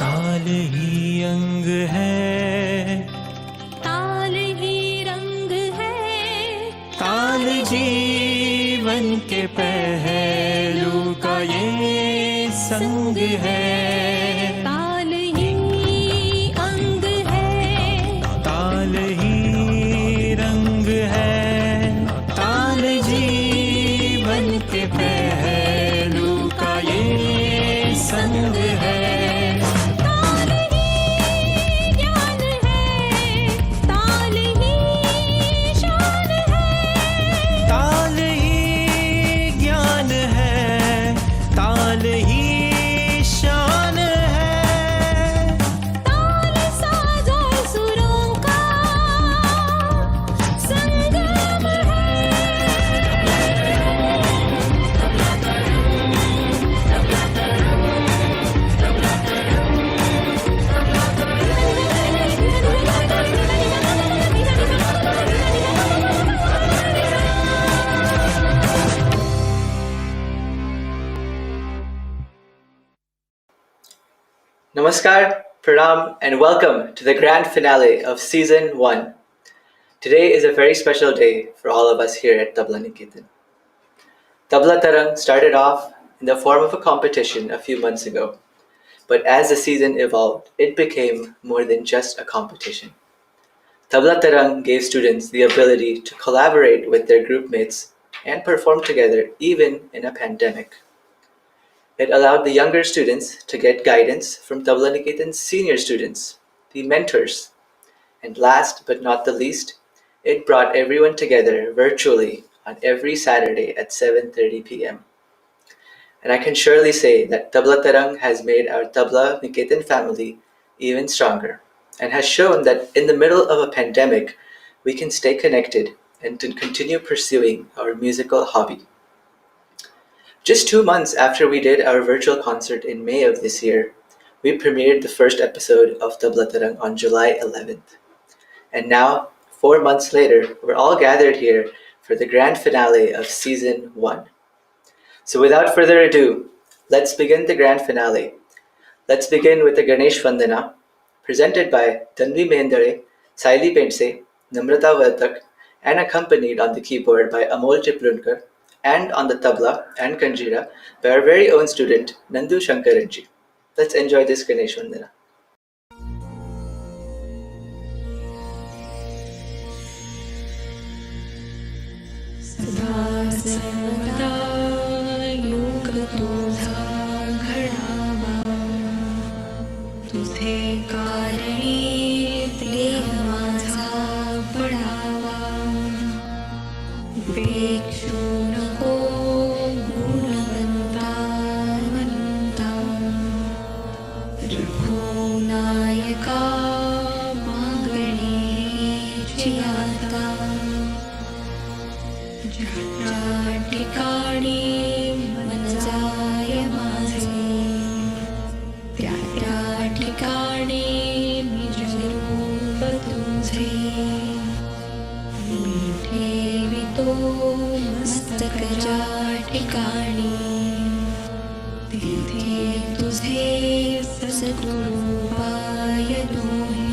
ताल ही अंग है, ताल ही रंग है, ताल जीवन के पहलू का ये संग है। ताल ही अंग है, ताल ही रंग है, ताल जीवन के पहलू का ये संग है। ताल ही ज्ञान है, ताल ही शान है, ताल ही ज्ञान है, ताल ही शान है। ताल साज और सुरों का संगम है। Namaskar, Pranam, and welcome to the grand finale of Season 1. Today is a very special day for all of us here at Tabla Niketan. Tabla Tarang started off in the form of a competition a few months ago, but as the season evolved, it became more than just a competition. Tabla Tarang gave students the ability to collaborate with their group mates and perform together even in a pandemic. It allowed the younger students to get guidance from Tabla Niketan's senior students, the mentors. And last but not the least, it brought everyone together virtually on every Saturday at 7:30 p.m. And I can surely say that Tabla Tarang has made our Tabla Niketan family even stronger and has shown that in the middle of a pandemic, we can stay connected and to continue pursuing our musical hobby. Just 2 months after we did our virtual concert in May of this year, we premiered the first episode of Tabla Tarang on July 11th. And now, 4 months later, we're all gathered here for the grand finale of Season 1. So without further ado, let's begin the grand finale. Let's begin with the Ganesh Vandana, presented by Tanvi Mehendare, Saili Pense, Namrata Vartak, and accompanied on the keyboard by Amol Chiplunkar, and on the tabla and kanjira by our very own student Nandu Shankaran Ji. Let's enjoy this Ganesh Vandana. सदा सर्वदा योग तुझा घडावा, तुझे कारणी देह माझा पडावा. उपेक्षू नको गुणवंता अनंता, रघुनायका मागणेची आता. ज्या ठिकाणी मन जाय माझे, त्या त्या ठिकाणी निज रूप तुझे. मी ठेवितो मस्तक ज्या ठिकाणी, तिथे तुझे सद्गुरु पाय दोन्ही.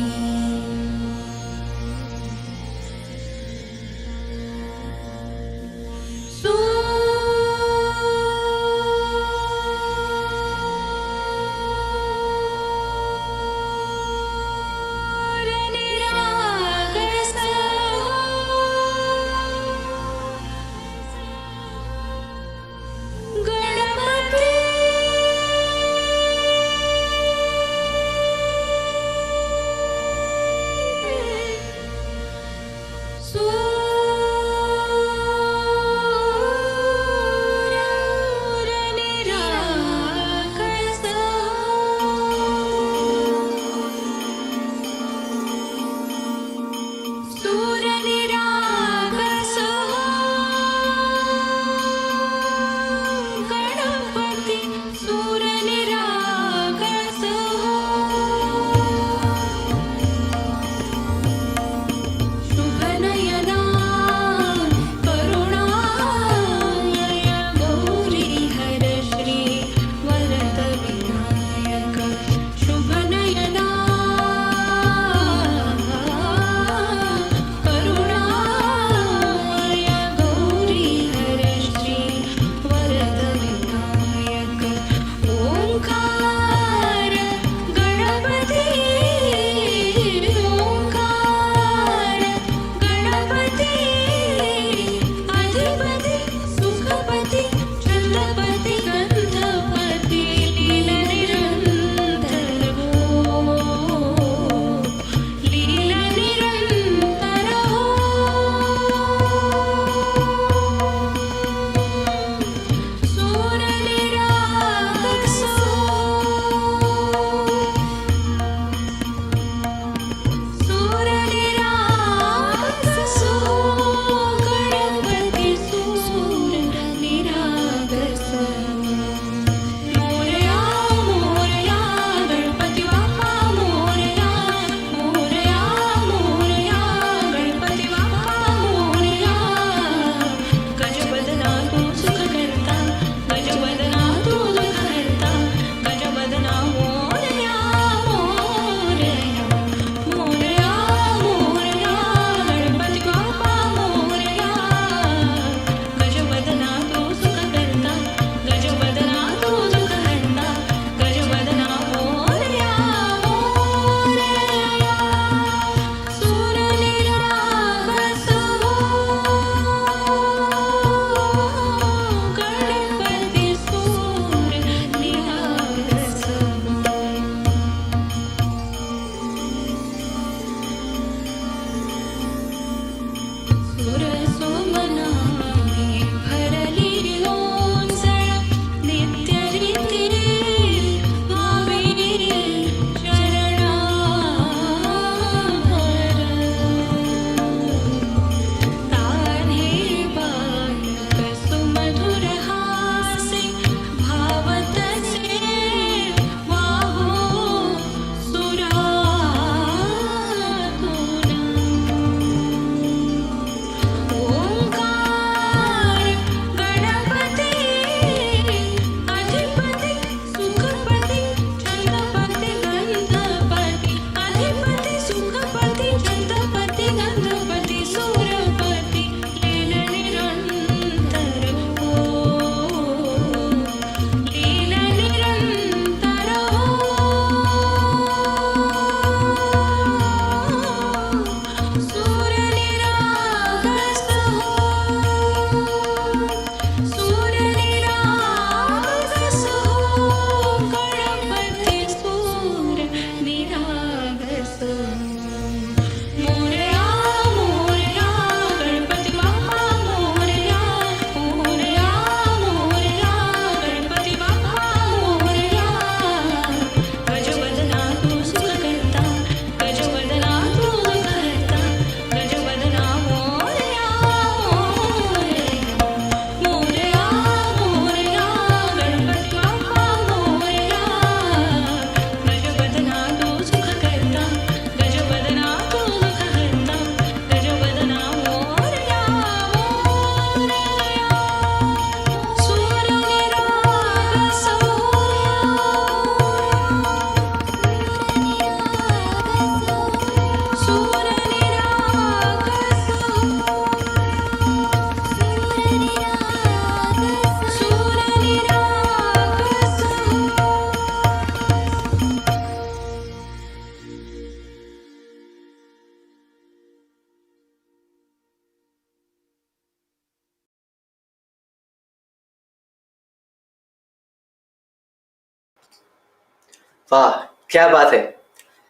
Wow, kya baat hai.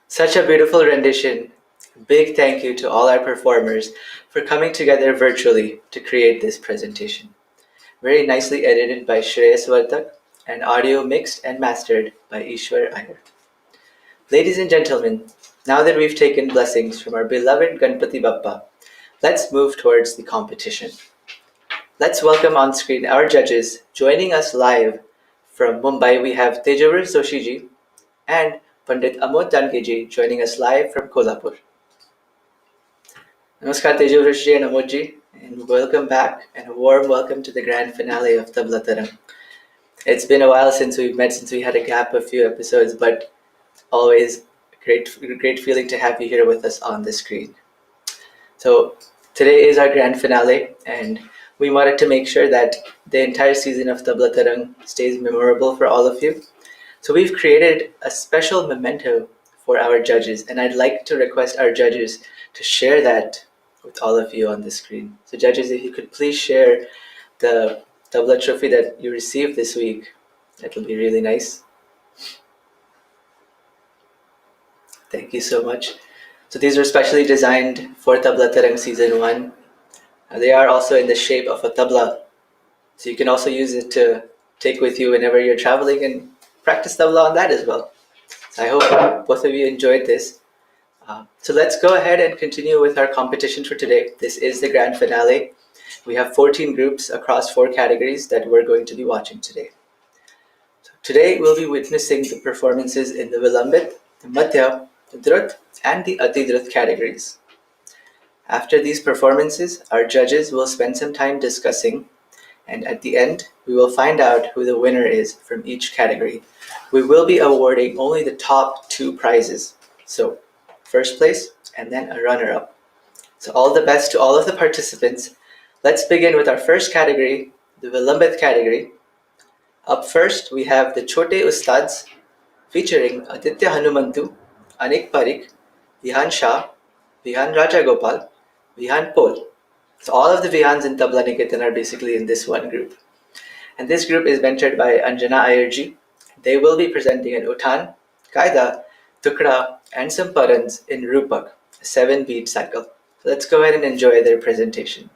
Such a beautiful rendition. Big thank you to all our performers for coming together virtually to create this presentation. Very nicely edited by Shreyas Vartak and audio mixed and mastered by Ishwar Iyer. Ladies and gentlemen, now that we've taken blessings from our beloved Ganpati Bappa, let's move towards the competition. Let's welcome on screen our judges. Joining us live from Mumbai, we have Tejavir Joshi ji and Pandit Amod Janke ji joining us live from Kolhapur. Namaskar Tejavir ji and Amod ji, and welcome back and a warm welcome to the grand finale of Tabla Tarang. It's been a while since we've met, since we had a gap of a few episodes, but always great feeling to have you here with us on the screen. So today is our grand finale, and we wanted to make sure that the entire season of Tabla Tarang stays memorable for all of you. So we've created a special memento for our judges, and I'd like to request our judges to share that with all of you on the screen. So judges, if you could please share the Tabla trophy that you received this week, that will be really nice. Thank you so much. So these are specially designed for Tabla Tarang Season 1. They are also in the shape of a tabla, so you can also use it to take with you whenever you're traveling and practice tabla on that as well. So I hope both of you enjoyed this. So let's go ahead and continue with our competition for today. This is the grand finale. We have 14 groups across 4 categories that we're going to be watching today. So today we'll be witnessing the performances in the Vilambit, the Madhya, the Drut, and the Ati Drut categories. After these performances, our judges will spend some time discussing, and at the end, we will find out who the winner is from each category. We will be awarding only the top 2 prizes, so first place and then a runner-up. So all the best to all of the participants. Let's begin with our first category, the Vilambit category. Up first, we have the Chote Ustads featuring Aditya Hanumantu, Anik Parikh, Vihan Shah, Vihan Rajagopal, Vihan Pol. So all of the Vihans in Tabla Niketan are basically in this one group. And this group is mentored by Anjana Ayerji. They will be presenting an Uttan, Kaida, Tukra, and some Parans in Rupak, a 7-beat cycle. So let's go ahead and enjoy their presentation.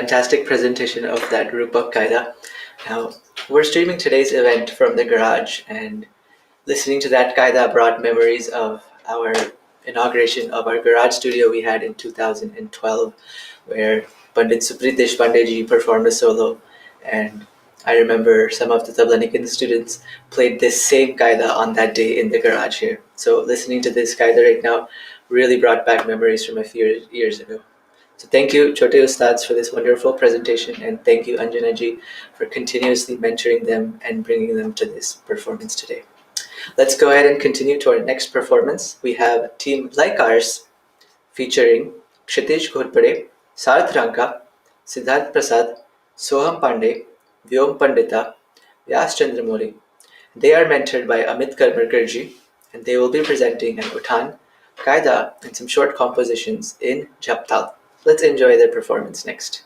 fantastic presentation of that Rupak Kaida. Now, we're streaming today's event from the garage, and listening to that Kaida brought memories of our inauguration of our garage studio we had in 2012, where Pandit Supritesh Pandey performed a solo, and I remember some of the Tabla Niketan students played this same Kaida on that day in the garage here. So listening to this Kaida right now really brought back memories from a few years ago. So thank you, Chote Ustads, for this wonderful presentation, and thank you, Anjana Ji, for continuously mentoring them and bringing them to this performance today. Let's go ahead and continue to our next performance. We have a team like ours featuring Kshitij Ghorpade, Sarth Ranka, Siddharth Prasad, Soham Pandey, Vyom Pandita, Vyas Chandramoli. They are mentored by Amit Karmarkar Ji, and they will be presenting an Uttan, Kaida, and some short compositions in Japtal. Let's enjoy their performance next.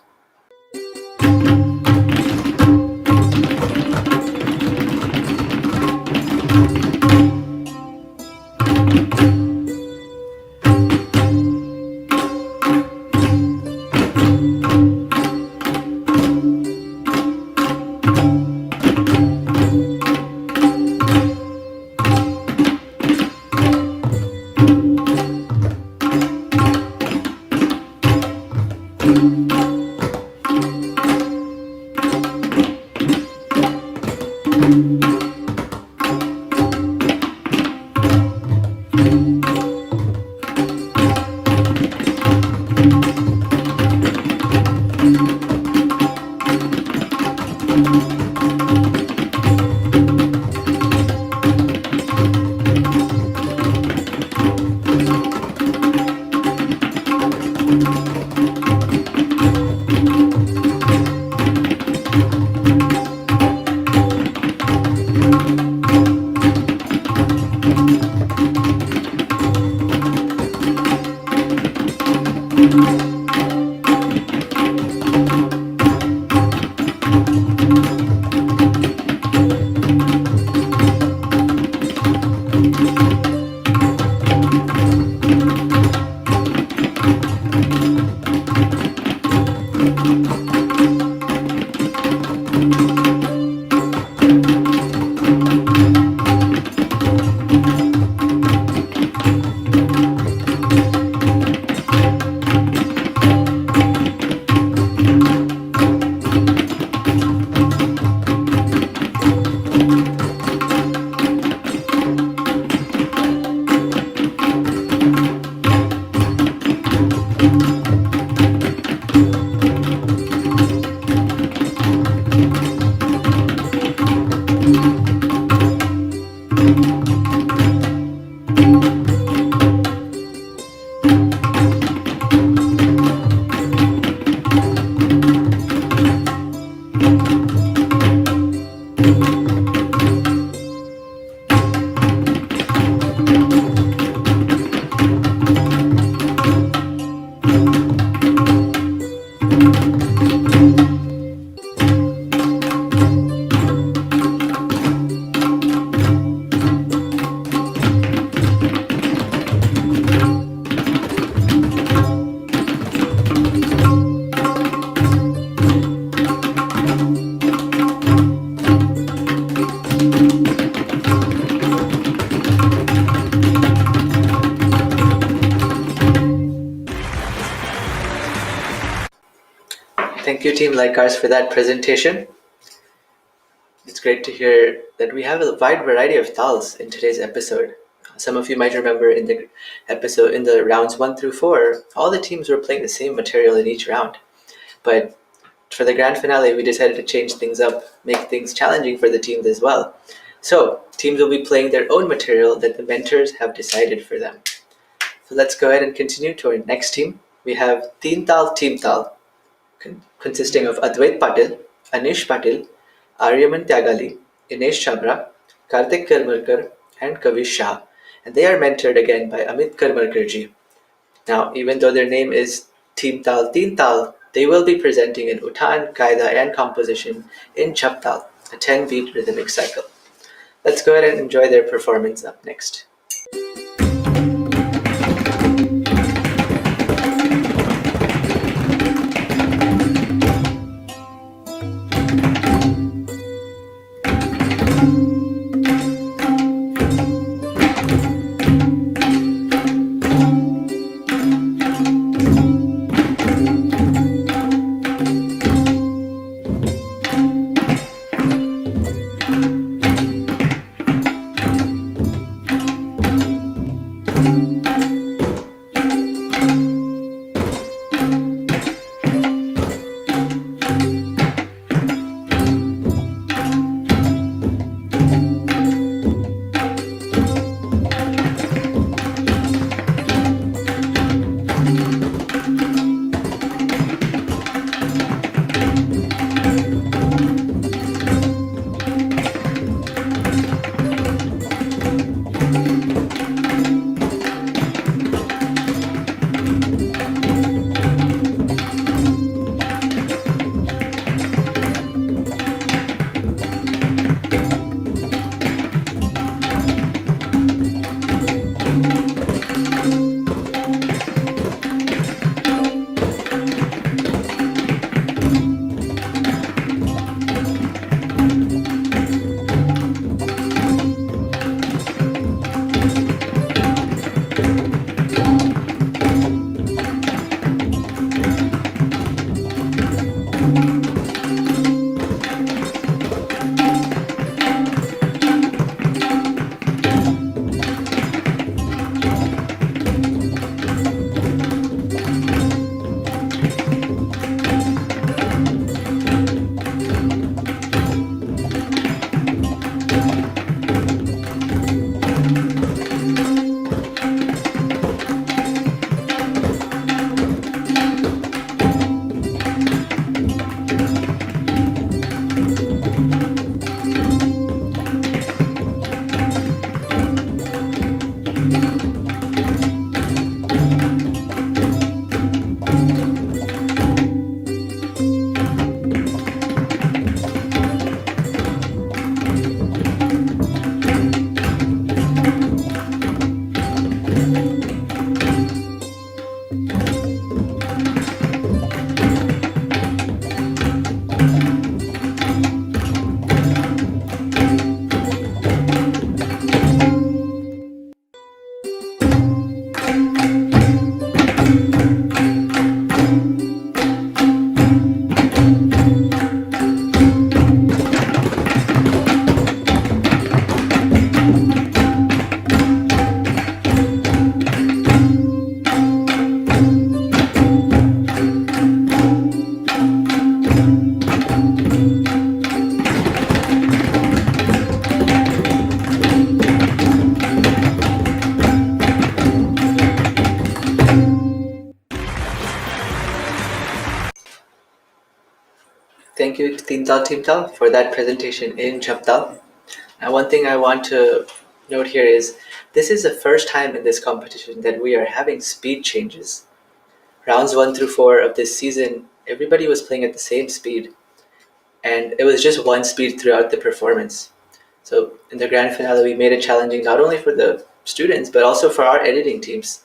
Thank you, Team Like Ours, for that presentation. It's great to hear that we have a wide variety of tals in today's episode. Some of you might remember in the episode, in the rounds 1 through 4, all the teams were playing the same material in each round. But for the grand finale, we decided to change things up, make things challenging for the teams as well. So, teams will be playing their own material that the mentors have decided for them. So let's go ahead and continue to our next team. We have Teen Tal Team Tal, consisting of Advait Patil, Anish Patil, Aryaman Tyagali, Inesh Chabra, Kartik Karmarkar, and Kavish Shah. And they are mentored again by Amit Karmarkar Ji. Now, even though their name is Team Tal Teen Tal, they will be presenting an Uttan, Kaida, and composition in Chaptal, a 10-beat rhythmic cycle. Let's go ahead and enjoy their performance up next. Thank you, Team Tal, for that presentation in Chaptal. And one thing I want to note here is this is the first time in this competition that we are having speed changes. Rounds 1 through 4 of this season, everybody was playing at the same speed, and it was just one speed throughout the performance. So in the grand finale, we made it challenging not only for the students, but also for our editing teams.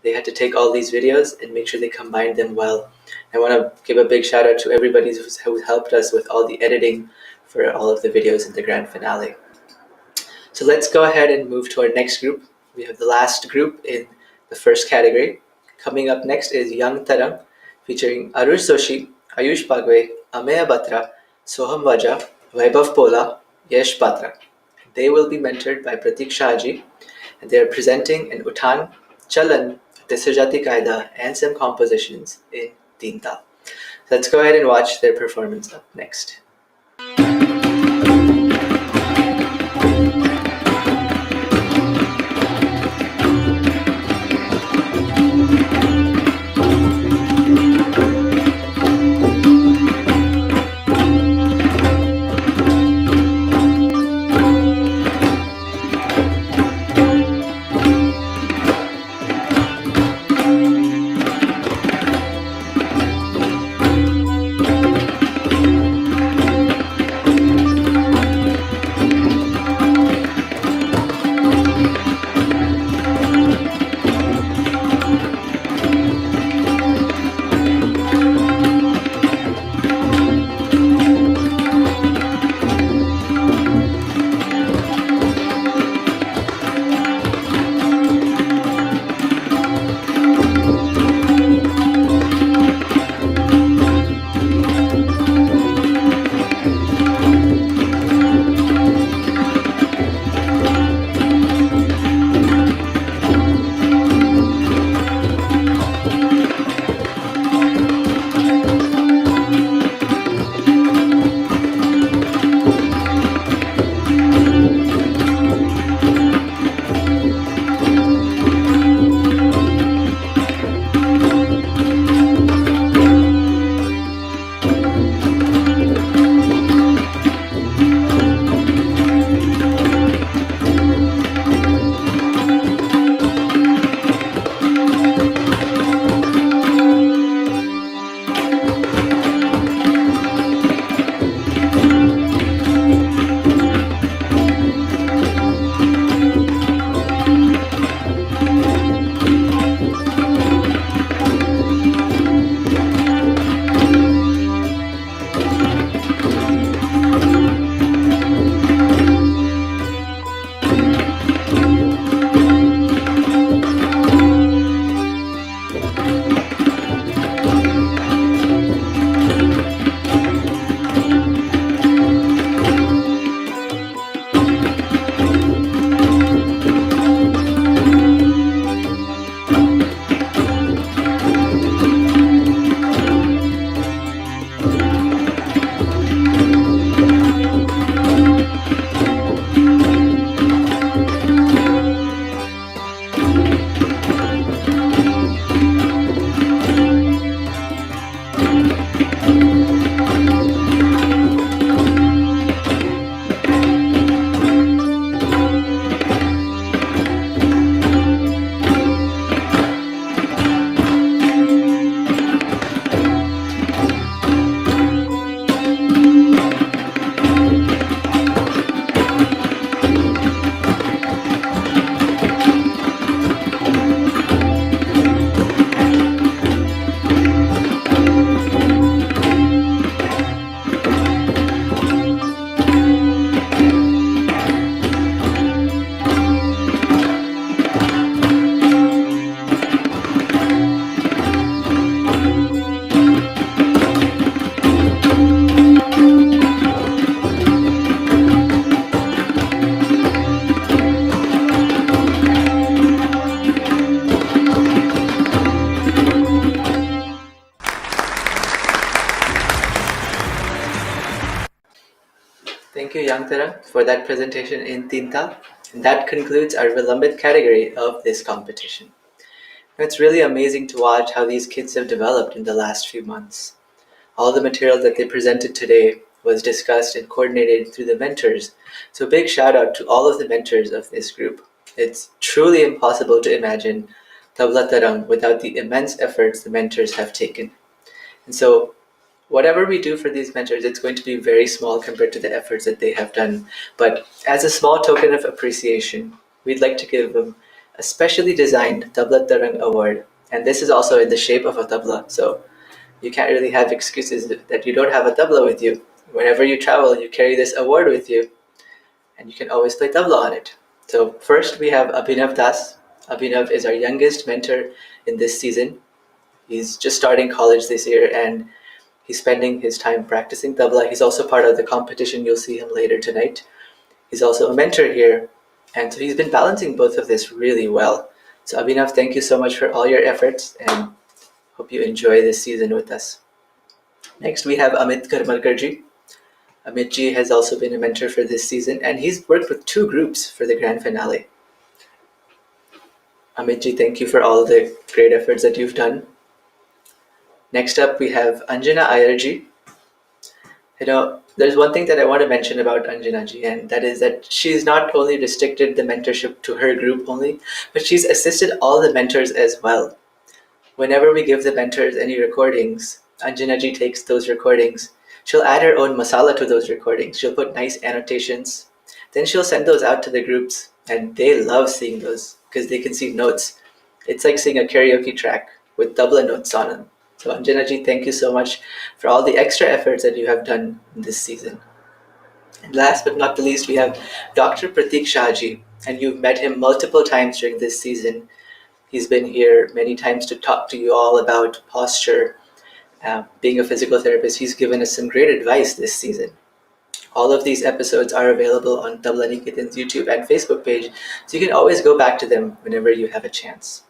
They had to take all these videos and make sure they combined them well. I want to give a big shout out to everybody who helped us with all the editing for all of the videos in the grand finale. So let's go ahead and move to our next group. We have the last group in the first category. Coming up next is Young Tarang, featuring Arush Joshi, Ayush Pagwe, Ameya Batra, Soham Vaja, Vaibhav Pola, Yash Batra. They will be mentored by Pratik Shahji, and they are presenting an Uttan, Chalan, Tisajati Kaida, and some compositions in Tinta. Let's go ahead and watch their performance up next. Thank you, Yangtara, for that presentation in Tinta. And that concludes our Vilambit category of this competition. It's really amazing to watch how these kids have developed in the last few months. All the material that they presented today was discussed and coordinated through the mentors. So big shout out to all of the mentors of this group. It's truly impossible to imagine Tabla Tarang without the immense efforts the mentors have taken. And so whatever we do for these mentors, it's going to be very small compared to the efforts that they have done. But as a small token of appreciation, we'd like to give them a specially designed Tabla Tarang award. And this is also in the shape of a tabla. So you can't really have excuses that you don't have a tabla with you. Whenever you travel, you carry this award with you, and you can always play tabla on it. So first we have Abhinav Das. Abhinav is our youngest mentor in this season. He's just starting college this year, and he's spending his time practicing tabla. He's also part of the competition. You'll see him later tonight. He's also a mentor here, and so he's been balancing both of this really well. So Abhinav, thank you so much for all your efforts, and hope you enjoy this season with us. Next, we have Amit Karmalkar Ji. Amit Ji has also been a mentor for this season, and he's worked with 2 groups for the grand finale. Amit Ji, thank you for all the great efforts that you've done. Next up, we have Anjana Iyer Ji. There's one thing that I want to mention about Anjana Ji, and that is that she's not only restricted the mentorship to her group only, but she's assisted all the mentors as well. Whenever we give the mentors any recordings, Anjana Ji takes those recordings. She'll add her own masala to those recordings. She'll put nice annotations. Then she'll send those out to the groups, and they love seeing those because they can see notes. It's like seeing a karaoke track with tabla notes on them. So Anjana Ji, thank you so much for all the extra efforts that you have done in this season. And last but not the least, we have Dr. Pratik Shah Ji, and you've met him multiple times during this season. He's been here many times to talk to you all about posture. Being a physical therapist, he's given us some great advice this season. All of these episodes are available on Tabla Niketan's YouTube and Facebook page, so you can always go back to them whenever you have a chance.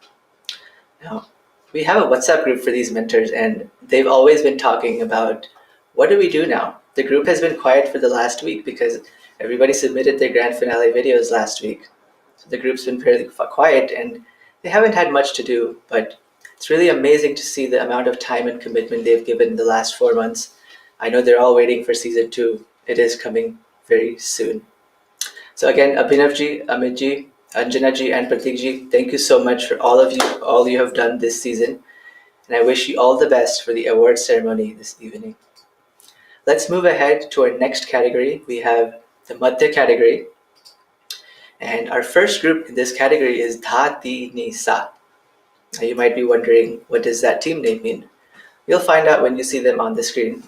Now, we have a WhatsApp group for these mentors, and they've always been talking about, what do we do now? The group has been quiet for the last week because everybody submitted their grand finale videos last week. So the group's been fairly quiet, and they haven't had much to do, but it's really amazing to see the amount of time and commitment they've given in the last 4 months. I know they're all waiting for season 2. It is coming very soon. So again, Abhinav Ji, Amit Ji, Anjana Ji, and Pratik Ji, thank you so much for all you have done this season. And I wish you all the best for the award ceremony this evening. Let's move ahead to our next category. We have the Madhya category. And our first group in this category is Dha Ti Ni Sa. Now you might be wondering, what does that team name mean? You'll find out when you see them on the screen.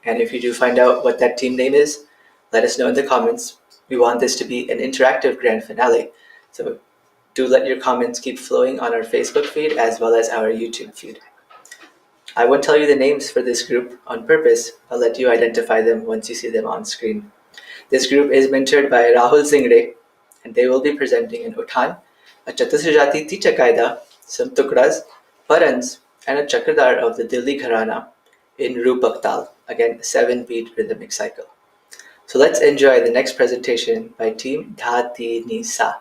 And if you do find out what that team name is, let us know in the comments. We want this to be an interactive grand finale. So do let your comments keep flowing on our Facebook feed as well as our YouTube feed. I won't tell you the names for this group on purpose. I'll let you identify them once you see them on screen. This group is mentored by Rahul Zingre, and they will be presenting an Uthan, a Chatusrajati Ticha Kaida, some Tukras, Parans, and a Chakradar of the Delhi Gharana in Rupak Tal, again a 7-beat rhythmic cycle. So let's enjoy the next presentation by Team Dha Ti Ni Sa.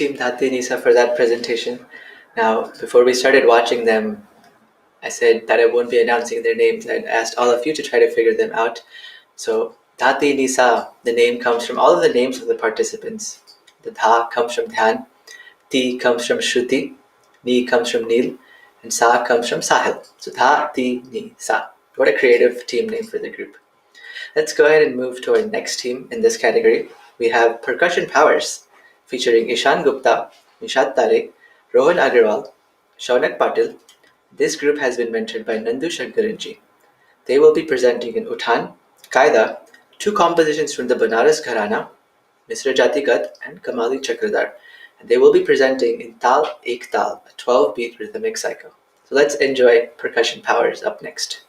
Team Dhati Nisa for that presentation. Now, before we started watching them, I said that I won't be announcing their names. I asked all of you to try to figure them out. So, Dhati Nisa, the name comes from all of the names of the participants. The Dha comes from Dhyan, Ti comes from Shruti, Ni comes from Nil, and Sa comes from Sahil. So, Dha, Ti, Ni, Sa. What a creative team name for the group. Let's go ahead and move to our next team in this category. We have Percussion Powers, featuring Ishan Gupta, Nishad Tare, Rohan Agarwal, Shaunak Patil. This group has been mentored by Nandu Shankaran Ji. They will be presenting in Uthan, Qaida, two compositions from the Banaras Gharana, Misra Jati Gat and Kamali Chakradar. And they will be presenting in Tal Ek Tal, a 12-beat rhythmic cycle. So let's enjoy Percussion Powers up next.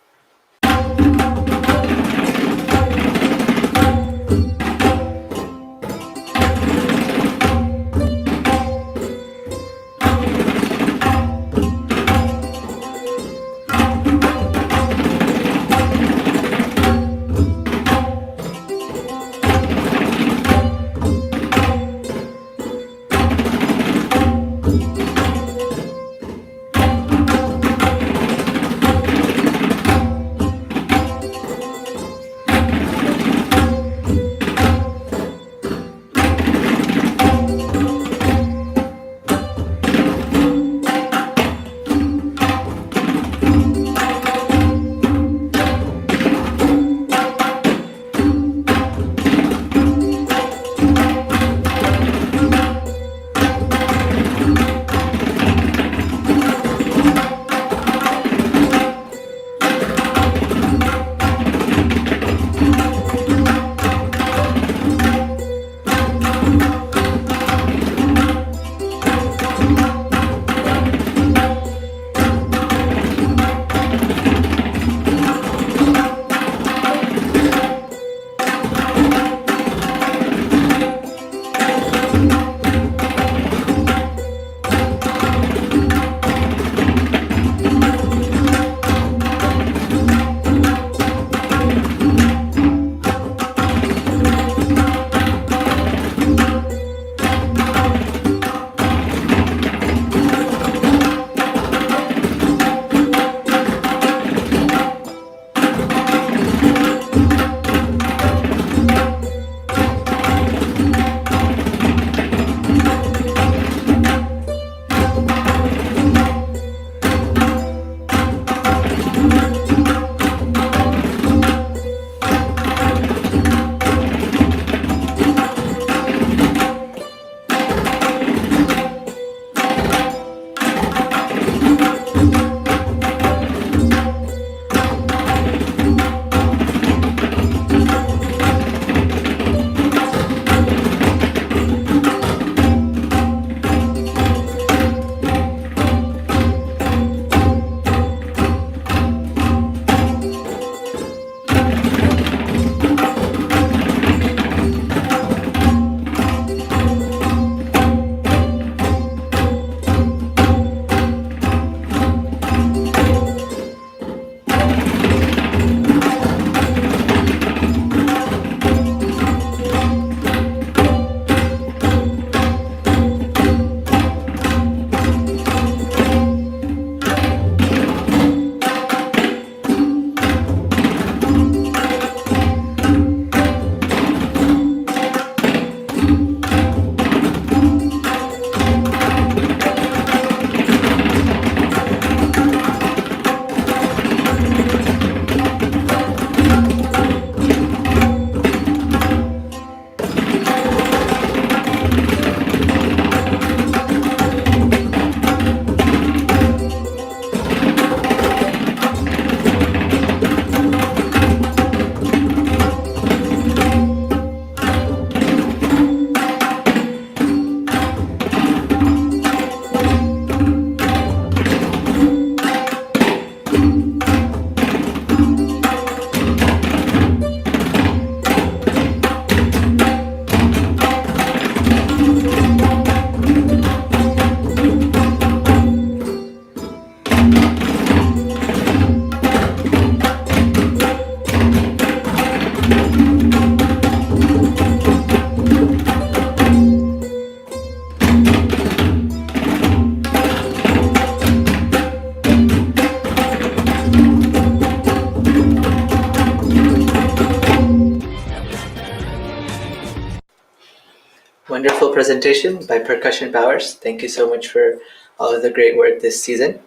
wonderful presentation by Percussion Powers. Thank you so much for all of the great work this season.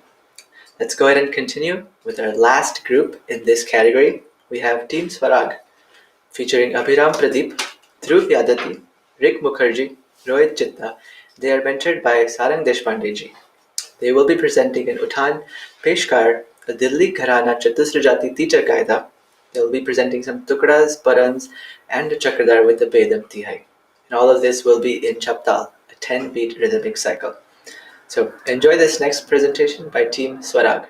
Let's go ahead and continue with our last group in this category. We have Team Swarag, featuring Abhiram Pradeep, Dhruv Yadati, Rick Mukherjee, Rohit Chitta. They are mentored by Sarang Deshpande ji. They will be presenting an Uttan Peshkar, a Dilli Gharana Chatusrajati teacher Kaida. They will be presenting some Tukras, Parans, and a Chakradar with the Bedam Tihai. And all of this will be in Chaptal, a 10-beat rhythmic cycle. So enjoy this next presentation by Team Swarag.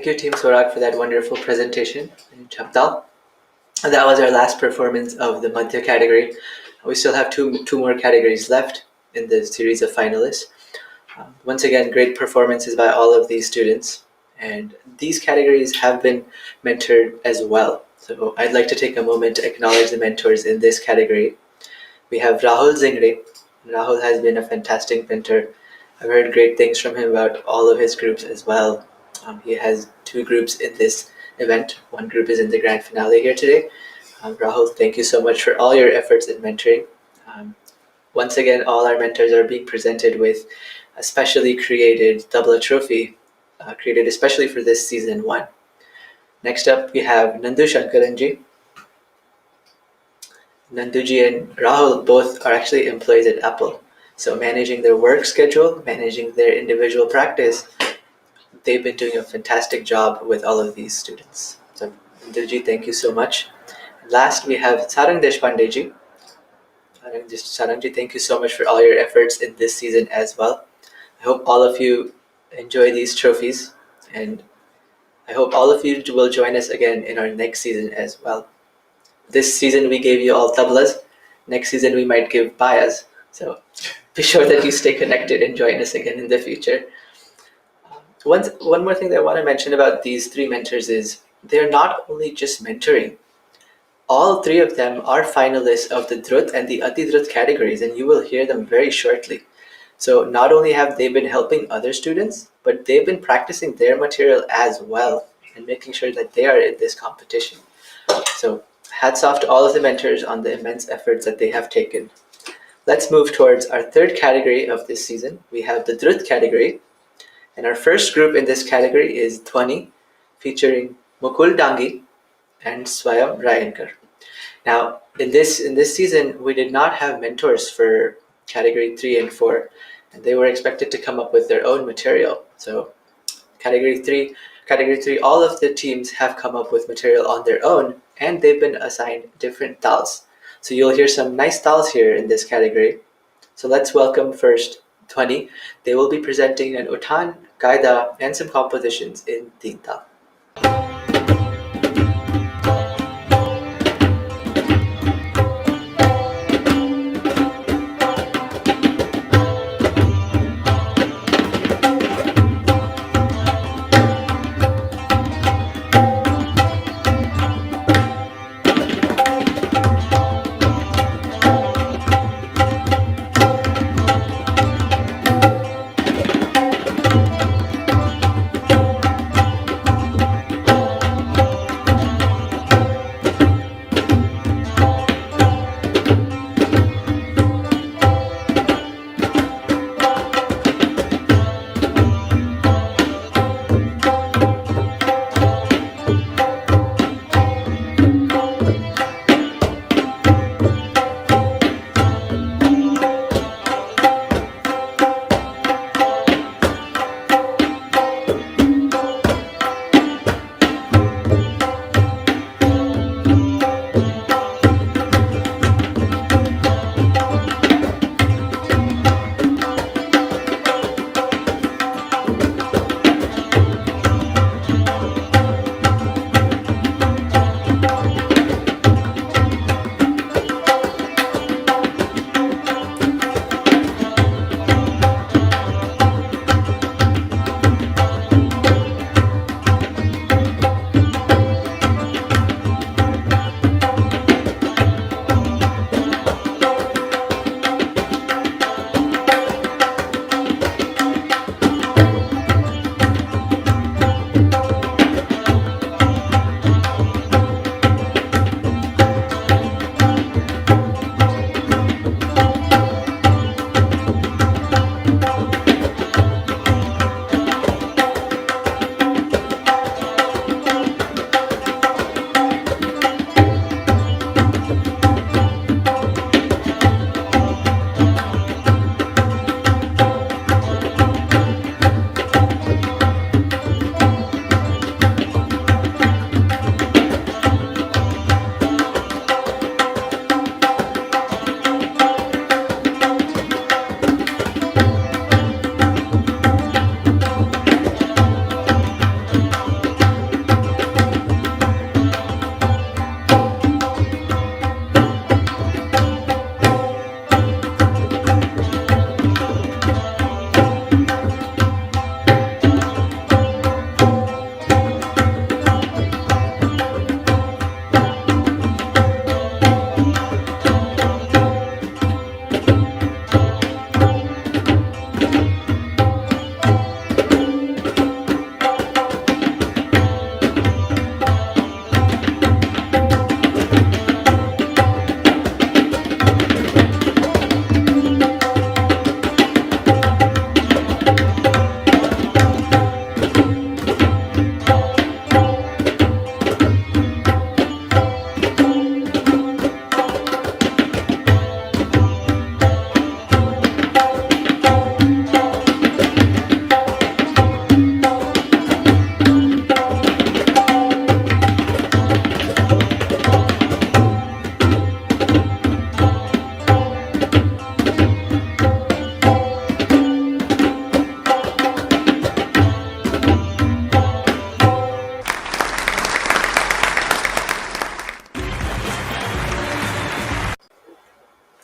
Thank you, Team Swarag, for that wonderful presentation in Chaptal. And that was our last performance of the Madhya category. We still have two more categories left in the series of finalists. Once again, great performances by all of these students. And these categories have been mentored as well. So I'd like to take a moment to acknowledge the mentors in this category. We have Rahul Zingre. Rahul has been a fantastic mentor. I've heard great things from him about all of his groups as well. He has 2 groups in this event. 1 group is in the grand finale here today. Rahul, thank you so much for all your efforts in mentoring. Once again, all our mentors are being presented with a specially created Tabla trophy, created especially for this season 1. Next up, we have Nandu Shankaranji. Nanduji and Rahul both are actually employees at Apple. So managing their work schedule, managing their individual practice, they've been doing a fantastic job with all of these students. So Nanduji, thank you so much. Last, we have Sarang Deshpandeji. Sarangji, thank you so much for all your efforts in this season as well. I hope all of you enjoy these trophies, and I hope all of you will join us again in our next season as well. This season we gave you all tablas. Next season we might give bayas. So be sure that you stay connected and join us again in the future. One more thing that I want to mention about these 3 mentors is they're not only just mentoring. All 3 of them are finalists of the Drut and the Ati Drut categories, and you will hear them very shortly. So not only have they been helping other students, but they've been practicing their material as well and making sure that they are in this competition. So hats off to all of the mentors on the immense efforts that they have taken. Let's move towards our 3rd category of this season. We have the Drut category, and our first group in this category is Dhwani, featuring Mukul Dangi and Swayam Rayankar. Now, in this season, we did not have mentors for category 3 and 4, and they were expected to come up with their own material. So category 3, all of the teams have come up with material on their own, and they've been assigned different tals. So you'll hear some nice tals here in this category. So let's welcome first Dhwani. They will be presenting an utan, qaida, and some compositions in teen tal.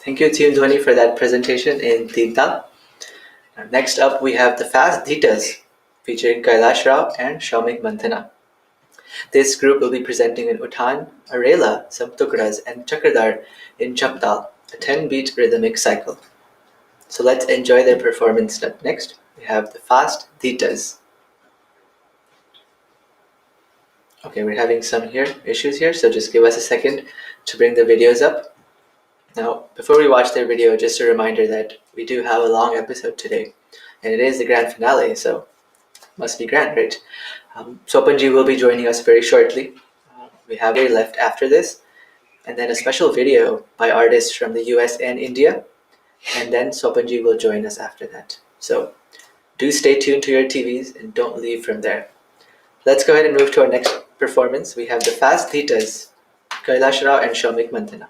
Thank you, Team Dhwani, for that presentation in Tinta. Next up, we have the Fast Dhitas, featuring Kailash Rao and Shaumik Manthana. This group will be presenting in Uthan, Rela, Samtukras, and Chakradar in Chaptal, a 10-beat rhythmic cycle. So let's enjoy their performance. Up next, we have the Fast Dhitas. Okay, we're having some issues here, so just give us a second to bring the videos up. Now, before we watch their video, just a reminder that we do have a long episode today, and it is the grand finale, so must be grand, right? Swapan Ji will be joining us very shortly. We have a left after this, and then a special video by artists from the US and India, and then Swapan Ji will join us after that. So do stay tuned to your TVs and don't leave from there. Let's go ahead and move to our next performance. We have the Fast Dhitas, Kailash Rao and Shaumik Manthana.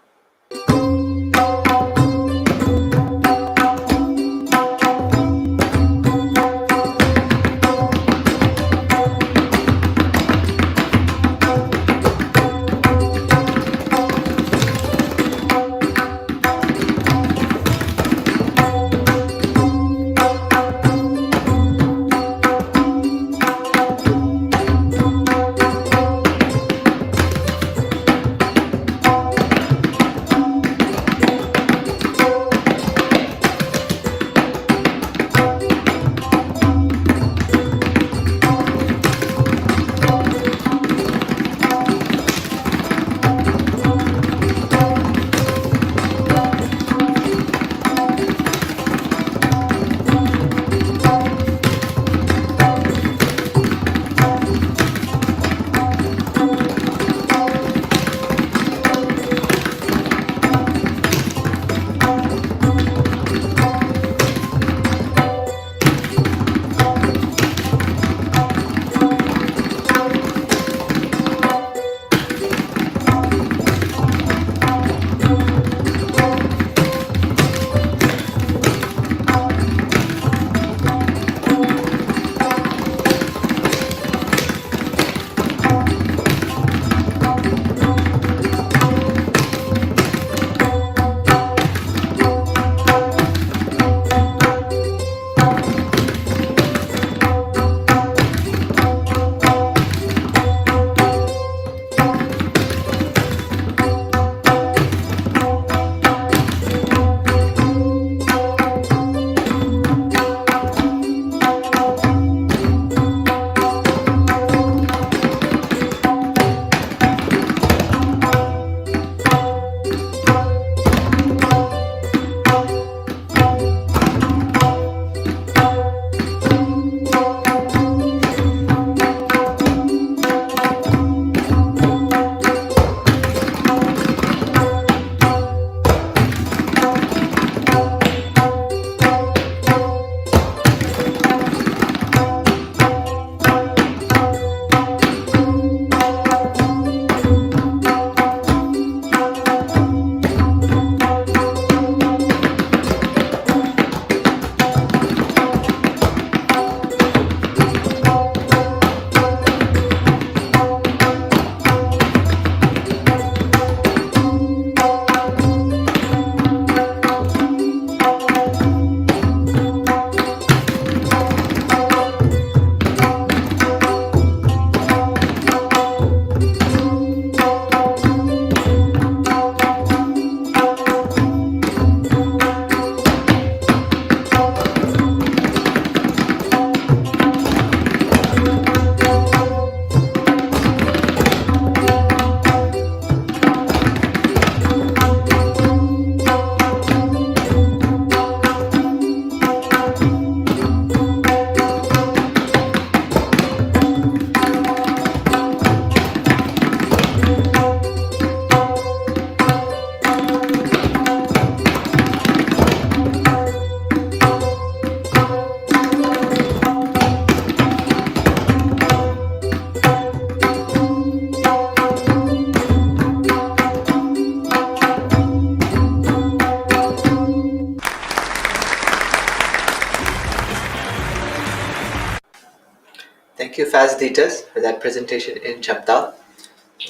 Thank you, Faz Ditas, for that presentation in Chaptal.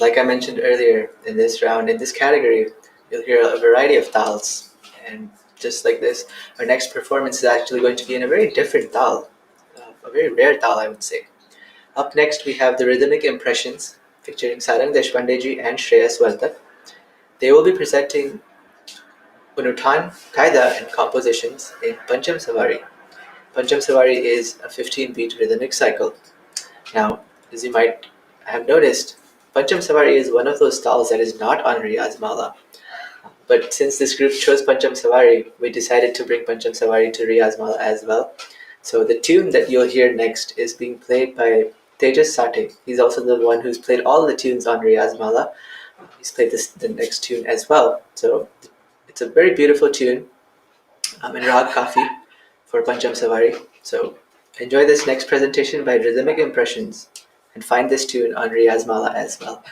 Like I mentioned earlier, in this round, in this category, you'll hear a variety of tals. And just like this, our next performance is actually going to be in a very different tal, a very rare tal, I would say. Up next, we have the rhythmic impressions featuring Sarang Deshpande ji and Shreyas Waltak. They will be presenting Unuthan, Kaida, and compositions in Pancham Savari. Pancham Savari is a 15-beat rhythmic cycle. Now, as you might have noticed, Pancham Savari is one of those tals that is not on Riyaz Mala. But since this group chose Pancham Savari, we decided to bring Pancham Savari to Riyaz Mala as well. So the tune that you'll hear next is being played by Tejas Sate. He's also the one who's played all the tunes on Riyaz Mala. He's played the next tune as well. So it's a very beautiful tune in Rag Kafi for Pancham Savari. So enjoy this next presentation by Rhythmic Impressions and find this tune on Riyaz Mala as well.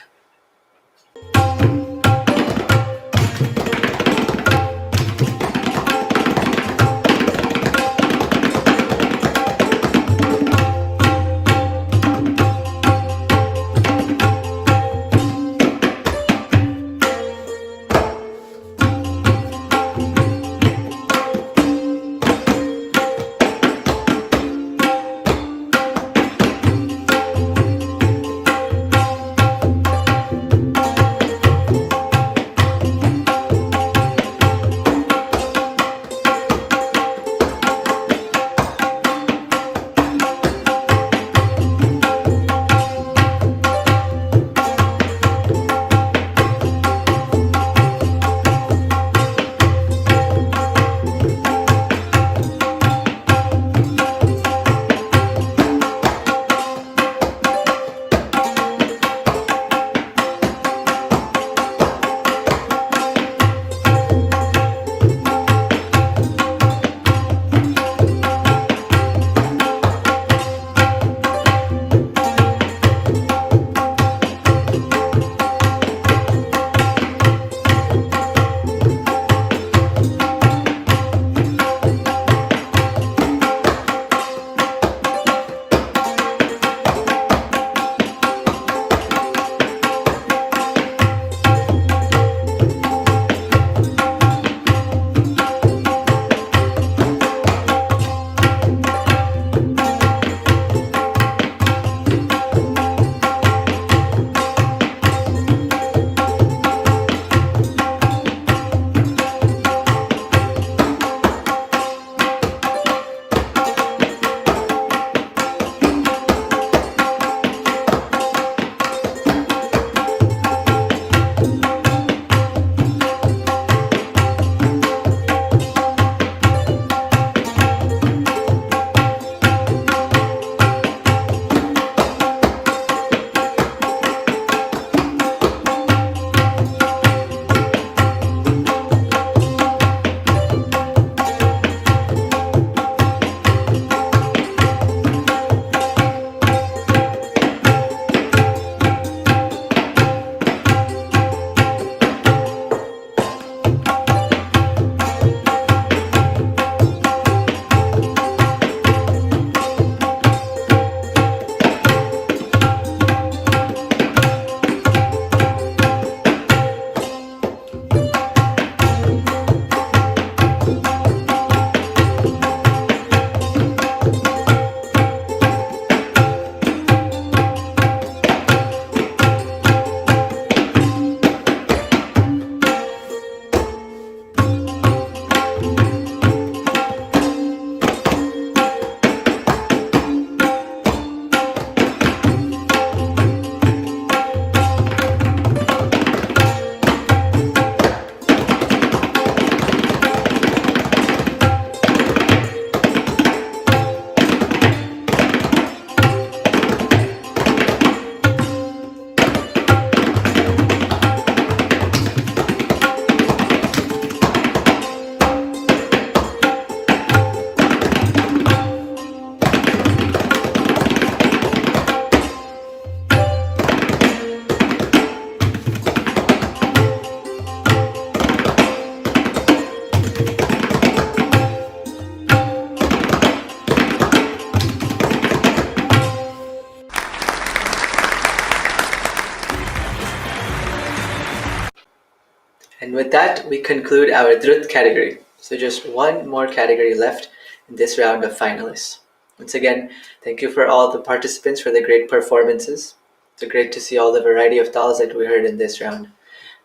And with that, we conclude our Drut category. So just one more category left in this round of finalists. Once again, thank you for all the participants for the great performances. It's great to see all the variety of tals that we heard in this round.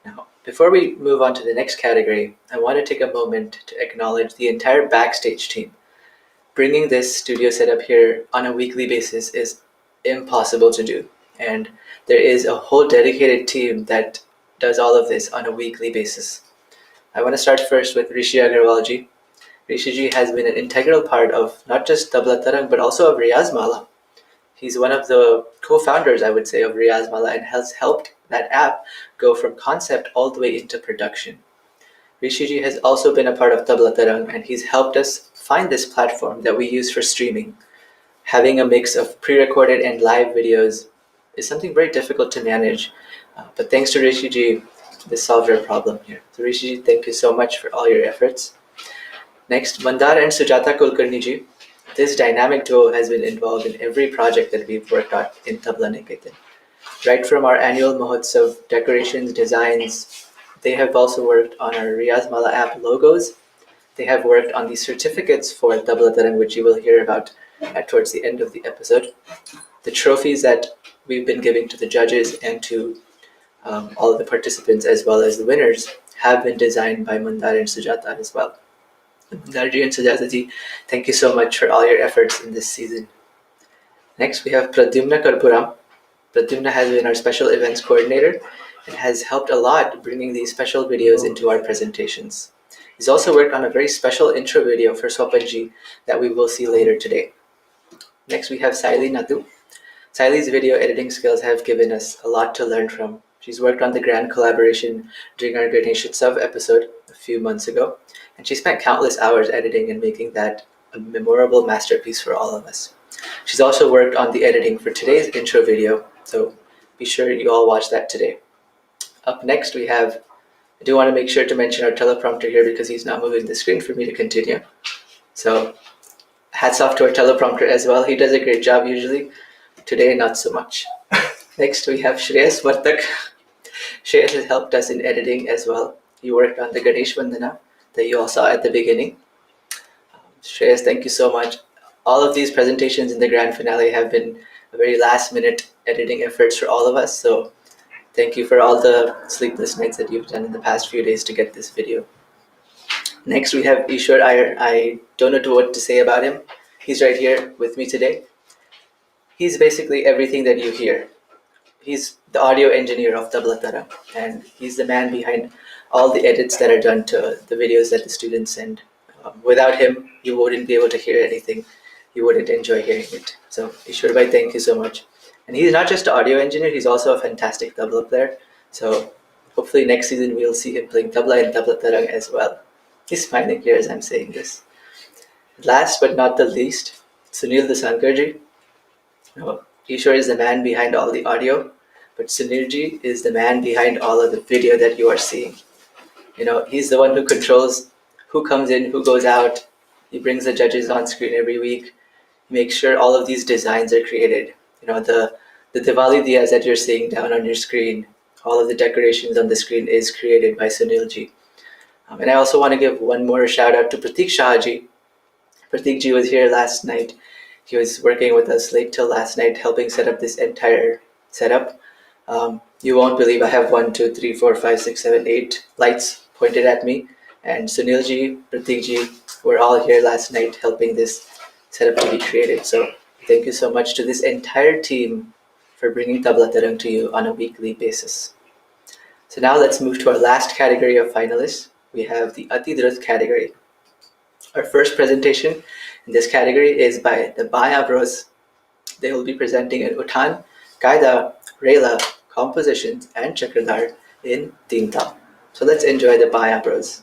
Now, before we move on to the next category, I want to take a moment to acknowledge the entire backstage team. Bringing this studio setup here on a weekly basis is impossible to do, and there is a whole dedicated team that does all of this on a weekly basis. I want to start first with Rishi Agarwal ji. Rishi ji has been an integral part of not just Tabla Tarang but also of Riyaz Mala. He's one of the co-founders, I would say, of Riyaz Mala and has helped that app go from concept all the way into production. Rishi ji has also been a part of Tabla Tarang and he's helped us find this platform that we use for streaming. Having a mix of pre-recorded and live videos is something very difficult to manage, but thanks to Rishi ji, this solved our problem here. So Rishi ji, thank you so much for all your efforts. Next, Mandar and Sujata Kulkarni ji. This dynamic duo has been involved in every project that we've worked on in Tabla Niketan. Right from our annual Mahotsav decorations, designs, they have also worked on our Riyaz Mala app logos. They have worked on the certificates for Tabla Tarang, which you will hear about towards the end of the episode. The trophies that we've been giving to the judges and to all of the participants as well as the winners have been designed by Mandar and Sujata as well. Mandarji and Sujata ji, thank you so much for all your efforts in this season. Next, we have Pradyumna Karpuram. Pradyumna has been our special events coordinator and has helped a lot bringing these special videos into our presentations. He's also worked on a very special intro video for Swapan ji that we will see later today. Next, we have Saili Nadu. Saili's video editing skills have given us a lot to learn from. She's worked on the grand collaboration during our Ganesh Utsav episode a few months ago, and she spent countless hours editing and making that a memorable masterpiece for all of us. She's also worked on the editing for today's intro video, so be sure you all watch that today. Up next, we have, I do want to make sure to mention our teleprompter here because he's not moving the screen for me to continue. So hats off to our teleprompter as well. He does a great job usually. Today, not so much. Next, we have Shreyas Vartak. Shreyas has helped us in editing as well. He worked on the Ganesh Vandana that you all saw at the beginning. Shreyas, thank you so much. All of these presentations in the grand finale have been a very last-minute editing efforts for all of us, so thank you for all the sleepless nights that you've done in the past few days to get this video. Next, we have Ishwar Iyer. I don't know what to say about him. He's right here with me today. He's basically everything that you hear. He's the audio engineer of Tabla Tarang, and he's the man behind all the edits that are done to the videos that the students send. Without him, you wouldn't be able to hear anything. You wouldn't enjoy hearing it. So, Ishwar bhai, thank you so much. And he's not just an audio engineer, he's also a fantastic tabla player. So, hopefully next season we'll see him playing tabla and Tabla Tarang as well. He's smiling here as I'm saying this. Last but not the least, Sunil Dasankarji. Ishwar is the man behind all the audio, but Sunilji is the man behind all of the video that you are seeing. He's the one who controls who comes in, who goes out. He brings the judges on screen every week. He makes sure all of these designs are created. The Diwali diyas that you're seeing down on your screen, all of the decorations on the screen is created by Sunilji. And I also want to give one more shout out to Pratik Shahji. Pratik ji was here last night. He was working with us late till last night, helping set up this entire setup. You won't believe I have 1, 2, 3, 4, 5, 6, 7, 8 lights pointed at me. And Sunil ji, Pratik ji were all here last night helping this setup to be created. So thank you so much to this entire team for bringing Tabla Tarang to you on a weekly basis. So now let's move to our last category of finalists. We have the Ati Drut category. Our first presentation in this category is by the Baya Bros. They will be presenting an Uthan, Qaida, Rela, compositions and Chakradar in Tinta. So let's enjoy the Baya Bros.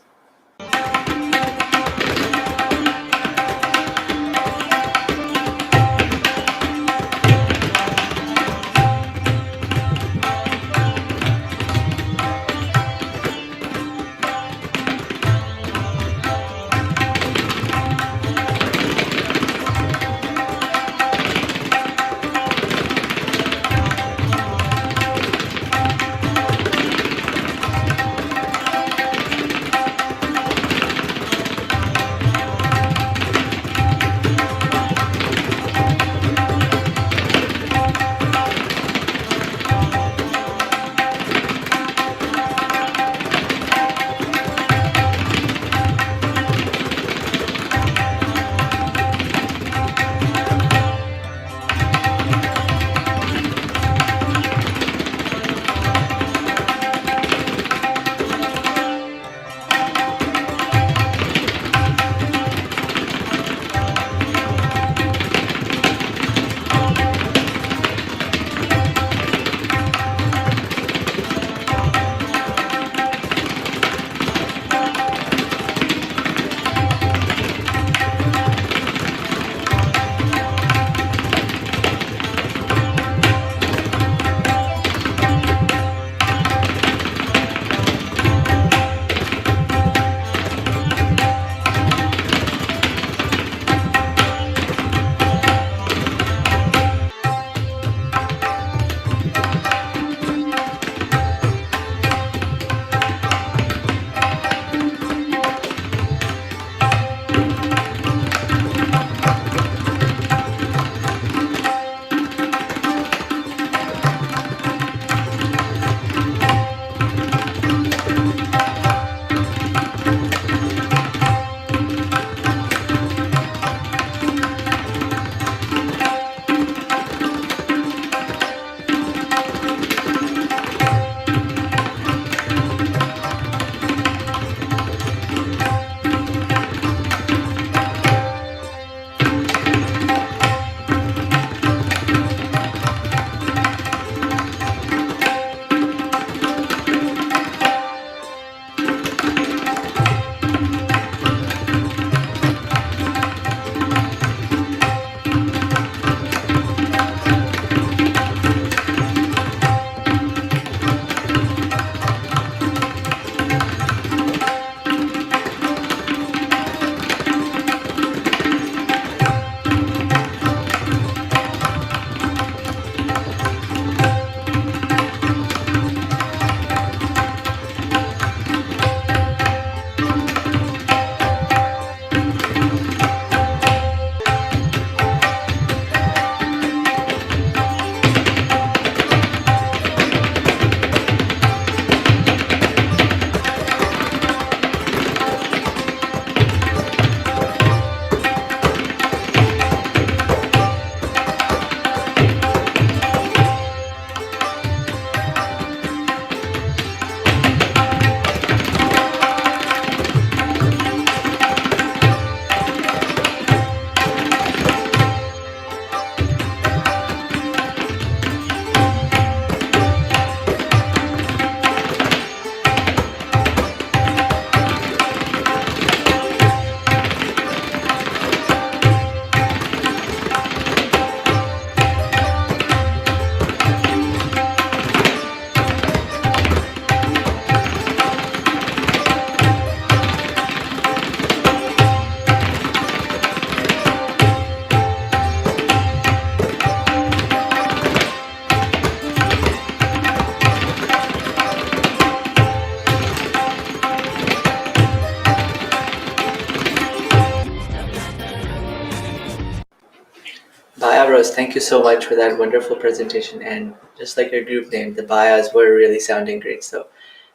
foremost, thank you so much for that wonderful presentation. And just like your group name, the bayas were really sounding great. So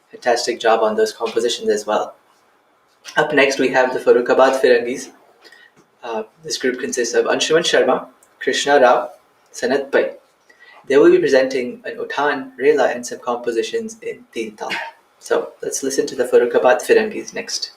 fantastic job on those compositions as well. Up next, we have the Farrukhabad Firangis. This group consists of Anshuman Sharma, Krishna Rao, Sanat Pai. They will be presenting an Uthan, Rela, and some compositions in Teen Tal. So let's listen to the Farrukhabad Firangis next.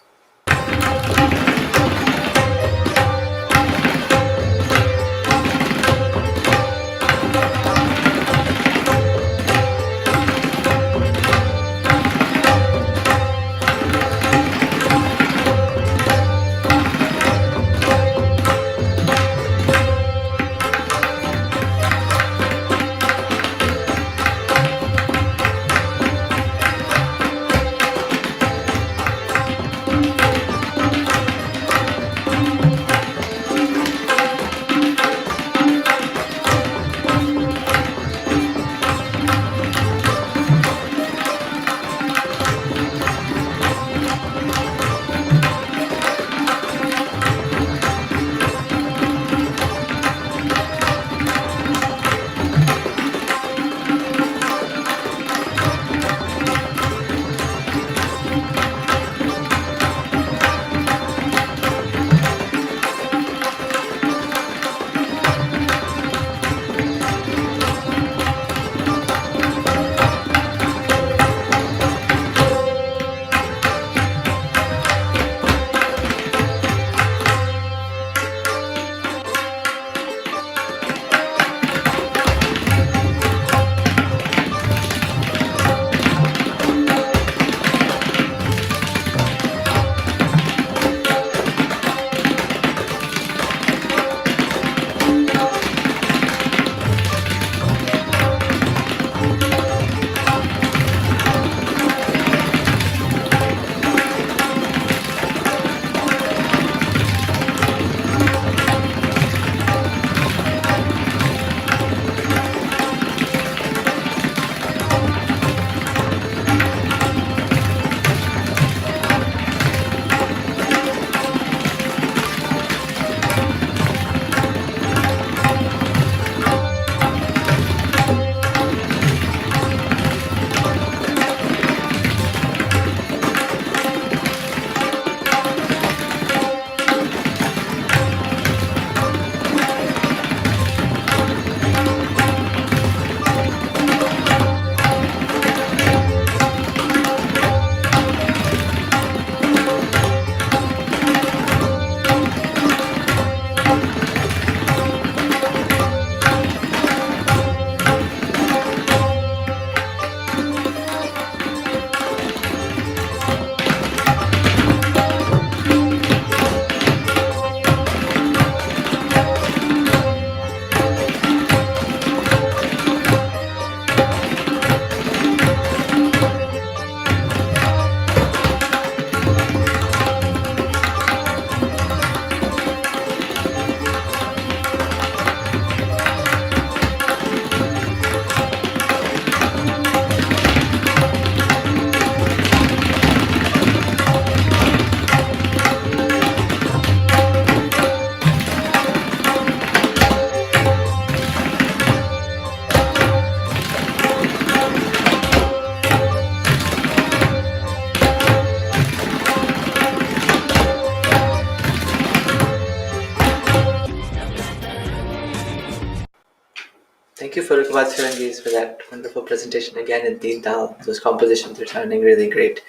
Thank you, Farrukhabad Firangis, for that wonderful presentation again in Teen Tal. Those compositions are sounding really great.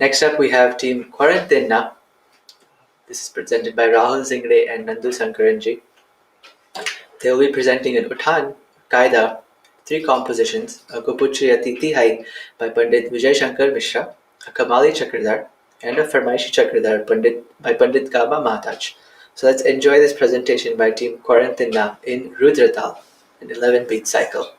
Next up, we have Team Quarantina. This is presented by Rahul Zingre and Nandu Sankaranji. They will be presenting an Uthan, Qaida, 3 compositions, a Gupuchi Atiti Hai by Pandit Vijay Shankar Mishra, a Kamali Chakradar, and a Farmaishi Chakradar by Pandit Kaba Mahataj. So let's enjoy this presentation by Team Quarantina in Rudratal, an 11-beat cycle.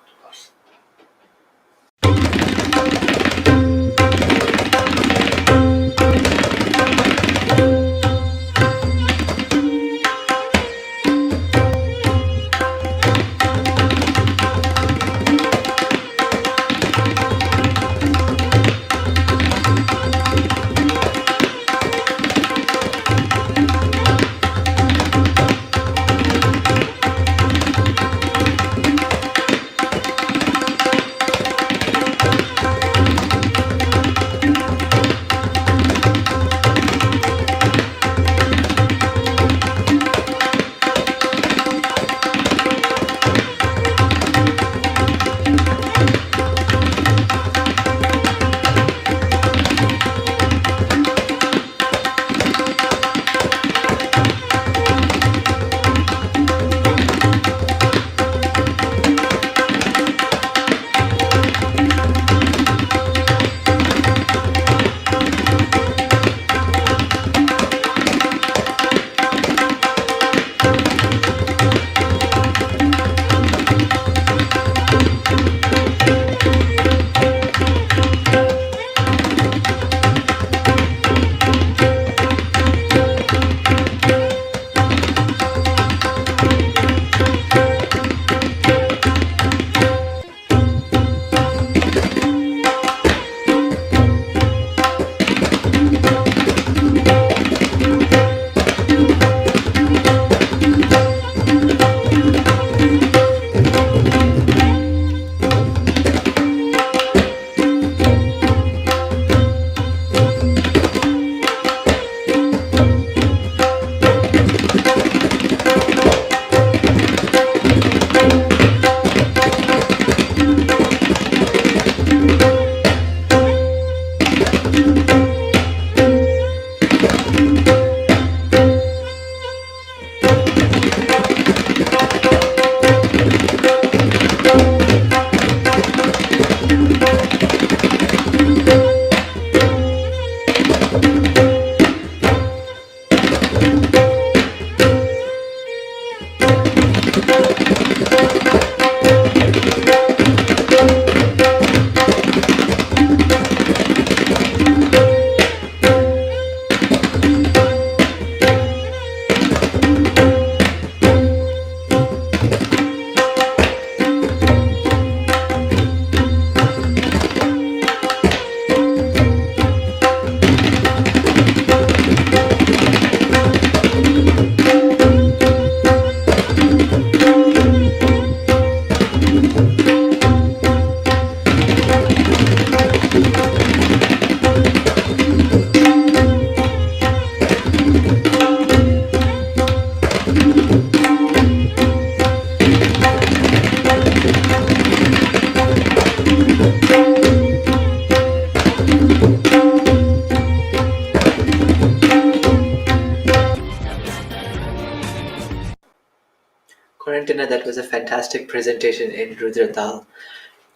Corentina, that was a fantastic presentation in Rudratal.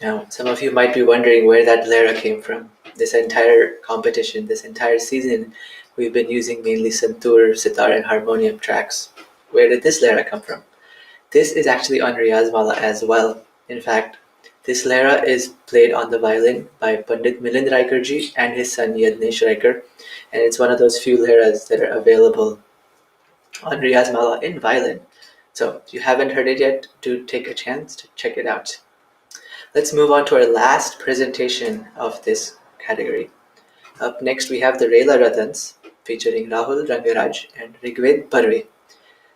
Now, some of you might be wondering where that lera came from. This entire competition, this entire season, we've been using mainly santur, sitar, and harmonium tracks. Where did this lera come from? This is actually on Riyaz Mala as well. In fact, this lera is played on the violin by Pandit Milind Raikar ji and his son Yadnesh Raikar, and it's one of those few leras that are available on Riyaz Mala in violin. So if you haven't heard it yet, do take a chance to check it out. Let's move on to our last presentation of this category. Up next we have the Rela Ratans featuring Rahul Rangaraj and Rigved Parve.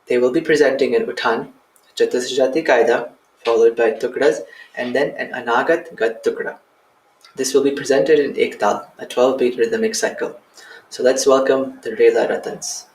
They will be presenting an Uttan, Chatusjati Kaida, followed by Tukras, and then an Anagat Gat Tukra. This will be presented in Ektal, a 12-beat rhythmic cycle. So let's welcome the Rela Ratans.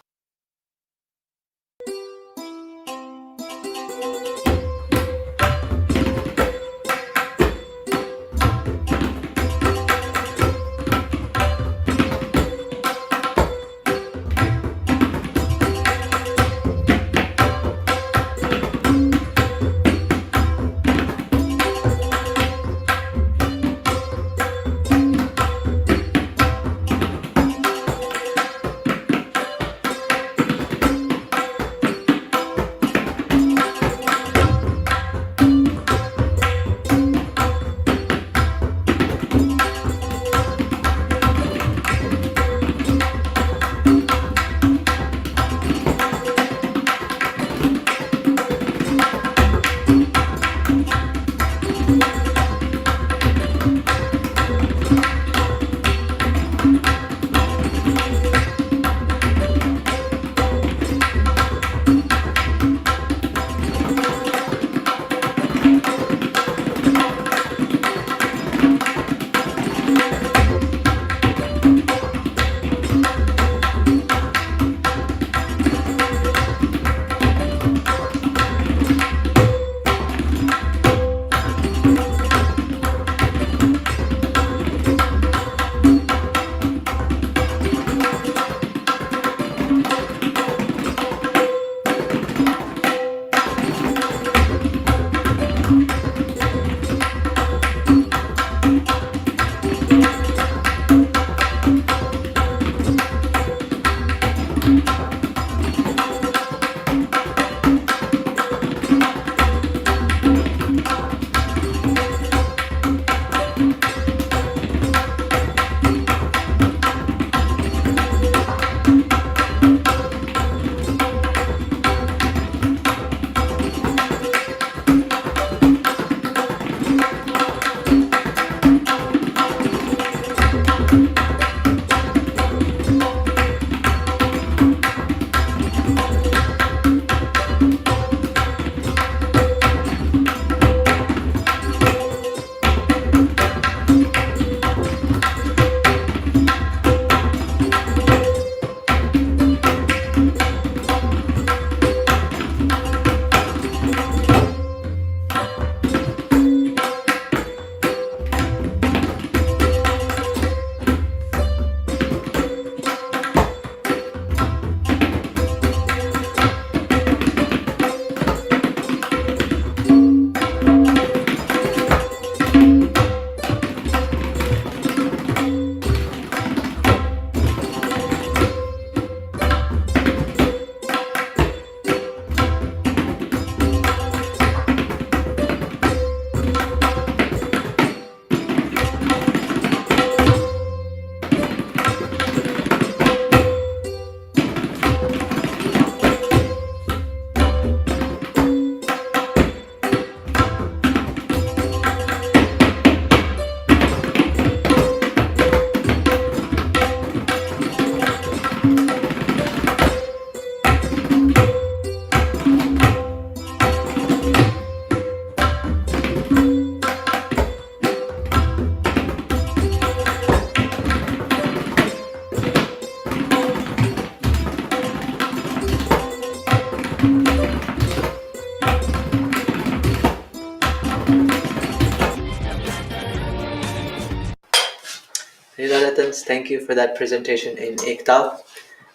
contestants, thank you for that presentation in Ektal.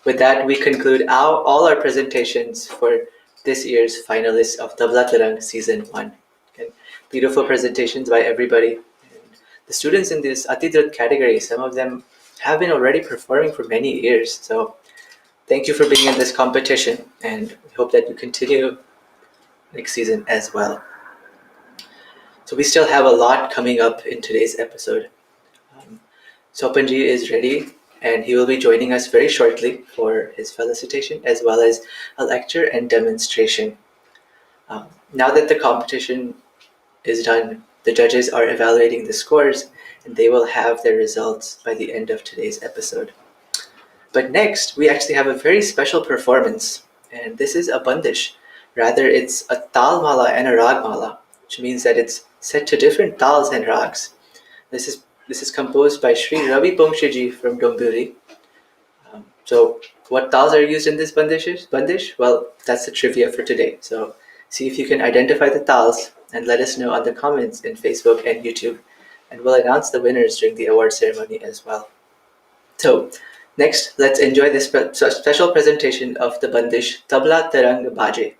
With that, we conclude all our presentations for this year's finalists of Tabla Tarang Season 1. Okay. Beautiful presentations by everybody. And the students in this Atidrat category, some of them have been already performing for many years. So thank you for being in this competition, and we hope that you continue next season as well. So we still have a lot coming up in today's episode. Swapan Ji is ready, and he will be joining us very shortly for his felicitation as well as a lecture and demonstration. Now that the competition is done, the judges are evaluating the scores, and they will have their results by the end of today's episode. But next, we actually have a very special performance, and this is a bandish. Rather, it's a tal mala and a rag mala, which means that it's set to different tals and rags. This is composed by Sri Ravi Bongshe Ji from Domburi. So what tals are used in this bandish? Well, that's the trivia for today. So see if you can identify the tals and let us know on the comments in Facebook and YouTube. And we'll announce the winners during the award ceremony as well. So next, let's enjoy this special presentation of the bandish Tabla Tarang Baje.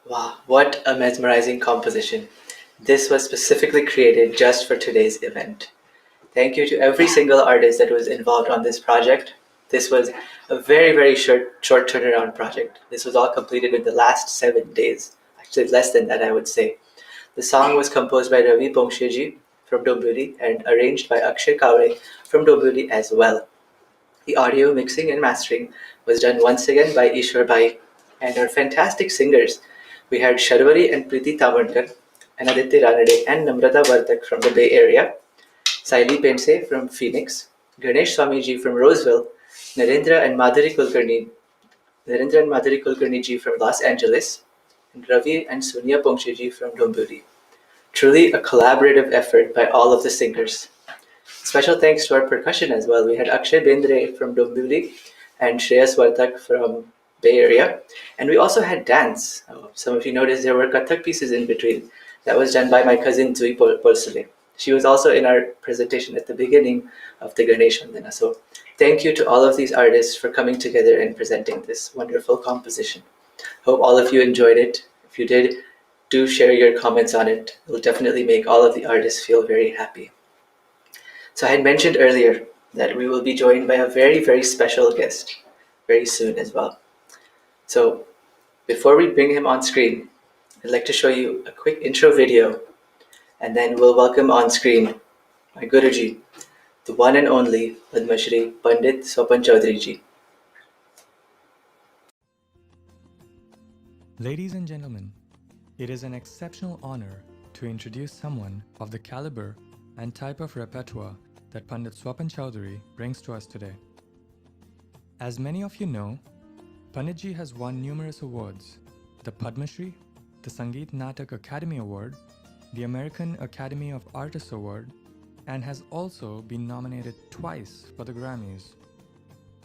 Wow, what a mesmerizing composition. This was specifically created just for today's event. Thank you to every single artist that was involved on this project. This was a very short turnaround project. This was all completed in the last 7 days. Actually, less than that, I would say. The song was composed by Ravi Ji from Dombivli and arranged by Akshay Kavre from Dombivli as well. The audio mixing and mastering was done once again by Ishwar Bhai and our fantastic singers. We had Sharvari and Preeti Tavankar, and Aditya Ranade and Namrata Vartak from the Bay Area, Saili Pense from Phoenix, Ganesh Swamiji from Roseville, Narendra and Madhuri Kulkarni ji from Los Angeles, and Ravi and Sonia Pongshe ji from Dombivli. Truly a collaborative effort by all of the singers. Special thanks to our percussion as well. We had Akshay Bendre from Dombivli and Shreyas Vartak from Bay Area. And we also had dance. Some of you noticed there were Kathak pieces in between. That was done by my cousin Zui Polsale. She was also in our presentation at the beginning of the Ganesh Vandana. So thank you to all of these artists for coming together and presenting this wonderful composition. Hope all of you enjoyed it. If you did, do share your comments on it. It will definitely make all of the artists feel very happy. So I had mentioned earlier that we will be joined by a very special guest very soon as well. So before we bring him on screen, I'd like to show you a quick intro video and then we'll welcome on screen my Guruji, the one and only Padmashree Pandit Swapan Chaudhuri Ji. Ladies and gentlemen, it is an exceptional honor to introduce someone of the caliber and type of repertoire that Pandit Swapan Chaudhuri brings to us today. As many of you know, Panditji has won numerous awards: the Padmashree, the Sangeet Natak Academy Award, the American Academy of Artists Award, and has also been nominated twice for the Grammys.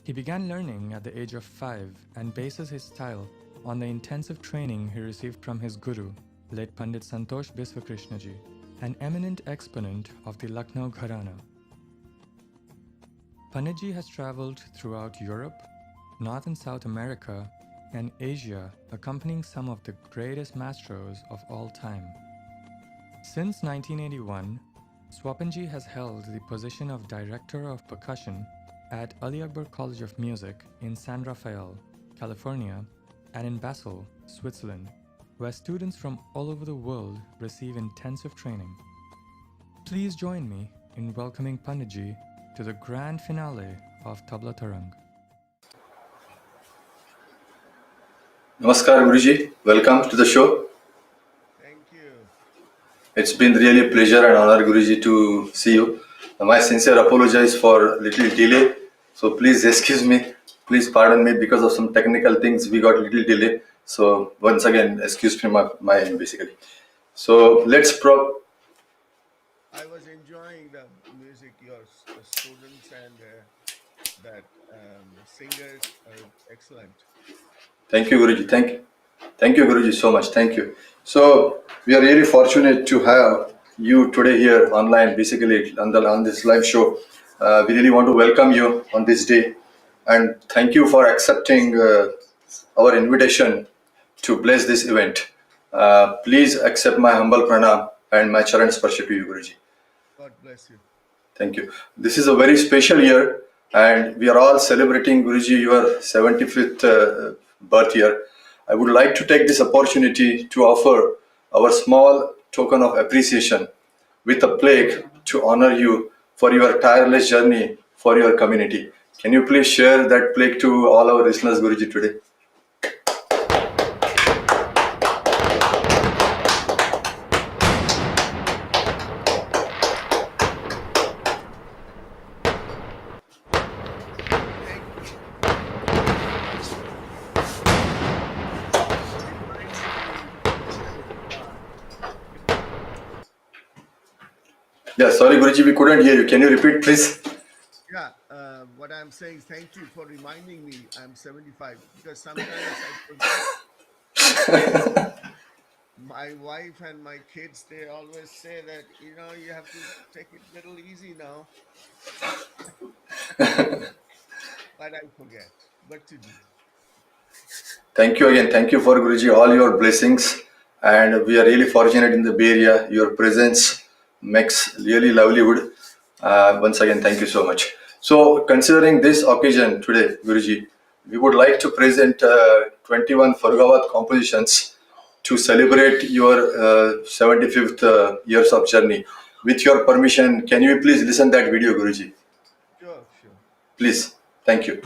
He began learning at the age of 5 and bases his style on the intensive training he received from his guru, late Pandit Santosh Biswakrishna Ji, an eminent exponent of the Lucknow Gharana. Panditji has traveled throughout Europe, North and South America, and Asia, accompanying some of the greatest maestros of all time. Since 1981, Swapanji has held the position of Director of Percussion at Ali Akbar College of Music in San Rafael, California, and in Basel, Switzerland, where students from all over the world receive intensive training. Please join me in welcoming Panditji to the grand finale of Tabla Tarang. Namaskar Guruji, welcome to the show. Thank you. It's been really a pleasure and honor Guruji to see you. My sincere apologies for little delay, so please excuse me, please pardon me because of some technical things we got little delay. So once again, excuse me my end basically. So let's I was enjoying the music, your students and that singers are excellent. Thank you Guruji, thank you Guruji so much, thank you. So we are really fortunate to have you today here online basically on this live show. We really want to welcome you on this day and thank you for accepting our invitation to bless this event. Please accept my humble pranam and my charan sparsha to you Guruji. God bless you. Thank you. This is a very special year and we are all celebrating Guruji your 75th birth year. I would like to take this opportunity to offer our small token of appreciation with a plaque to honor you for your tireless journey for your community. Can you please share that plaque to all our listeners, Guruji, today? Yeah, sorry Guruji, we couldn't hear you. Can you repeat, please? Yeah, what I'm saying is thank you for reminding me I'm 75 because sometimes I forget. My wife and my kids, they always say that, you have to take it a little easy now. But I forget. What to do? Thank you again. Thank you for Guruji, all your blessings. And we are really fortunate in the Bay Area. Your presence makes really livelihood. Once again, thank you so much. So, considering this occasion today, Guruji, we would like to present 21 Farrukhabad compositions to celebrate your 75th years of journey. With your permission, can you please listen that video, Guruji? Sure, sure. Please. Thank you.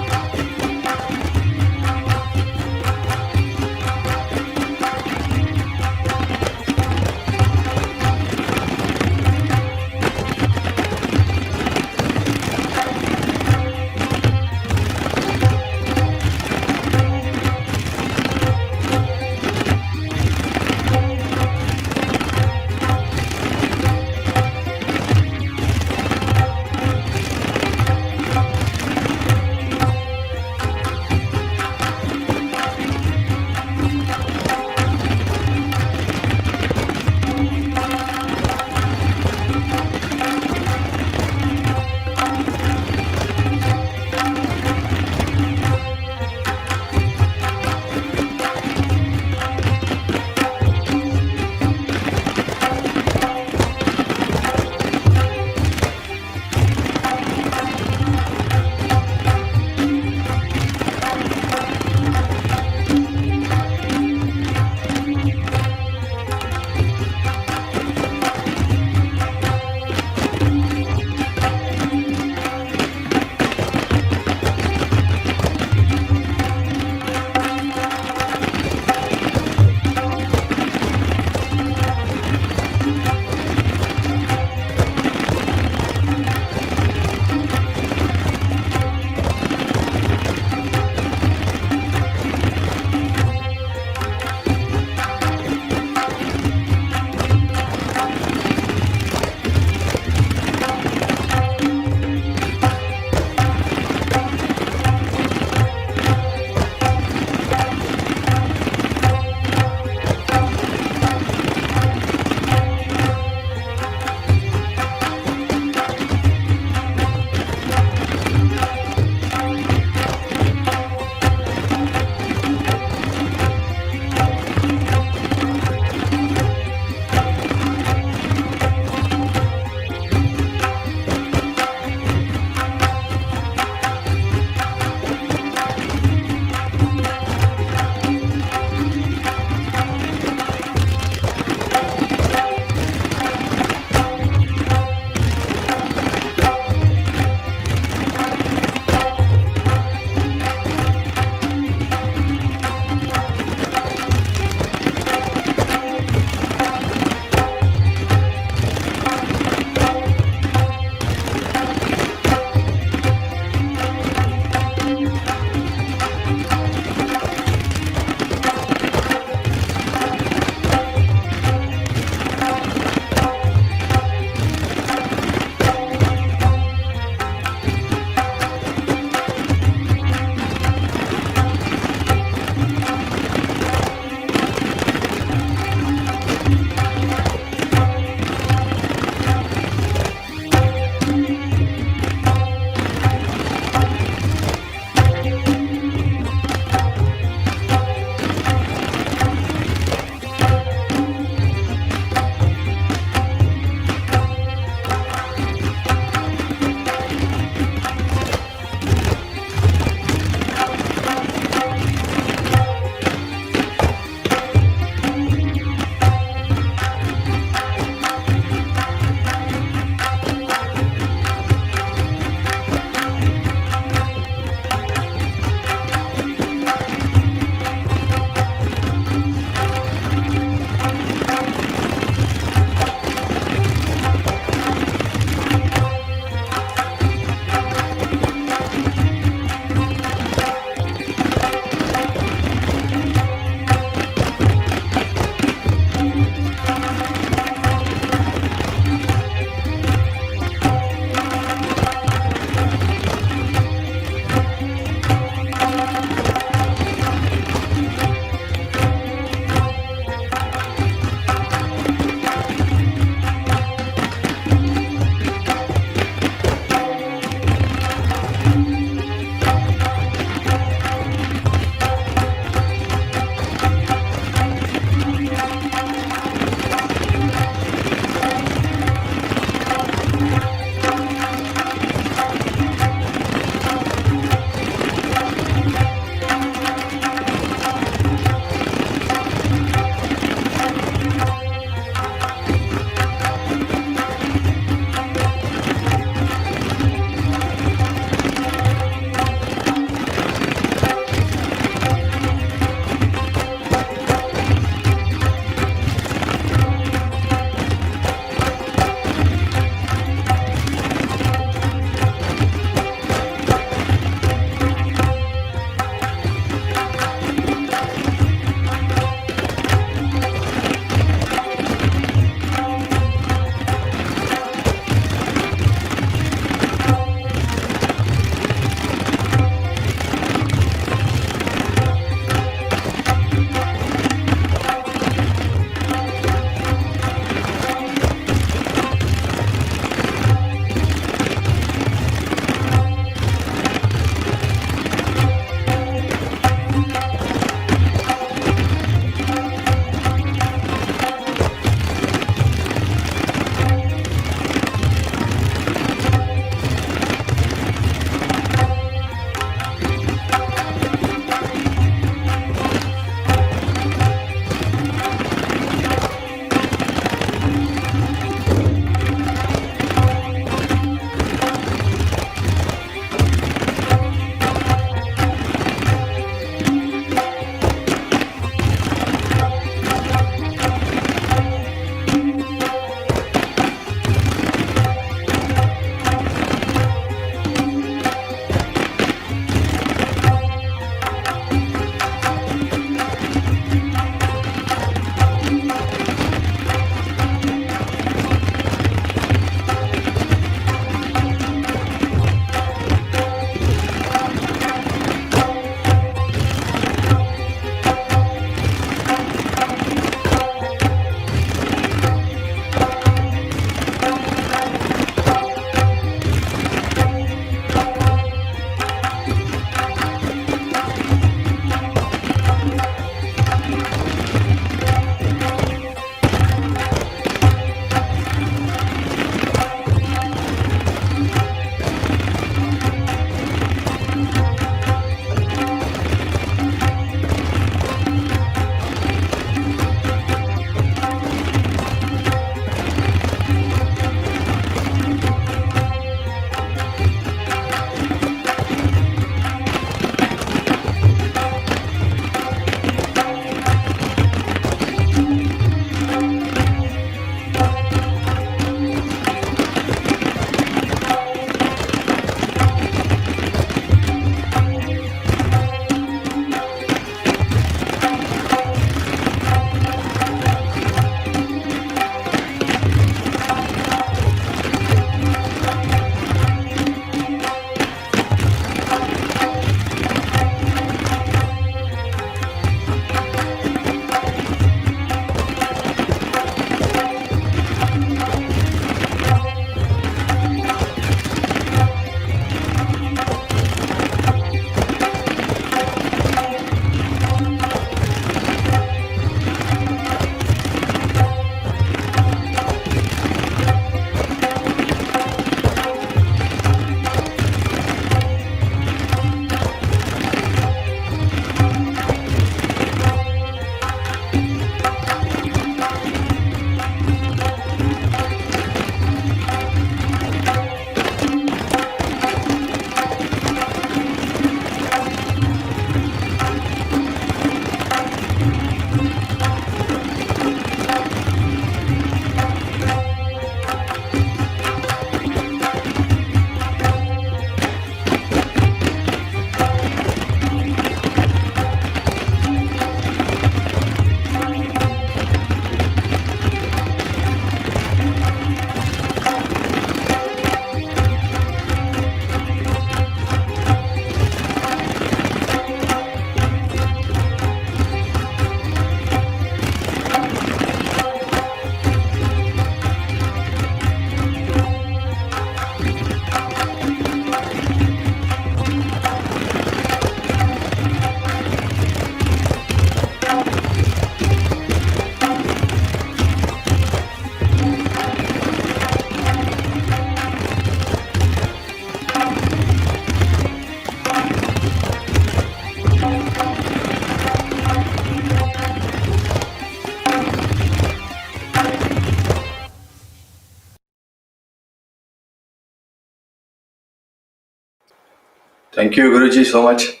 Thank you, Guruji, so much.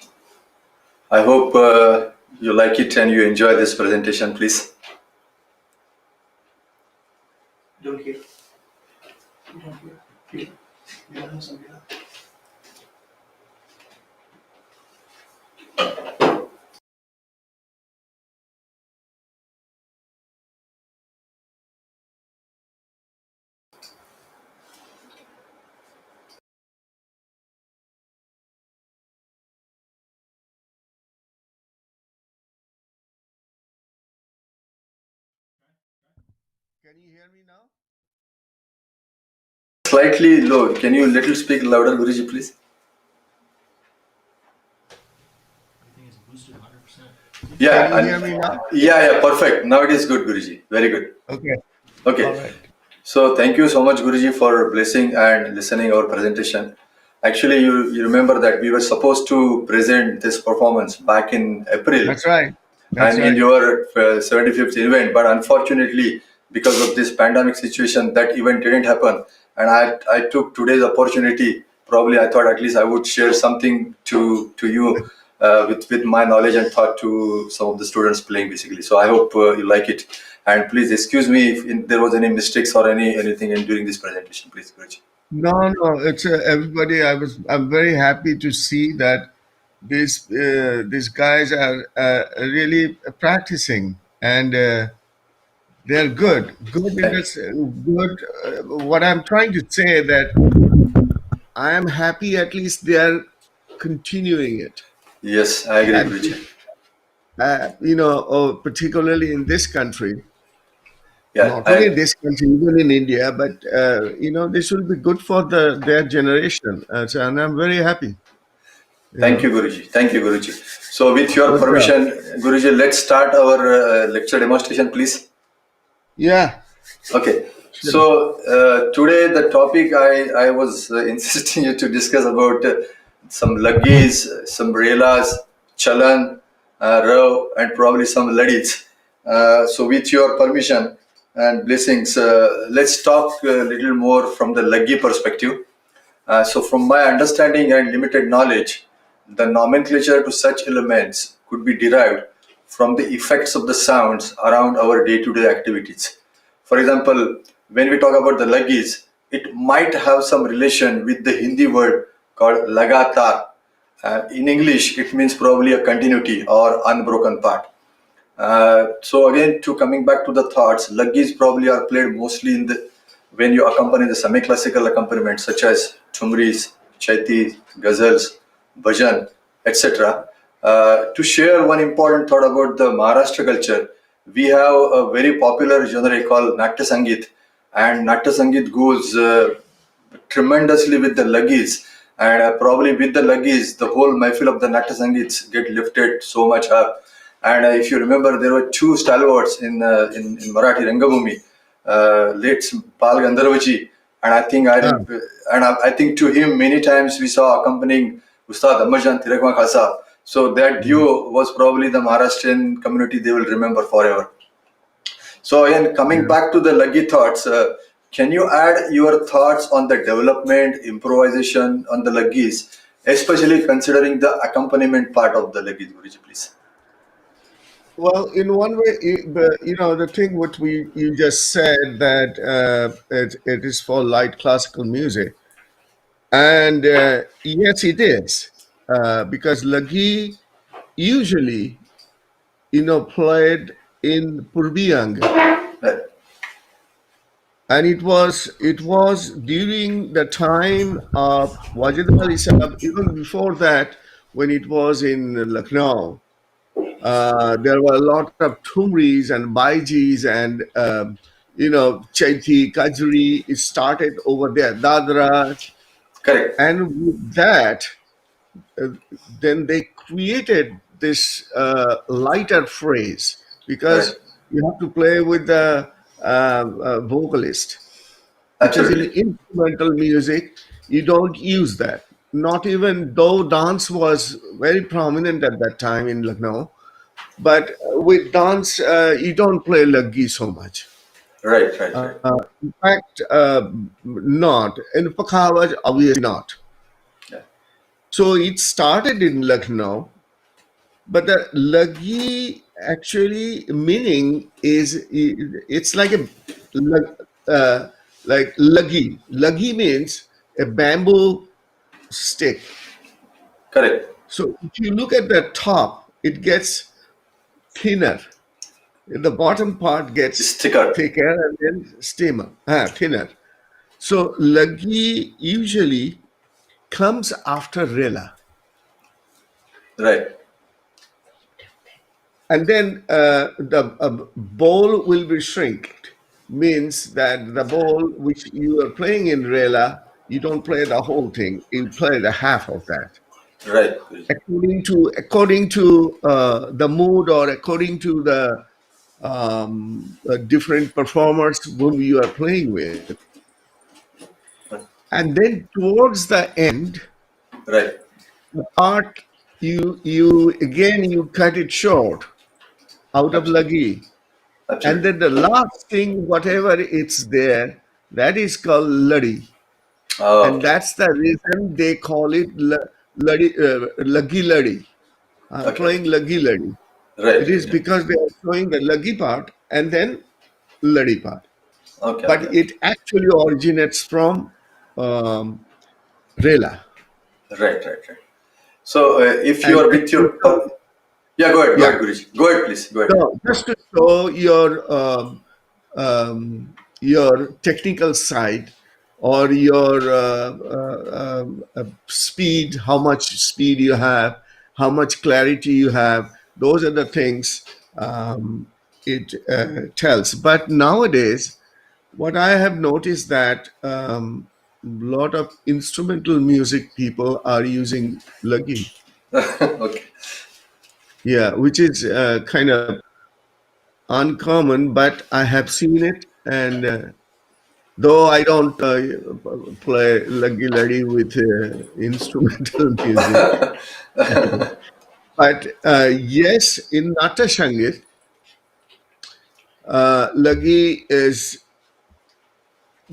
I hope you like it and you enjoy this presentation, please. Don't hear. You don't hear. You don't know something. Can you hear me now? Slightly low. Can you little speak louder, Guruji, please? Yeah, Can you hear me now? yeah, perfect. Now it is good, Guruji. Very good. Okay. Okay. All right. So thank you so much, Guruji, for blessing and listening our presentation. Actually, you remember that we were supposed to present this performance back in April That's right. That's and in right. your 75th event, but unfortunately, because of this pandemic situation, that event didn't happen. And I took today's opportunity. Probably I thought at least I would share something to you with my knowledge and thought to some of the students playing basically. So I hope you like it. And please excuse me if there was any mistakes or anything during this presentation, please, Guruji. No, no, it's everybody. I'm very happy to see that these guys are really practicing, and they're good. Good in this. Good. What I'm trying to say that I am happy. At least they are continuing it, Yes, I agree, and Guruji. particularly in this country. Yeah, Not only this country, even in India, but this will be good for their generation. And I'm very happy. You thank you, know, Guruji. Thank you, Guruji. So, with your good job. permission, Guruji, let's start our lecture demonstration, please. Yeah, Okay. sure. So, today the topic I was insisting you to discuss about some Laggis, some Relas, Chalan, Rav, and probably some Laddis. So, with your permission and blessings, let's talk a little more from the Laggi perspective. So, from my understanding and limited knowledge, the nomenclature to such elements could be derived from the effects of the sounds around our day to day activities. For example, when we talk about the Laggis, it might have some relation with the Hindi word called lagatar. In English, it means probably a continuity or unbroken part. So again, to coming back to the thoughts, Laggis probably are played mostly in the when you accompany the semi-classical accompaniment such as Thumris, Chaiti, Ghazals, Bhajan, etc. To share one important thought about the Maharashtra culture, we have a very popular genre called Natya Sangit, and Natya Sangit goes tremendously with the Laggis, and probably with the Laggis, the whole mahfil of the Natya Sangits get lifted so much up. And if you remember, there were two stalwarts in Marathi Rangabhumi, late Pal Gandharvaji, and Ah, I think to him many times we saw accompanying Ustad Amarjan Tirakma Khasa. So that duo was probably the Maharashtrian community they will remember forever. So again, coming yeah. back to the Laggi thoughts, can you add your thoughts on the development, improvisation on the Laggis, especially considering the accompaniment part of the Laggis, Guruji, please? Well, in one way, the thing what you just said that it is for light classical music, and yes, it is because Laghi usually played in Purbiang. Right, And it was during the time of Wajid Ali Sahab, even before that, when it was in Lucknow. There were a lot of Tumris and Baijis and Chaiti, Kajri. It started over there, Dadra, correct, and with that, uh, then they created this lighter phrase right, because you have to play with the vocalist. Because in absolutely, instrumental music, you don't use that. Not even though dance was very prominent at that time in Lucknow, but with dance, you don't play Laggi so much. right, right, right. In fact, not. In Pakhawaj, obviously not. Yeah. So it started in Lucknow, but the Laggi actually meaning is it's like a like Laggi. Laggi means a bamboo stick. Correct. So if you look at the top, it gets thinner. The bottom part It's gets thicker. thicker and then thinner. So Laggi usually comes after Rela. Right. And then the bowl will be shrinked, means that the bowl which you are playing in Rela, you don't play the whole thing, you play the half of that. Right, Guruji. According to the mood or according to the different performers whom you are playing with. And then towards the end, Right. the part you cut it short out of Absolutely. Laggi. And Absolutely. then the last thing, whatever it's there, that is called Laddi. Oh, And okay. that's the reason they call it Laggi Laddi. I'm Okay. playing Laggi Laddi. Right. It is Right. because they are showing the Laggi part and then Laddi part. Okay. But Okay. it actually originates from Rela. Right. Right. Right. So, if you And are with your, yeah, go ahead. Go yeah, ahead, Guruji. Go ahead, please. Go ahead. so just to show your technical side or your speed, how much speed you have, how much clarity you have. Those are the things it tells. But nowadays, what I have noticed that lot of instrumental music people are using Laggi, Okay. yeah, which is kind of uncommon, but I have seen it, and though I don't play Laggi Laddi with instrumental music, but yes, in Nata Sangit, Laggi is,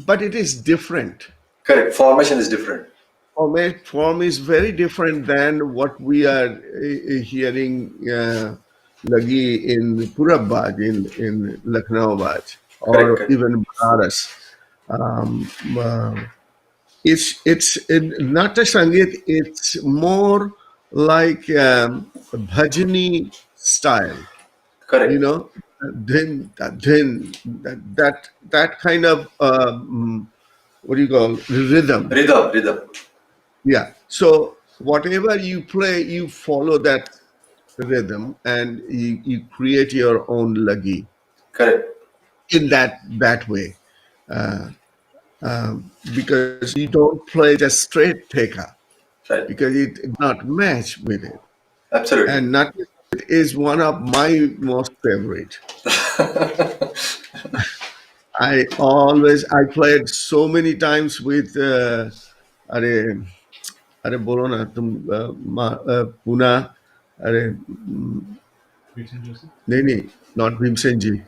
but it is different. Correct. Formation is different. Form is very different than what we are hearing Laggi in Purabad, in Lucknowbad, Correct. or Correct. even Banaras. Um, uh, it's in Nata Sangit. It's more like bhajani style, you Correct. know. Then that kind of what do you call rhythm? Rhythm. Rhythm. Yeah. So whatever you play, you follow that rhythm, and you create your own lagi Correct. in that way. Uh, because you don't play just straight theka Right. because it not match with it. Absolutely. And not is one of my most favorite. I played so many times with अरे अरे बोलो ना तुम पूना अरे नहीं not Bhimsen ji,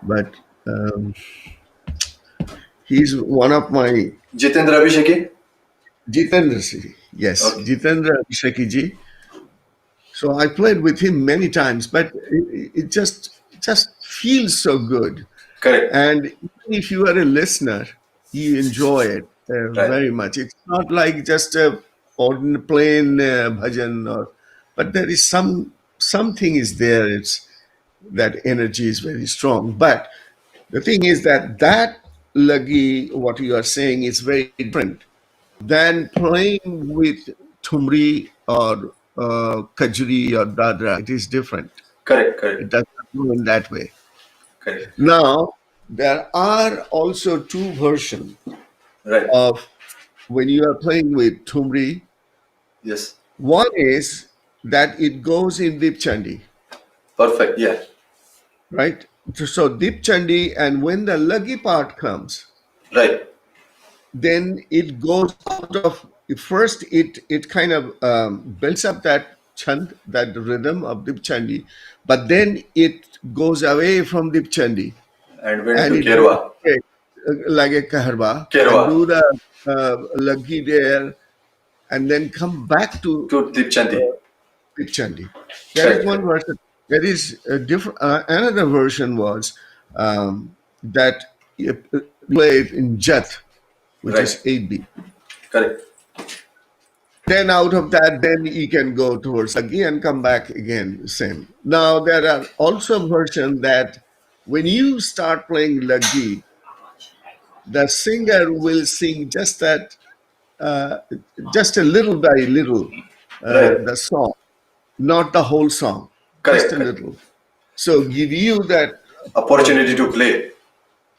but he's one of my Jitendra Abhisheki? Jitendra ji. Yes, Okay. Jitendra Abhisheki ji. So I played with him many times, but it just feels so good. Correct. And even if you are a listener, you enjoy it Right. very much. It's not like just a ordinary plain bhajan, but there is something is there. It's that energy is very strong. But the thing is that lagi, what you are saying, is very different than playing with Tumri or Kajri or Dadra. It is different. Correct. It Correct. does not go in that way. Correct. Now, there are also two versions Right. of when you are playing with Tumri. Yes. One is that it goes in Deep Chandi, Perfect. Yeah. right? So Deep Chandi, and when the Laggi part comes, Right. then it goes out of first it kind of builds up that chant, that rhythm of Deep Chandi, but then it goes away from Deep Chandi And went and to it goes Kerwa. straight, like a kaharba, and Kerwa. do the Laggi there, and then come back to To Dipchandi. Pichandi. That is Correct, one correct, version. There is a different. Another version was that you play it in Jat, which right, is 8 beat. correct, Then out of that, then you can go towards Laggi and come back again, same. Now there are also versions that when you start playing Laggi, the singer will sing just that, uh, just a little by little, right, the song, not the whole song, just correct, a correct. little. So give you that Opportunity to play.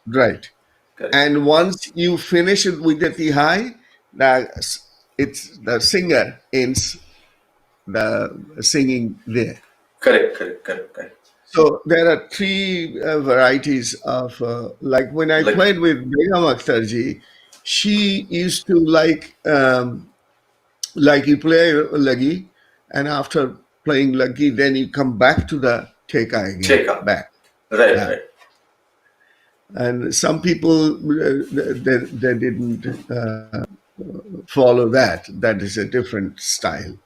right. Correct, And once you finish it with the Tihai, the, it's the singer ends the singing there. correct, correct, correct, correct. So there are three varieties of, like when I Like, played with Begum Akhtarji, she used to like you play Laggi, and after playing Laggi, then you come back to the Teka again, take up. back. Right, Yeah. right. And some people, they didn't follow that. That is a different style.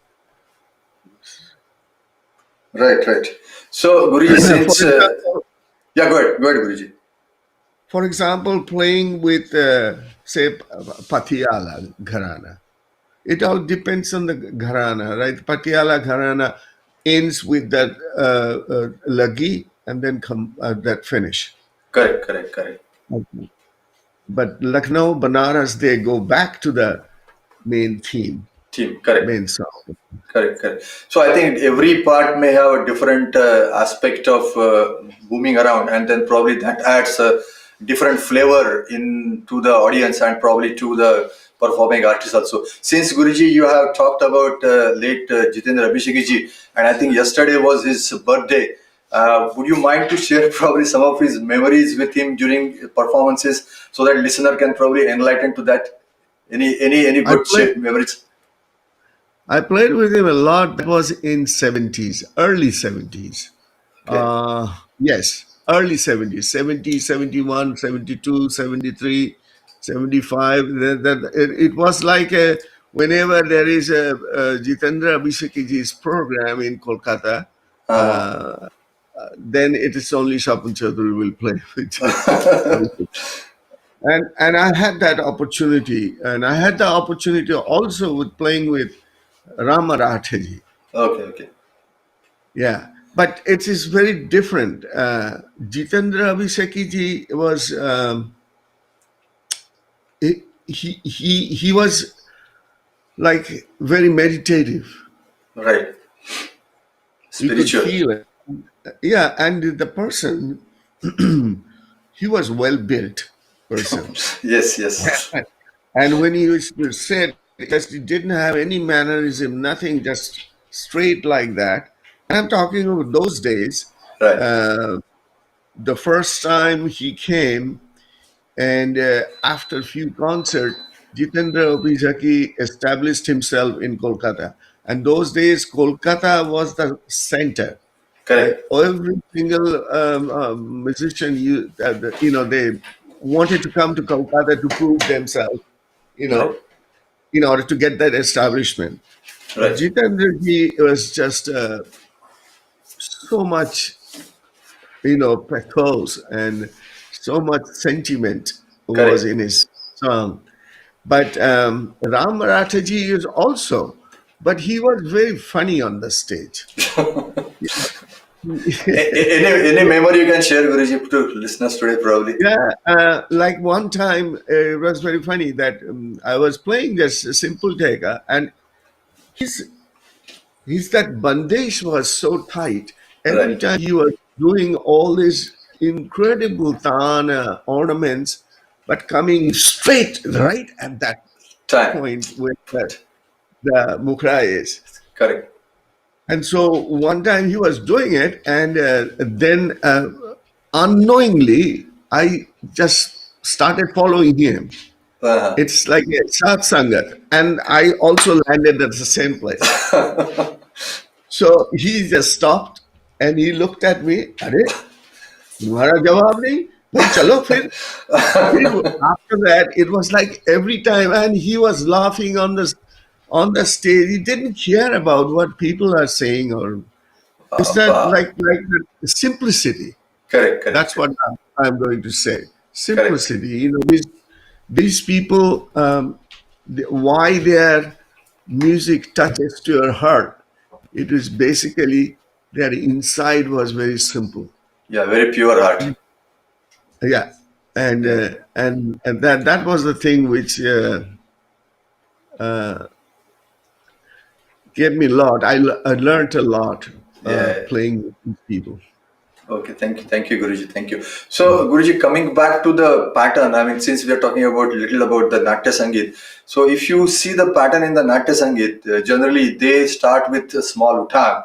Right, right. So, Guruji, For since example, yeah, go ahead, Guruji. playing with, say, Patiala Gharana. It all depends on the Gharana, right? Patiala Gharana ends with that Laggi and then come that finish. Correct, correct, correct. Okay. But Lucknow, Banaras, they go back to the main theme, Team, correct. main song. Correct, correct. So I think every part may have a different aspect of booming around, and then probably that adds a different flavor into the audience and probably to the performing artist also. Since Guruji, you have talked about late Jitendra Abhishek ji, and I think yesterday was his birthday. Would you mind to share probably some of his memories with him during performances, so that listener can probably enlighten to that? Any I good played memories? I played with him a lot. That was in 70s, early 70s. Okay, Yes, early 70s, 70, 71, 72, 73, 75. It was like whenever there is a Jitendra Abhishekji's program in Kolkata, uh, then it is only Swapan Chaudhuri will play with Abhishek. And I had that opportunity. And I had the opportunity also with playing with Rama Rathaji. okay, okay. Yeah, but it is very different. Jitendra Abhisheki ji was he was like very meditative. Right. You could Spiritual. feel it. Yeah, and the person he was well built person, Yes, yes. and when he used to sit, just he didn't have any mannerism, nothing, just straight like that. And I'm talking about those days. Right. Uh, the first time he came, and after a few concerts, Jitendra Obijaki established himself in Kolkata. And those days, Kolkata was the center. Like Correct. every single musician, they wanted to come to Kolkata to prove themselves, you Right. know, in order to get that establishment. But Right. Jitendra ji was just so much, pathos and so much sentiment was Correct. in his song. But Ram Marathaji is also, but he was very funny on the stage. Any memory you can share, Guruji, to listeners today, probably? Yeah, like one time it was very funny that I was playing this simple teka, and his that bandage was so tight. Every Right. time he was doing all these incredible tana ornaments, but coming straight right at that Time. point where the mukra is. Correct. And so one time he was doing it, and then unknowingly, I just started following him. Uh-huh. It's like a satsanga, and I also landed at the same place. So he just stopped and he looked at me. अरे तुम्हारा जवाब नहीं भाई चलो फिर after that it was like every time, and he was laughing on this on the stage. He didn't care about what people are saying, or it's not Wow. like the simplicity. Correct, correct, That's what correct, I'm going to say. correct. Simplicity. These people, why their music touches to your heart. It is basically their inside was very simple. Yeah, very pure heart. Yeah, and Yeah, that was the thing which gave me a lot. I learned a lot yeah. playing with these people. Okay, thank you, Guruji, thank you. So, Guruji, coming back to the pattern, I mean, since we are talking about little about the Natya Sangeet, so if you see the pattern in the Natya Sangeet, generally they start with a small utang,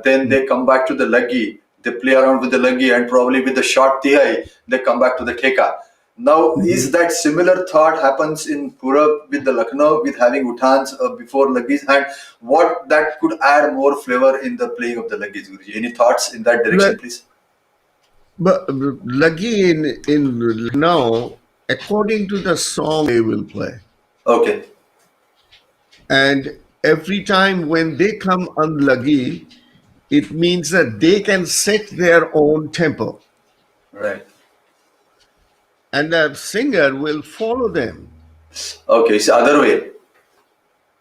then they come back to the Laggi, they play around with the Laggi, and probably with the short tihai, they come back to the Theka. Now, is that similar thought happens in Purab with the Lucknow with having utans before Laggis, and what that could add more flavor in the playing of the Laggis, Guruji? Any thoughts in that direction, But please? Laggi in now, according to the song, they will play, Okay, and every time when they come on Laggi, it means that they can set their own tempo, right. and the singer will follow them. Okay, it's the other way.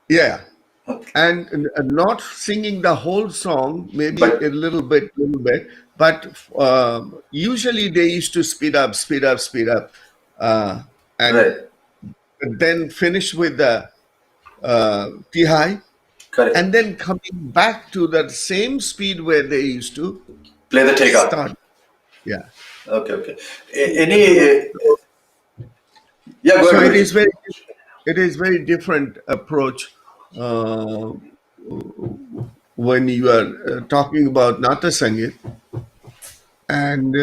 Yeah, Okay. and not singing the whole song, maybe a But little bit, but usually they used to speed up, uh, and right, then finish with the Tihai, correct. and then coming back to that same speed where they used to Play the Theka. start. Yeah. Okay, okay. Any? So, Yeah, go so ahead, it Guruji. is very different approach uh, when you are talking about Nata Sangit and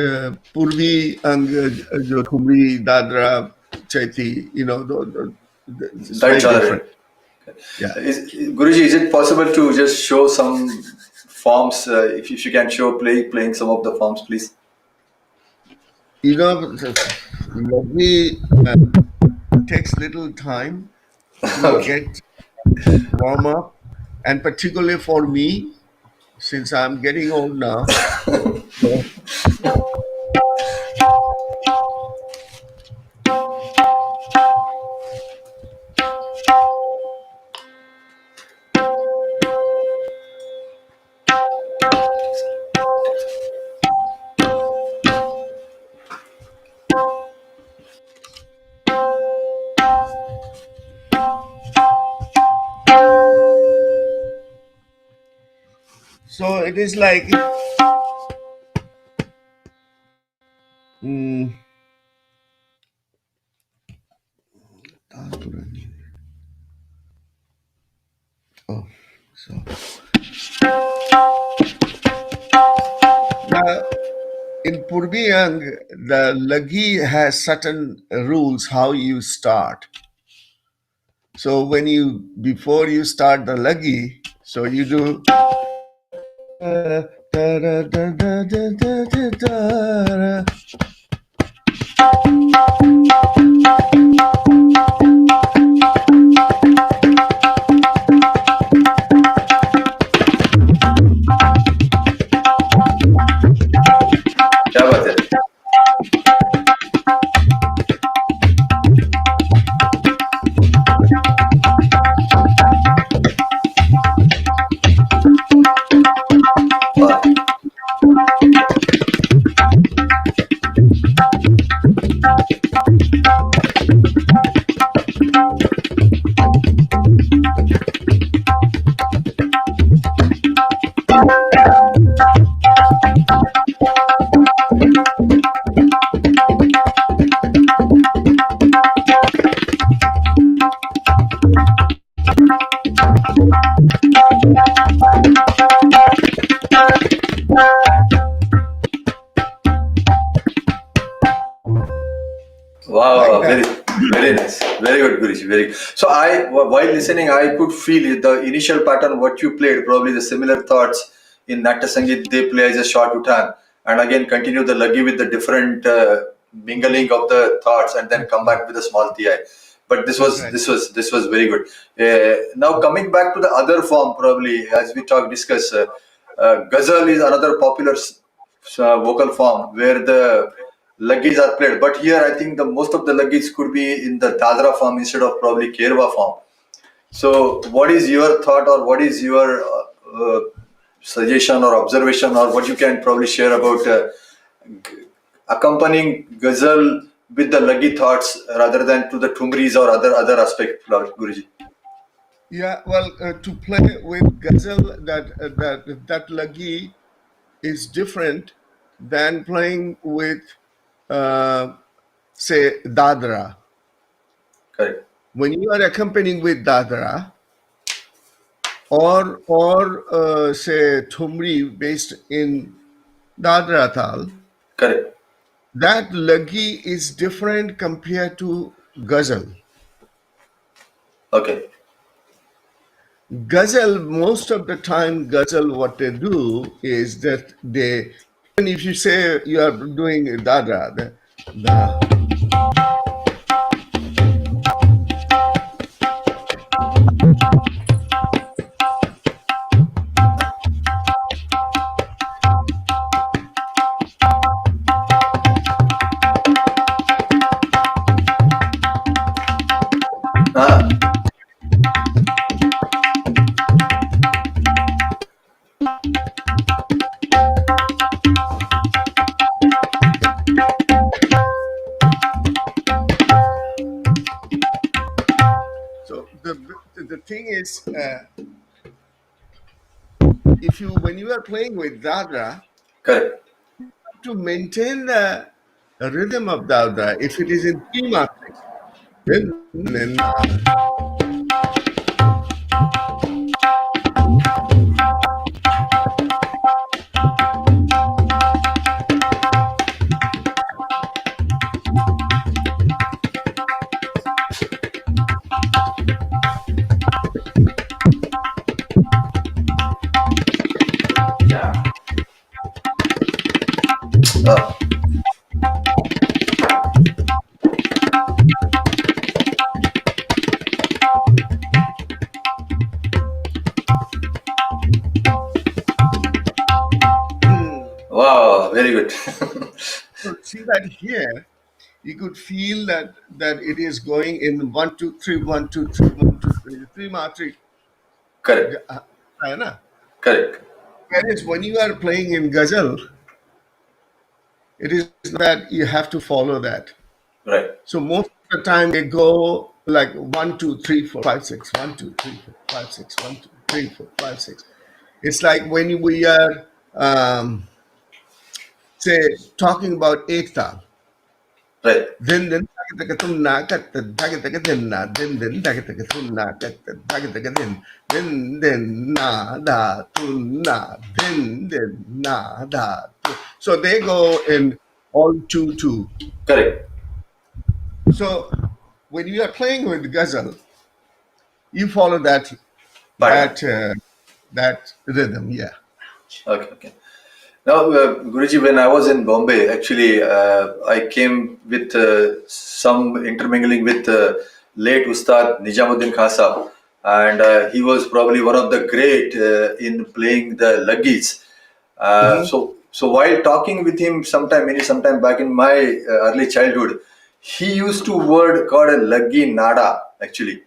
Purvi and jo Thumri, Dadra, Chaiti, it's That very genre. different. Yeah. Guruji, is it possible to just show some forms? If you can show playing some of the forms, please. Maybe takes little time to Okay. get warm up, and particularly for me, since I'm getting old now. So, so it is like, mm, oh, so now in Purbiyang, the Laggi has certain rules how you start. So before you start the Laggi, so you do क्या बात है? वाह, like wow, that. very nice, very good, Guruji, very good. So while listening, I could feel the initial pattern what you played, probably the similar thoughts in Natya Sangeet. They play as a short utan, and again continue the Laggi with the different mingling of the thoughts, and then come back with a small ti. But this That's was right. this was very good. Now coming back to the other form, probably as we discuss, ghazal is another popular vocal form where the laggis are played. But here, I think the most of the laggis could be in the dadra form instead of probably kerwa form. So, what is your thought, or what is your suggestion or observation, or what you can probably share about accompanying ghazal with the laggi thoughts rather than to the thumris or other aspect, Guruji? Yeah, well, to play with ghazal, that laggi is different than playing with, say, dadra. Correct. When you are accompanying with dadra or say thumri based in dadra tal, Correct. that laggi is different compared to ghazal. Okay. Ghazal, most of the time, ghazal, what they do is that they, even if you say you are doing dadra, the Ah, so the thing is, if you when you are playing with dadra, correct. to maintain the rhythm of dadra, if it is in three matric, then Ah, wow, very good. so see that here, you could feel that it is going in 1 2 3 1 2 3 1 2 3 three matric. Correct. है ना? Correct. Whereas when you are playing in ghazal, it is that you have to follow that. Right. So most of the time they go like 1 2 3 4 5 6 1 2 3 4 5 6 1 2 3 4 5 6. It's like when we are say talking about ekta. Right. Then tagatum na kat tagatin na then tagatum na kat tagatin then na da tun na then na da tu. So they go in all 2 2. Correct. So when you are playing with ghazal, you follow that Pattern. that rhythm. Yeah. Okay. Okay. Now, Guruji, when I was in Bombay, actually, I came with some intermingling with late Ustad Nijamuddin Khan Sahab, and he was probably one of the great in playing the laggis. So while talking with him sometime back in my early childhood, he used to word called a laggi nada actually.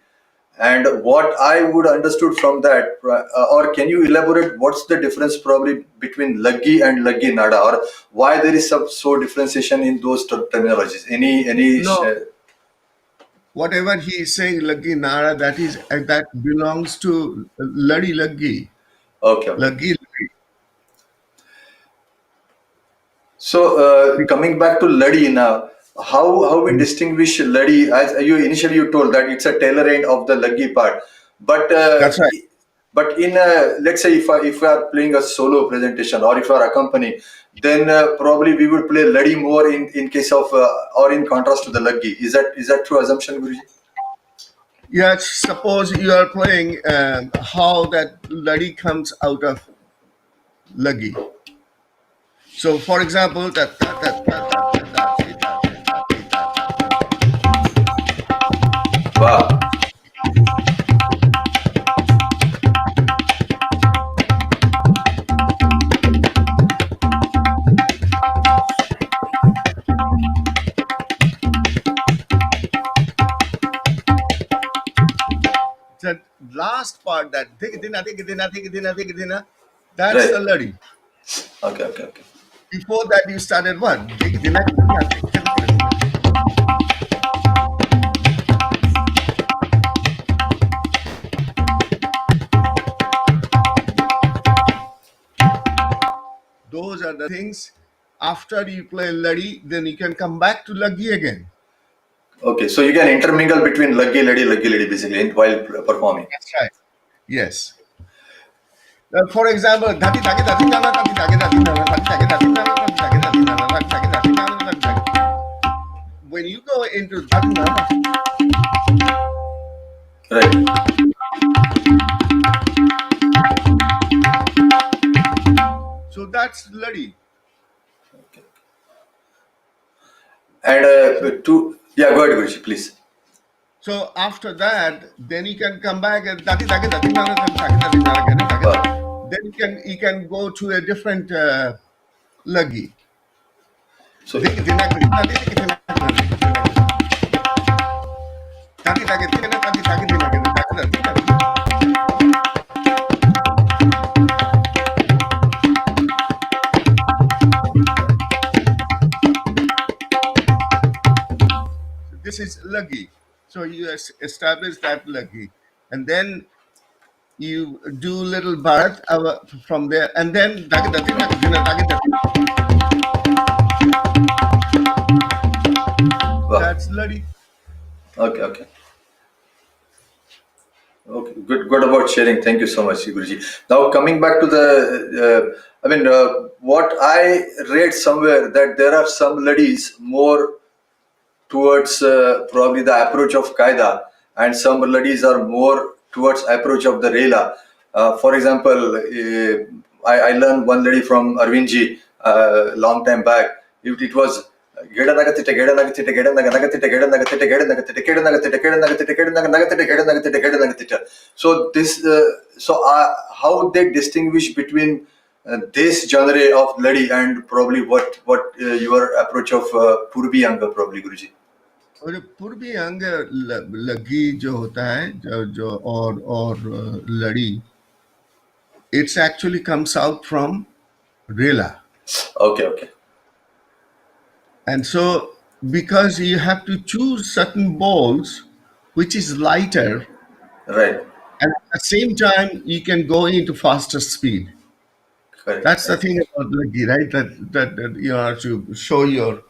And what I would understood from that, or can you elaborate what's the difference probably between Laggi and Laggi Nada, or why there is some so differentiation in those terminologies? Any? No, whatever he is saying, Laggi Nara, that belongs to Laddi Laggi. Okay, okay. Laggi. So coming back to Laddi now, how we distinguish Laddi? As you told that it's a tailor end of the Laggi part, but That's right. but in let's say if we are playing a solo presentation or if we are accompanying, then probably we would play Laddi more in case of or in contrast to the Laggi. Is that true assumption, Guruji? Yes, suppose you are playing how that Laddi comes out of Laggi. So, for example, Wow. That last part, that that's Right. the Laddi. Okay, okay, okay. Before that, you started what? Those are the things. After you play Laddi, then you can come back to Laggi again. Okay, so you can intermingle between Laggi, Laddi basically while performing. That's right. Yes. For example, dhati dhaki dhati nana dhati dhaki dhati nana dhati dhaki dhati nana dhati dhaki dhati nana dhati dhaki dhati nana dhati dhaki. When you go into dhati nana, Right. so that's Laddi. And yeah, go ahead, Guruji, please. So after that, then you can come back and dhati dhaki dhati nana dhati dhaki dhati nana dhati dhaki dhati. Then you can go to a different Laggi. So, Dhati dhaki dhati dhati. This is Laggi. So you establish that Laggi, and then you do little Bharat from there, and then wow. that's Laddi. Okay, okay. Okay, good about sharing. Thank you so much, Guruji. Now coming back to the, what I read somewhere that there are some Laddis more towards probably the approach of Qaeda, and some Laddis are more towards approach of the Rela. For example, I learned one Laddi from Arvind Ji long time back. It was so this how they distinguish between this genre of Laddi and probably what your approach of Purbi Anga probably, Guruji. और पूर्वी अंग लगी जो होता है जो और लड़ी, it's actually comes out from Rela. Okay, okay. And so because you have to choose certain balls which is lighter, Right. and at the same time you can go into faster speed. Correct. That's the thing about Laggi, right? That you have to show your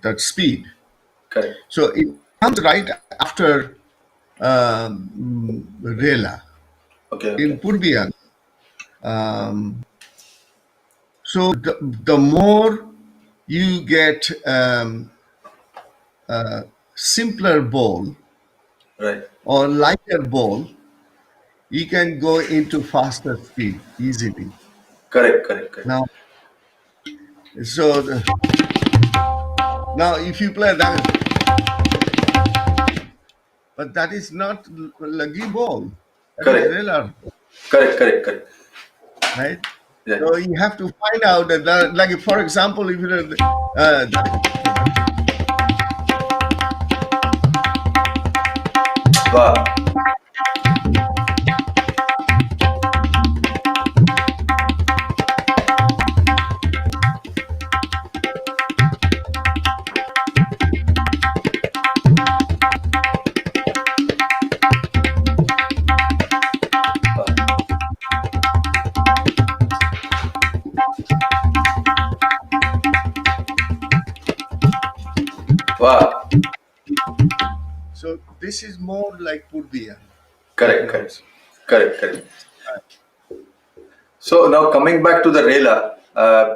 that speed. Correct. So it comes right after Rela Okay, in okay. Purbian. So the more you get simpler ball Right. or lighter ball, you can go into faster speed easily. Correct, correct, correct. Now, so now if you play that, but that is not Laggi ball. That is Correct. Rela, Correct, correct, correct. right? Yeah. So you have to find out that, like for example, if you Wow. Wow. so this is more like Purbiya. Correct, correct. Correct, correct. So now coming back to the Rela,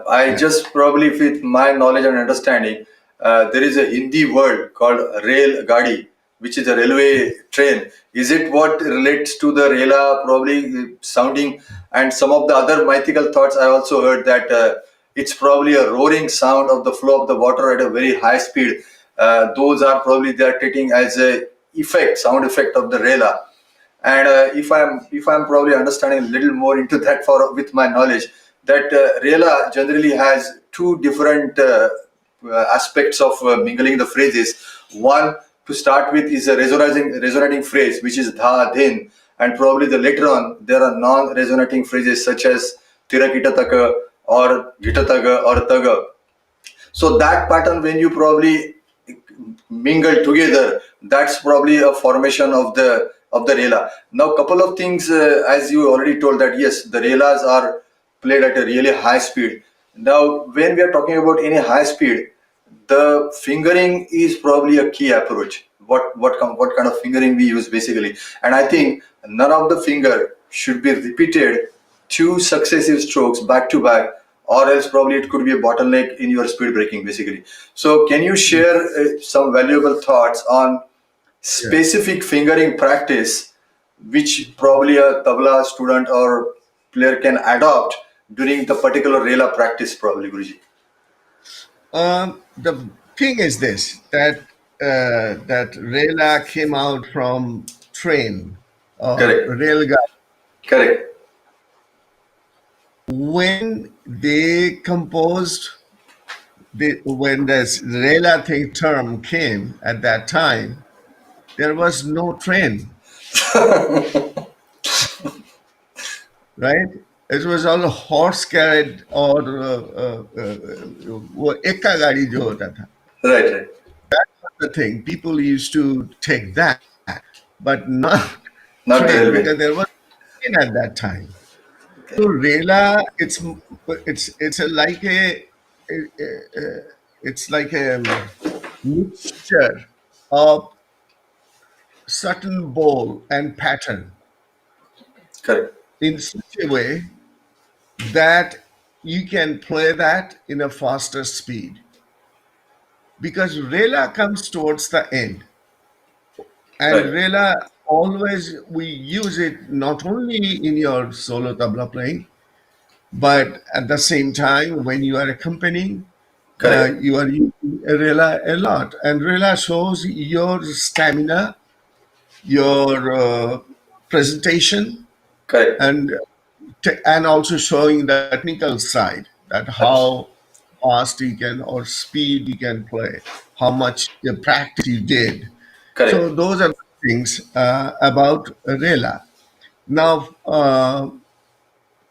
I just probably with my knowledge and understanding, there is a Hindi word called Rail Gadi, which is a railway train. Is it what relates to the Rela probably sounding? And some of the other mythical thoughts I also heard that it's probably a roaring sound of the flow of the water at a very high speed. those are probably they are treating as a effect, sound effect of the Rela. And if I'm probably understanding a little more into that for with my knowledge, that Rela generally has two different aspects of mingling the phrases. One, to start with, is a resonating phrase, which is dha din, and probably the later on there are non-resonating phrases such as tira kitataka or gitataga or taga. So that pattern, when you probably mingle together, that's probably a formation of the Rela. Now, couple of things, as you already told, that yes, the Relas are played at a really high speed. Now, when we are talking about any high speed, the fingering is probably a key approach. What kind of fingering we use basically, and I think none of the finger should be repeated two successive strokes back to back, or else probably it could be a bottleneck in your speed breaking basically. So, can you share some valuable thoughts on specific fingering practice, which probably a tabla student or player can adopt during the particular Rela practice, probably, Guruji? The thing is this, that Rela came out from train or Correct. railgun. Correct. When they composed, when this Rela term came at that time, there was no train, right? It was all horse carried or वो एक्का गाड़ी जो होता था. Right. That's not the thing. People used to take that, but not Not train railway. because there was no train at that time. So Rela, it's like it's like a mixture of certain bowl and pattern Correct. in such a way that you can play that in a faster speed, because Rela comes towards the end, and Right. Rela always we use it not only in your solo tabla playing, but at the same time when you are accompanying, Correct. you are using Rela a lot, and Rela shows your stamina, your presentation, Correct. and also showing the technical side, that how fast you can or speed you can play, how much practice you did. Correct. So those are the things about Rela. Now,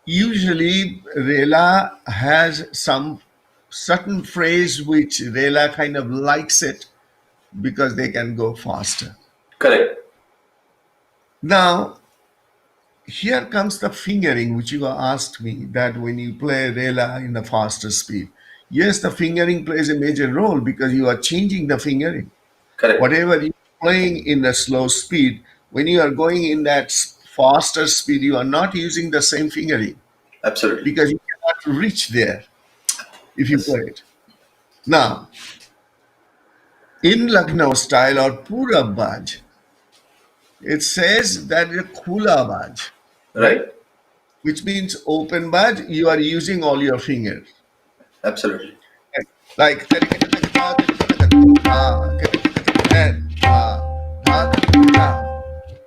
usually Rela has some certain phrase which Rela kind of likes it because they can go faster. Correct. Now, here comes the fingering, which you asked me, that when you play Rela in a faster speed. Yes, the fingering plays a major role because you are changing the fingering. Correct. Whatever you're playing in a slow speed, when you are going in that faster speed, you are not using the same fingering Absolutely. because you cannot reach there if you Yes. play it. Now, in Lucknow style or Pura Baj, it says that it's Khula Baj, Right. which means open Baj, you are using all your fingers. Absolutely. Like,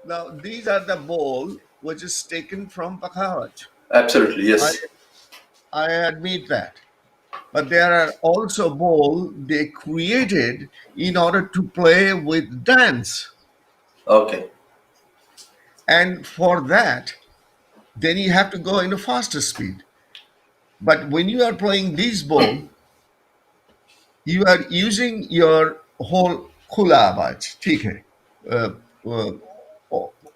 now these are the bowl which is taken from Pakawat. Absolutely. I, Yes. I admit that. But there are also bowl they created in order to play with dance. Okay. And for that, then you have to go in a faster speed. But when you are playing this bowl, you are using your whole khula abaj, theek hai, uh, uh,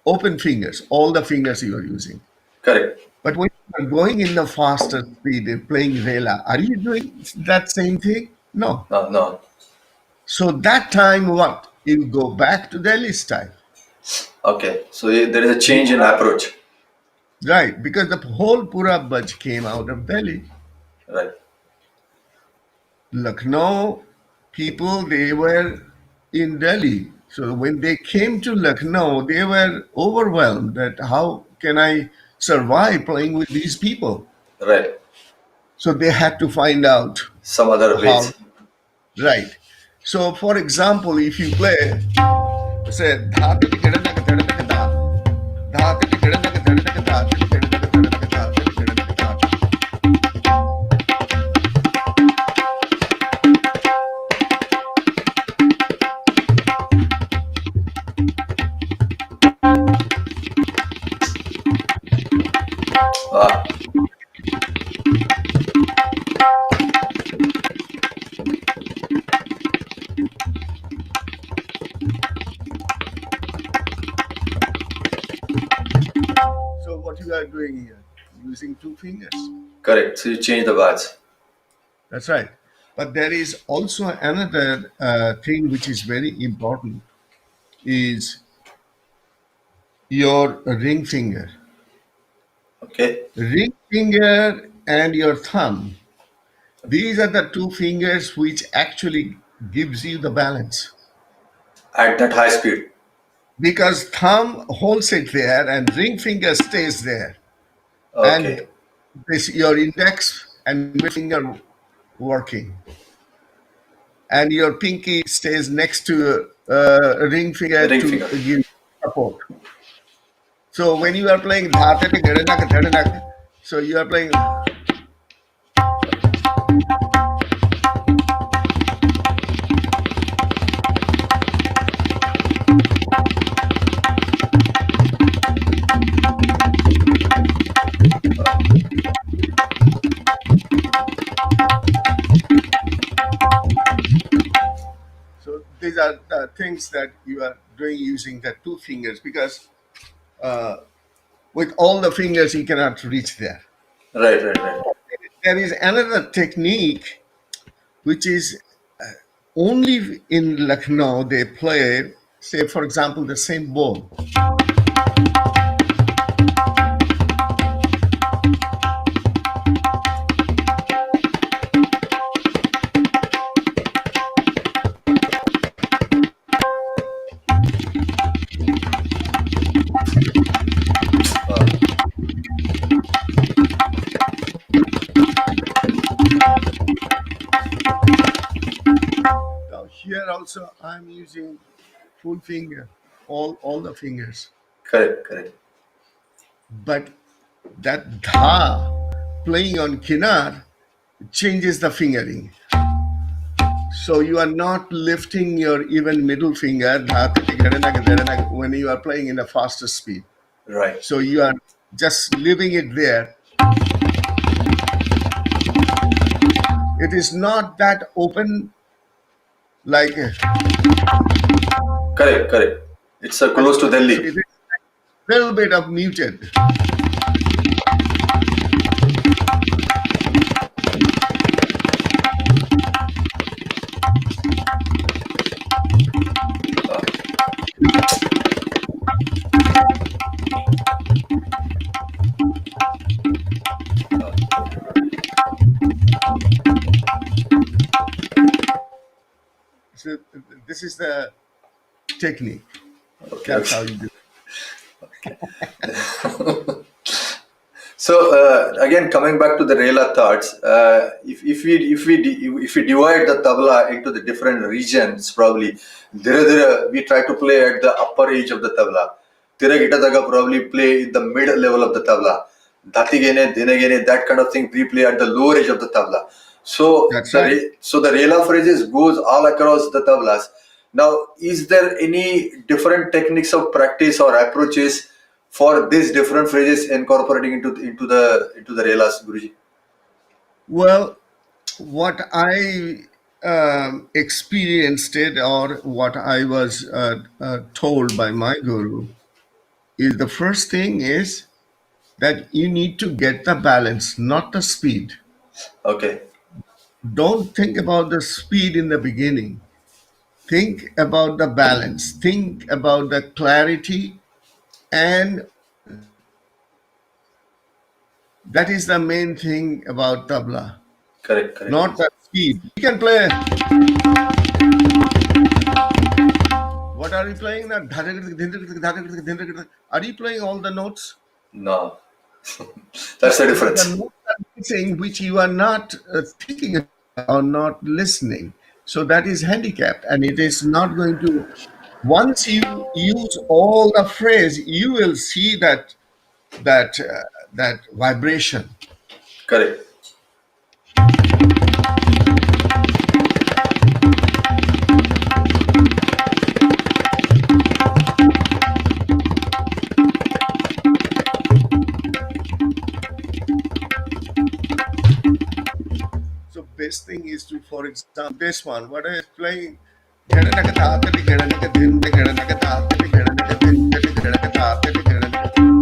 open fingers, all the fingers you are using. Correct. But when you are going in the faster speed and playing Rela, are you doing that same thing? No. No. No. So that time, what? You go back to Delhi style. Okay. So there is a change in approach. Right, because the whole Pura Baj came out of Delhi. Right. Lucknow people, they were in Delhi. So when they came to Lucknow, they were overwhelmed that how can I survive playing with these people? Right. So they had to find out Some other how, ways. right. So, for example, if you play, say, dha titi keda taka theda taka da, dha titi keda taka theda taka da, titi keda taka theda taka da, titi keda taka da. Ah, So, what you are doing here? Using two fingers. correct. So you change the bars. That's right. But there is also another thing which is very important is your ring finger. Okay. Ring finger and your thumb. These are the two fingers which actually gives you the balance. At that high speed. Because thumb holds it there and ring finger stays there. And Okay. this your index and middle finger working. And your pinky stays next to ring finger Ring to finger. give support. So when you are playing dha tete gada nak thada nak, so you are playing. So these are the things that you are doing using the two fingers because with all the fingers you cannot reach there. Right, right, right. There is another technique which is only in Lucknow they play, say for example, the same ball. Now here also I'm using full finger, all the fingers. Correct, correct. But that dha playing on kinar changes the fingering. So you are not lifting your even middle finger dha, titi, gada, naga, dada, naga, when you are playing in a faster speed. Right. So you are just leaving it there. It is not that open like Correct, correct. It's close to so Delhi. it is a little bit of muted. So this is the technique. Okay, That's how okay. you do it. So again, coming back to the Rela thoughts, if we divide the tabla into the different regions, probably we try to play at the upper edge of the tabla. Tira gita daga probably play in the mid level of the tabla. Dhati gene, dine gene, that kind of thing we play at the lower edge of the tabla. So That's right. the Rela phrases goes all across the tablas. Now, is there any different techniques of practice or approaches for these different phrases incorporating into the Relas, Guruji? Well, what I experienced it or what I was told by my guru is the first thing is that you need to get the balance, not the speed. Okay, Don't think about the speed in the beginning. Think about the balance. Think about the clarity, and that is the main thing about tabla, correct, correct. not the speed. You can play. What are you playing? Are you playing all the notes? No, that's the difference. The notes are missing which you are not thinking about or not listening. So that is handicapped, and it is not going to. Once you use all the phrase, you will see that vibration. Correct. So best thing is to, for example, this one, what I is playing.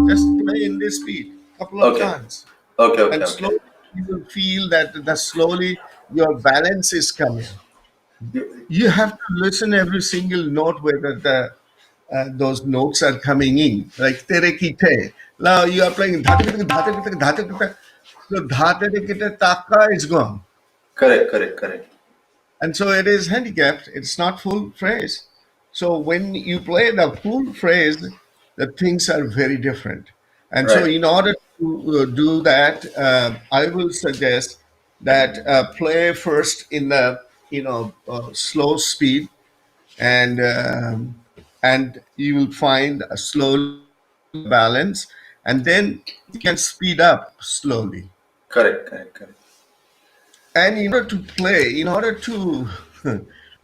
Just play in this speed couple of Okay. times, Okay. Okay. and Okay. slowly you will feel that slowly your balance is coming. You have to listen every single note whether those notes are coming in. Like tere ki te. Now you are playing so dhate taka is gone. Correct. Correct. Correct. And so it is handicapped. It's not full phrase. So when you play the full phrase, the things are very different. And so Right. in order to do that, I will suggest that play first in the slow speed, and you will find a slowly balance, and then you can speed up slowly. Correct. Correct. Correct. And in order to play, in order to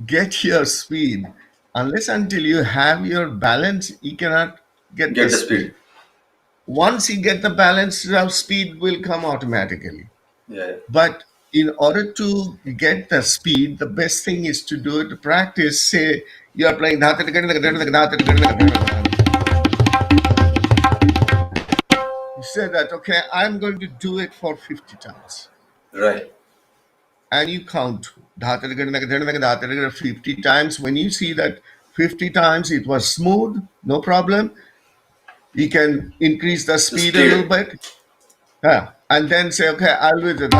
get your speed, unless until you have your balance, you cannot get the Get the speed. speed. Once you get the balance, your speed will come automatically. Yeah. Yeah. But in order to get the speed, the best thing is to do it, practice. Say you are playing, you say that, okay, I'm going to do it for 50 times. Right. And you count 50 times. When you see that 50 times it was smooth, no problem, you can increase the The speed a little speed. bit. Yeah. And then say, okay, I'll do it.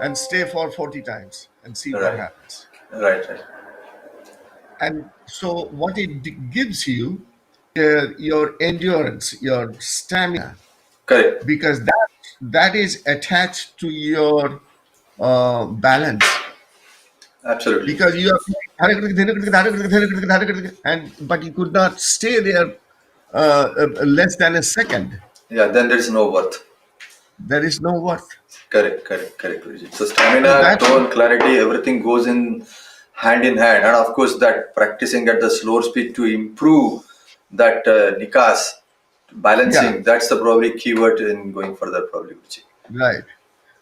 And stay for 40 times and see what Right. happens. Right. Right. And so what it gives you, your endurance, your stamina, Correct. because that is attached to your balance. Absolutely. Because you are and but you could not stay there less than a second. Yeah. Then there is no worth. There is no worth. Correct. Correct. Correct. Guruji. So So stamina, that tone, clarity, everything goes in hand, and of course that practicing at the slower speed to improve that nikas yeah, balancing. That's the probably keyword in going further, probably, Guruji. right.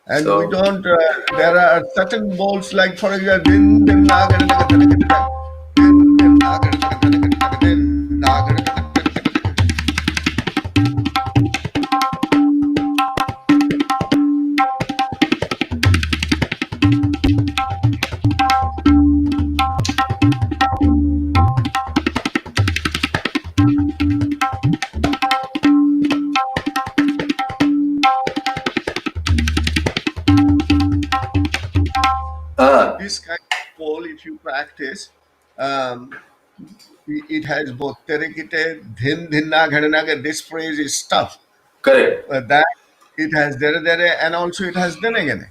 And we So don't. There are certain balls like, for example, din, din, na, ga, na, ga, din, din, na, din, din, na, ga, na, ga, din, din, na, ga, na, ga, ah, this kind of ball, if you practice, um, it has both terekite, dhin, dhinna, ghadana. This phrase is tough. correct. That it has dere dere, and also it has dene gene.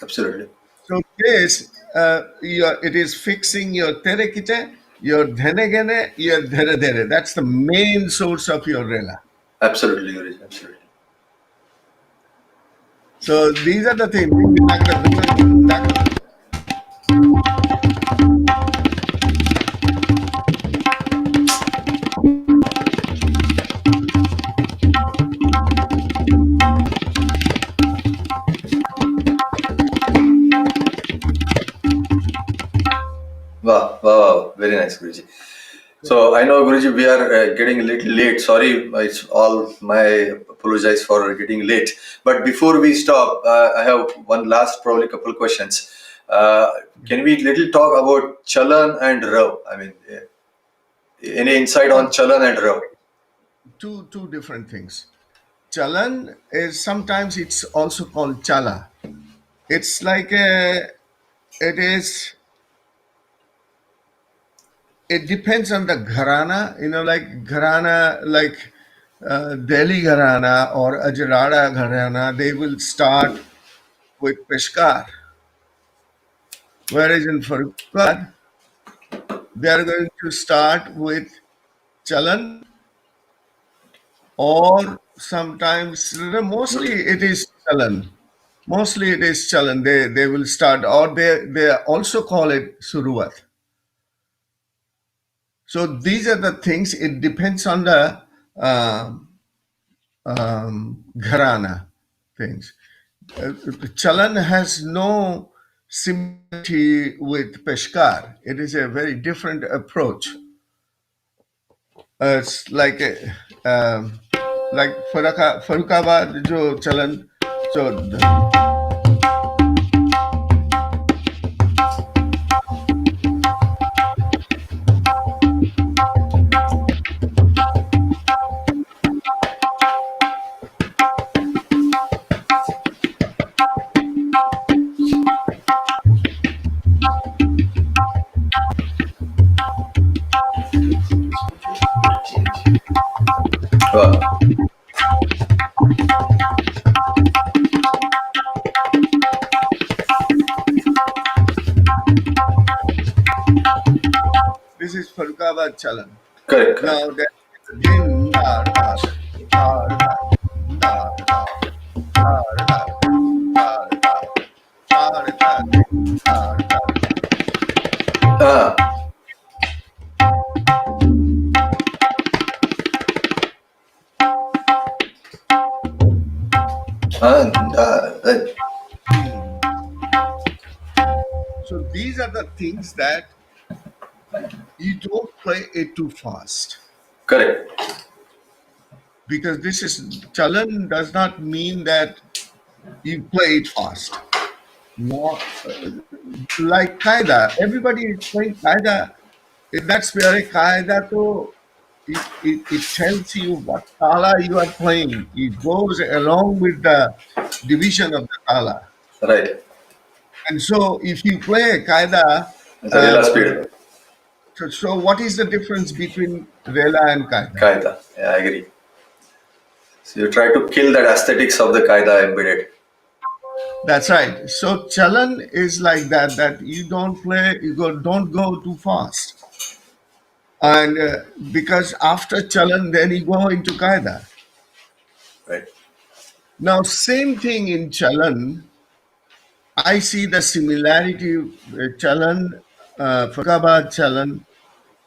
Absolutely. So this it is fixing your terekite, your dhene gene, your dere dere. That's the main source of your rela. Absolutely, Guruji. Absolutely. So these are the things. Wow, wow, wow. Very nice, Guruji. So I know, Guruji, we are getting a little late. Sorry, it's all my apologize for getting late. But before we stop, I have one last probably couple questions. Can we little talk about Chalan and Rav? I mean, any insight on Chalan and Rav? Two different things. Chalan is sometimes it's also called chala. It's like it is. It depends on the gharana, like gharana, like Delhi gharana or Ajrada gharana. They will start with Peshkar. Whereas in Farrukhabad, they are going to start with Chalan, or sometimes, mostly it is Chalan. Mostly it is Chalan. They will start, or they also call it Suruat. So these are the things. It depends on the Gharana things. Chalan has no similarity with Peshkar. It is a very different approach. It's like like Farrukhabad jo Chalan. So Wow. this is Farrukhabad Chalan. Correct. Now that din da da da da da da da da da da. Ah. And right. So these are the things that you don't play it too fast, Correct. because this is Chalan does not mean that you play it fast. No, like Qaeda, everybody is playing Qaeda. That's where a Qaeda to it tells you what tala you are playing. It goes along with the division of the tala. Right. And so if you play a Qaeda, It's a Rela speed. so what is the difference between Rela and Qaeda? Qaida. Yeah, I agree. So you try to kill that aesthetics of the Qaida embedded. That's right. So Chalan is like that. That you don't play, don't go too fast, and because after Chalan, then you go into Qaeda. Right. Now, same thing in Chalan. I see the similarity with Chalan, Farrukhabad Chalan,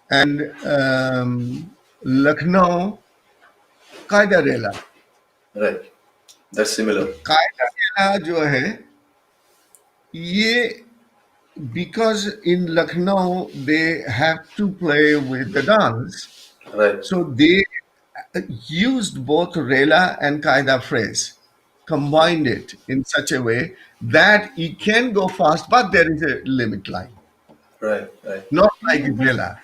and Lucknow Qaeda Rela. Right. That's similar. Qaeda Rela जो है ये because in Lucknow they have to play with the dance, Right. so they used both Rela and Qaeda phrase, combined it in such a way that it can go fast, but there is a limit line, Right. Right. not like Rela.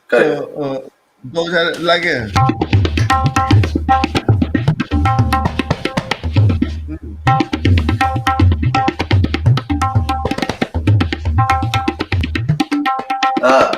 Correct. So those are like a. Ah.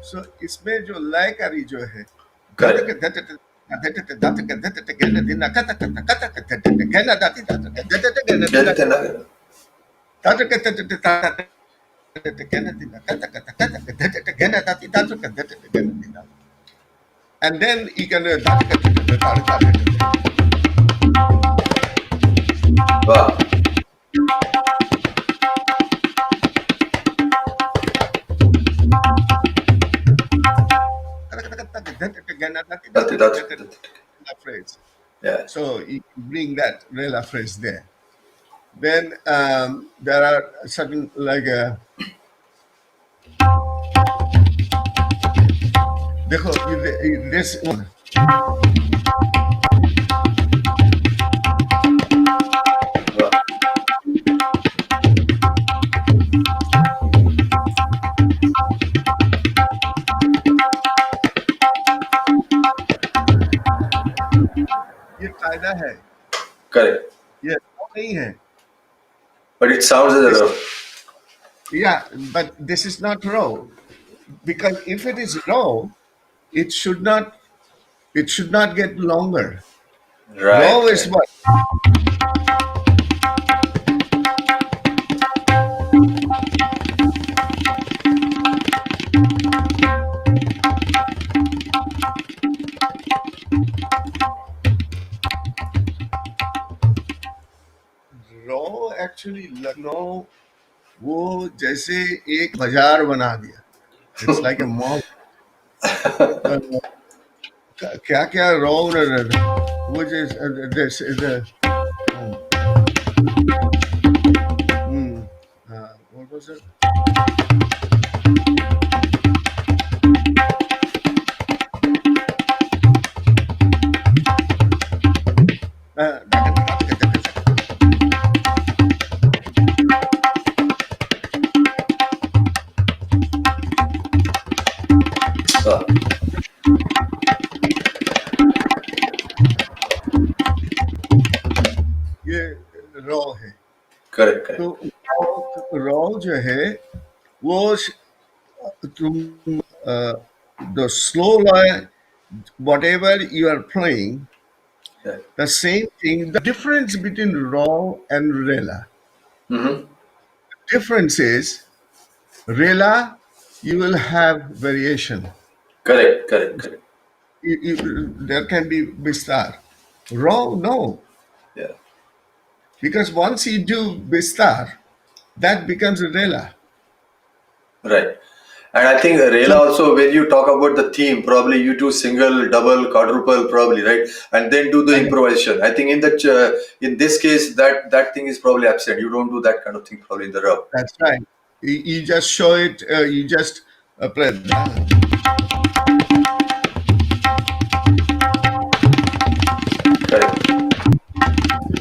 So इसमें जो लयकारी जो है Correct. and then you can Wow. that phrase. Yeah. So you bring that Rela phrase there. Then there are certain like देखो this one. Wow. ये कायदा है, Correct. ये raw नहीं है. But it sounds as a This, raw. yeah, but this is not raw, because if it is raw, it should not get longer. Raw Right, is right. what? Raw actually Lucknow वो जैसे एक बाजार बना दिया. It's like a mall. क्या क्या raw which is this is a what was it? Uh, Ah, ये raw है. correct, correct. तो raw जो है वो तुम the slow line, whatever you are playing, Yeah. the same thing. The difference between raw and Rela. Mm-hmm. Difference is Rela, you will have variation. Correct, correct, correct. There can be Bistar. Raw, no. Yeah. Because once you do Bistar, that becomes a Rela. Right. And I think Rela So, also, when you talk about the theme, probably you do single, double, quadruple, probably, right? And then do the improvisation. I think in this case, that thing is probably absent. You don't do that kind of thing probably in the raw. that's right. You just show it, you just play. Correct.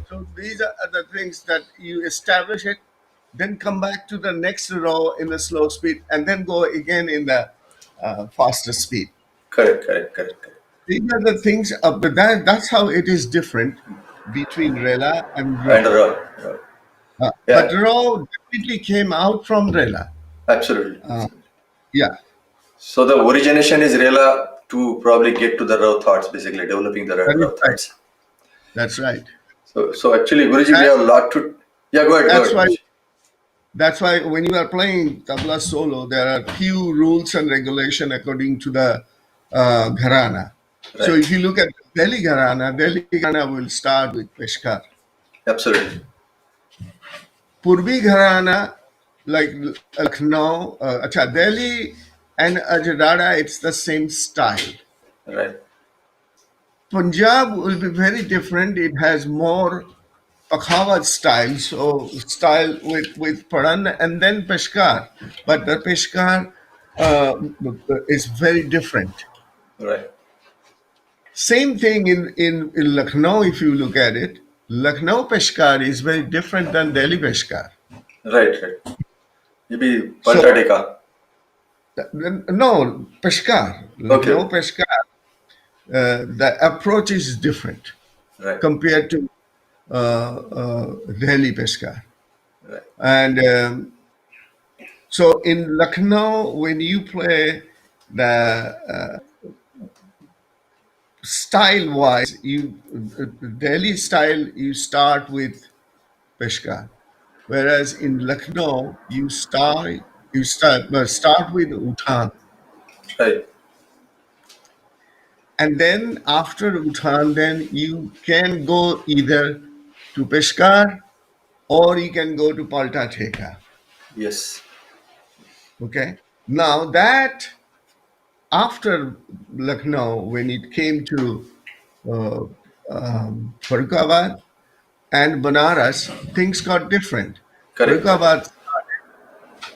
So these are the things that you establish it, then come back to the next row in the slow speed, and then go again in the faster speed. Correct, correct, correct, correct. These are the things. But that's how it is different between Rela and And Raw. raw. Raw. But Yeah, Raw definitely came out from Rela. absolutely. Yeah, So the origination is Rela to probably get to the raw thoughts, basically developing the that is raw right. thoughts. That's right. So actually, Guruji, we have a lot to. Yeah, go ahead, That's why. Guruji. That's why when you are playing tabla solo, there are few rules and regulation according to the gharana. So Right. if you look at Delhi Gharana will start with Peshkar. Absolutely. Purbi Gharana, like Lucknow, Delhi and Ajadada, it's the same style. Right. Punjab will be very different. It has more Pakhawat style, so style with Paran and then Peshkar. But the Peshkar is very different. Right. Same thing in Lucknow, if you look at it. Lucknow Peshkar is very different than Delhi Peshkar. Right. Right. Maybe So, Palta no, Peshkar. Lucknow Okay. Peshkar, the approach is different Right. compared to Delhi Peshkar. Right. And so in Lucknow, when you play the style wise, Delhi style, you start with Peshkar, whereas in Lucknow start with Uthan, Right. and then after Uthan, then you can go either to Peshkar or you can go to Palta Theka. Yes. Okay. Now that after Lucknow, when it came to uh, Farrukhabad and Banaras, things got different. Correct. Correct. Farrukhabad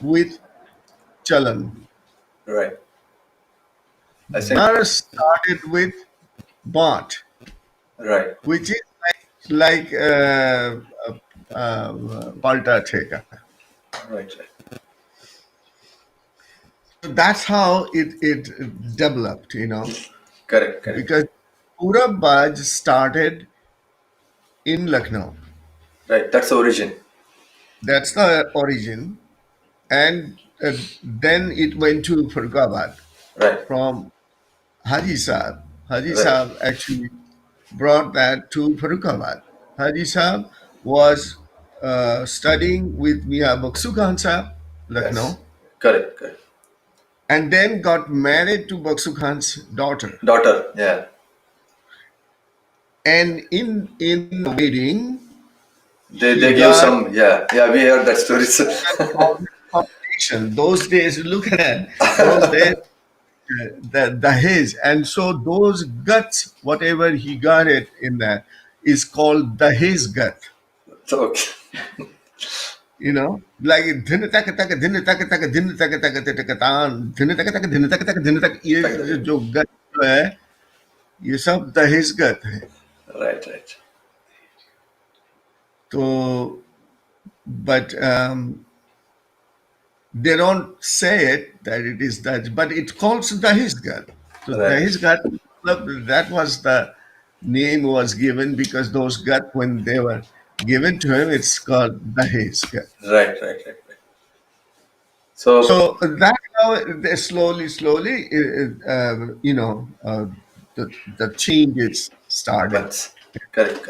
with Chalan. Right. I think. Banaras started with Bant, Right. which is like like palta theka. Right. So that's how it developed, Correct. because Pura Baj started in Lucknow. Right. That's the origin. That's the origin. And then it went to Farrukhabad Right. from Haji Saab. Haji Right. Saab actually brought that to Farrukhabad. Haji Saab was studying with Mia Baksu Khan Saab, Yes. Lucknow, Correct. and then got married to Baksu Khan's daughter. Daughter. Yeah. And in the wedding, They he give got some. Yeah. We heard that story. competition. Those days, look at that. Those days, the his, and so those guts, whatever he got it in that, is called the his gut. So, okay. Like dhin tak tak dhin tak tak dhin tak tak tak tan dhin tak tak dhin tak tak dhin tak ये जो gut जो है ये सब the his gut है. Right. तो but they don't say it that it is that, but it calls the his gut. So the Right. his gut, that was the name was given because those gut when they were given to him, it's called the his gut. Right. So, So that's how they slowly, the changes started. happens. Correct.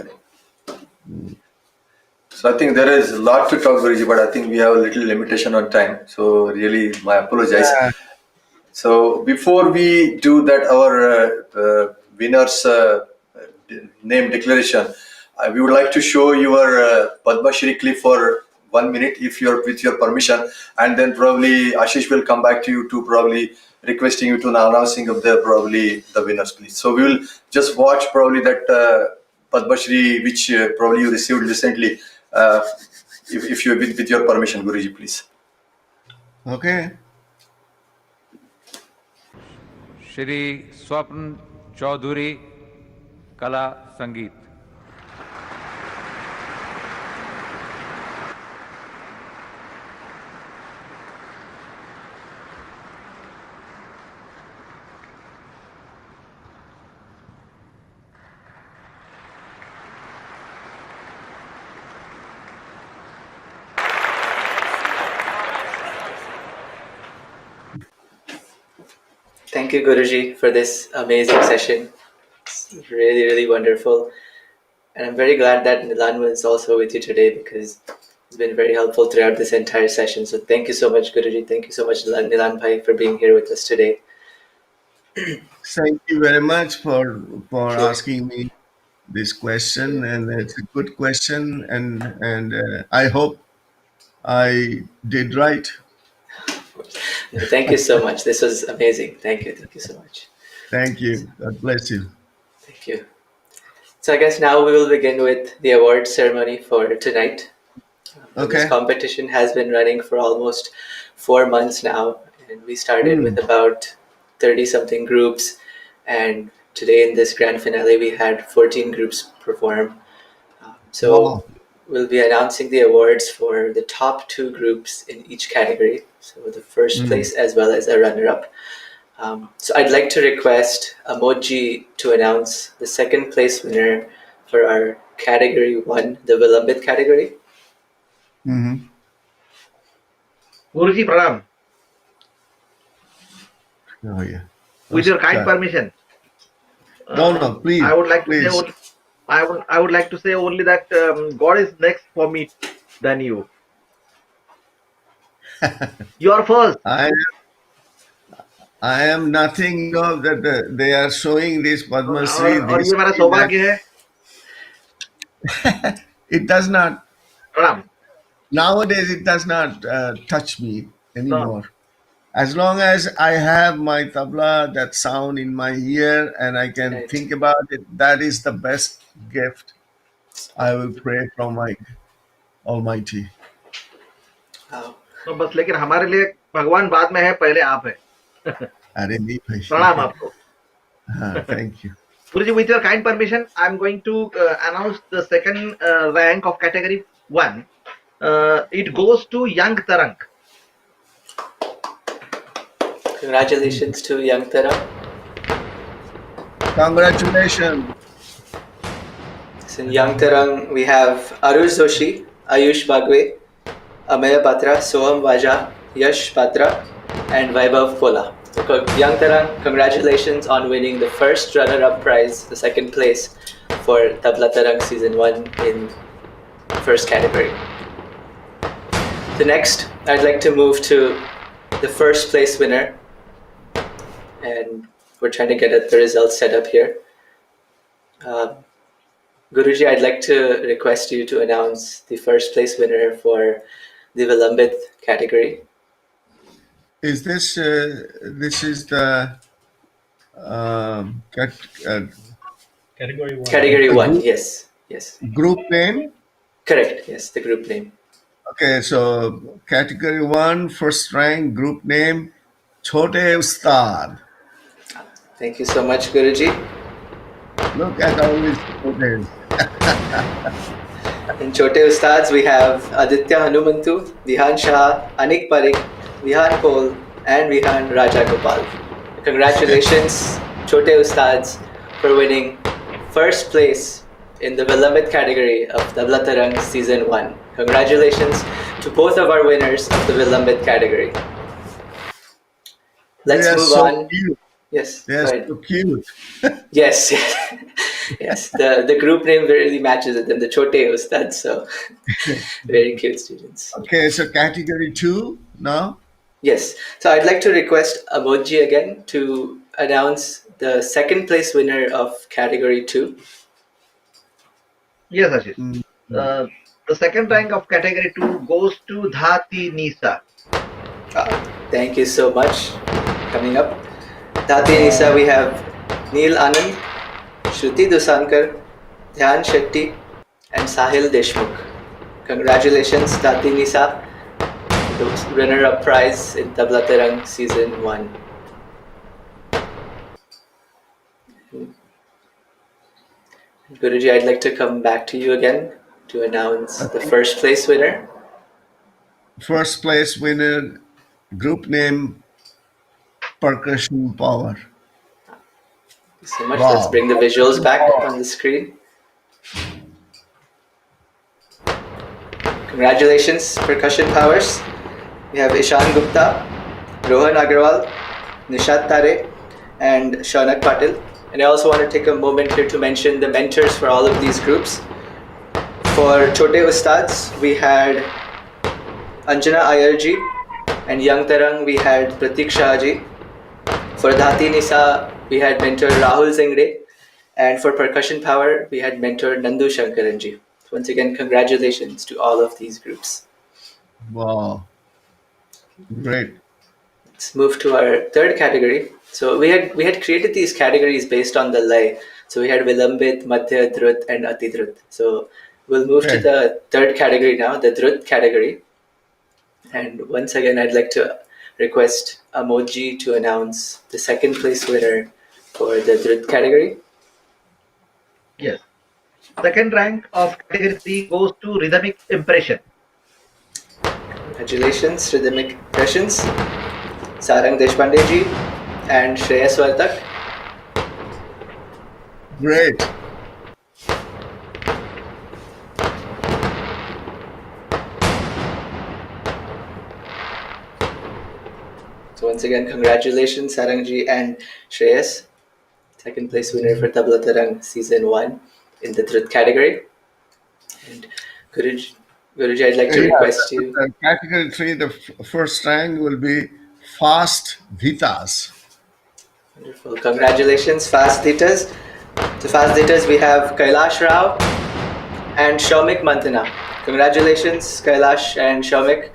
So I think there is a lot to talk, Guruji, but I think we have a little limitation on time. So really, my apologize. Yeah. So before we do that, our winners name declaration, we would like to show your Padmashree clip for 1 minute, if you're with your permission, and then probably Ashish will come back to you to probably requesting you to now announcing of the probably the winners, please. So we will just watch probably that Padmashree which probably you received recently. If you with your permission, Guruji, please. Okay. Shri स्वप्न चौधरी कला संगीत। Thank you, Guruji, for this amazing session. It's really wonderful. And I'm very glad that Nilan was also with you today because it's been very helpful throughout this entire session. So thank you so much, Guruji. Thank you so much, Nilan Bhai, for being here with us today. Thank you very much for asking me this question, and it's a good question, and I hope I did right. Thank you so much. This was amazing. Thank you so much. Thank you. God bless you. Thank you. So I guess now we will begin with the award ceremony for tonight. Okay. This competition has been running for almost 4 months now, and we started with about 30-something groups, and today in this grand finale we had 14 groups perform. So Wow. we'll be announcing the awards for the top 2 groups in each category, so the first place as well as a runner-up. So I'd like to request Amodji to announce the second place winner for our category 1, the Vilambit category. Guruji Pranam. Oh yeah. With your kind permission. No, please. I would like to please. say. I would like to say only that God is next for me than you. You are first. I am nothing. That they are showing this Padmashree. और ये मेरा सौभाग्य है. It does not. Pranam. Nowadays, it does not touch me anymore. As long as I have my tabla, that sound in my ear, and I can Right. think about it, that is the best gift I will pray from my Almighty. Wow. तो बस लेकिन हमारे लिए भगवान बाद में है, पहले आप है. अरे नहीं भाई. प्रणाम आपको. Thank you. Guruji, with your kind permission, I'm going to announce the second rank of category 1. It goes to Young Tarang. Congratulations to young Tarang. Congratulations. So in young Tarang, we have Arush Joshi, Ayush Bagwe, Amaya Batra, Soham Vaja, Yash Batra, and Vaibhav Pola. So young Tarang, congratulations on winning the first runner-up prize, the second place for Tabla Tarang Season 1 in first category. So next, I'd like to move to the first place winner, and we're trying to get the results set up here. Guruji, I'd like to request you to announce the first place winner for the Vilambit category. Is this this is the Category 1, group, yes. Yes. group name? Correct, yes, the group name. Okay, so category 1, first rank, group name, Chote Ustad. Thank you so much, Guruji. Look at all these photos. In Chote Ustads, we have Aditya Hanumantu, Vihan Shah, Anik Parikh, Vihan Kol, and Vihan Raja Gopal. Congratulations, Chote Ustads, for winning first place in the Vilambit category of Tabla Tarang Season 1. Congratulations to both of our winners of the Vilambit category. Let's They are move so on. cute. Yes, They are go ahead. so cute. Yes, yes. The group name really matches with them. The Chote Ustad, so very cute students. Okay, so category 2 now. Yes. So I'd like to request Amodji again to announce the second place winner of category 2. Yes, Ashish. The second rank of category 2 goes to Dhati Nisa. Thank you so much. Coming up, Dhati Nisa, we have Neil Anand, Shruti Dusankar, Dhyan Shetty, and Sahil Deshmukh. Congratulations, Dhati Nisa, the runner-up prize in Tabla Tarang Season 1. Guruji, I'd like to come back to you again to announce the first place winner. First place winner, group name, Percussion Power. Thank you so much. Wow. Let's bring the visuals back on the screen. Congratulations, Percussion Powers. We have Ishan Gupta, Rohan Agarwal, Nishat Tare, and Shaunak Patil. And I also want to take a moment here to mention the mentors for all of these groups. For Chote Ustads, we had Anjana Ayarji, and Young Tarang, we had Pratik Shahji. For Dhati Nisa, we had mentor Rahul Zingre. And for Percussion Power, we had mentor Nandu Shankaranji. Once again, congratulations to all of these groups. Wow. Great. Let's move to our third category. So we had created these categories based on the lay. So we had Vilambit, Madhya, Drut, and Atidrut. So we'll move to the third category now, the Drut category. And once again, I'd like to request Amodji to announce the second place winner for the Drut category. Yes. Second rank of category 3 goes to Rhythmic Impression. Congratulations, Rhythmic Impressions, Sarang Deshpande ji and Shreyas Vartak. Great. So once again, congratulations, Sarangji and Shreyas. Second place winner for Tabla Tarang Season 1 in the Drut category. And Guruji, I'd like to request you. Category 3, the first rank will be Fast Vitas. Wonderful. Congratulations, Fast Thitas. To Fast Thitas, we have Kailash Rao and Shaumik Mantana. Congratulations, Kailash and Shaumik.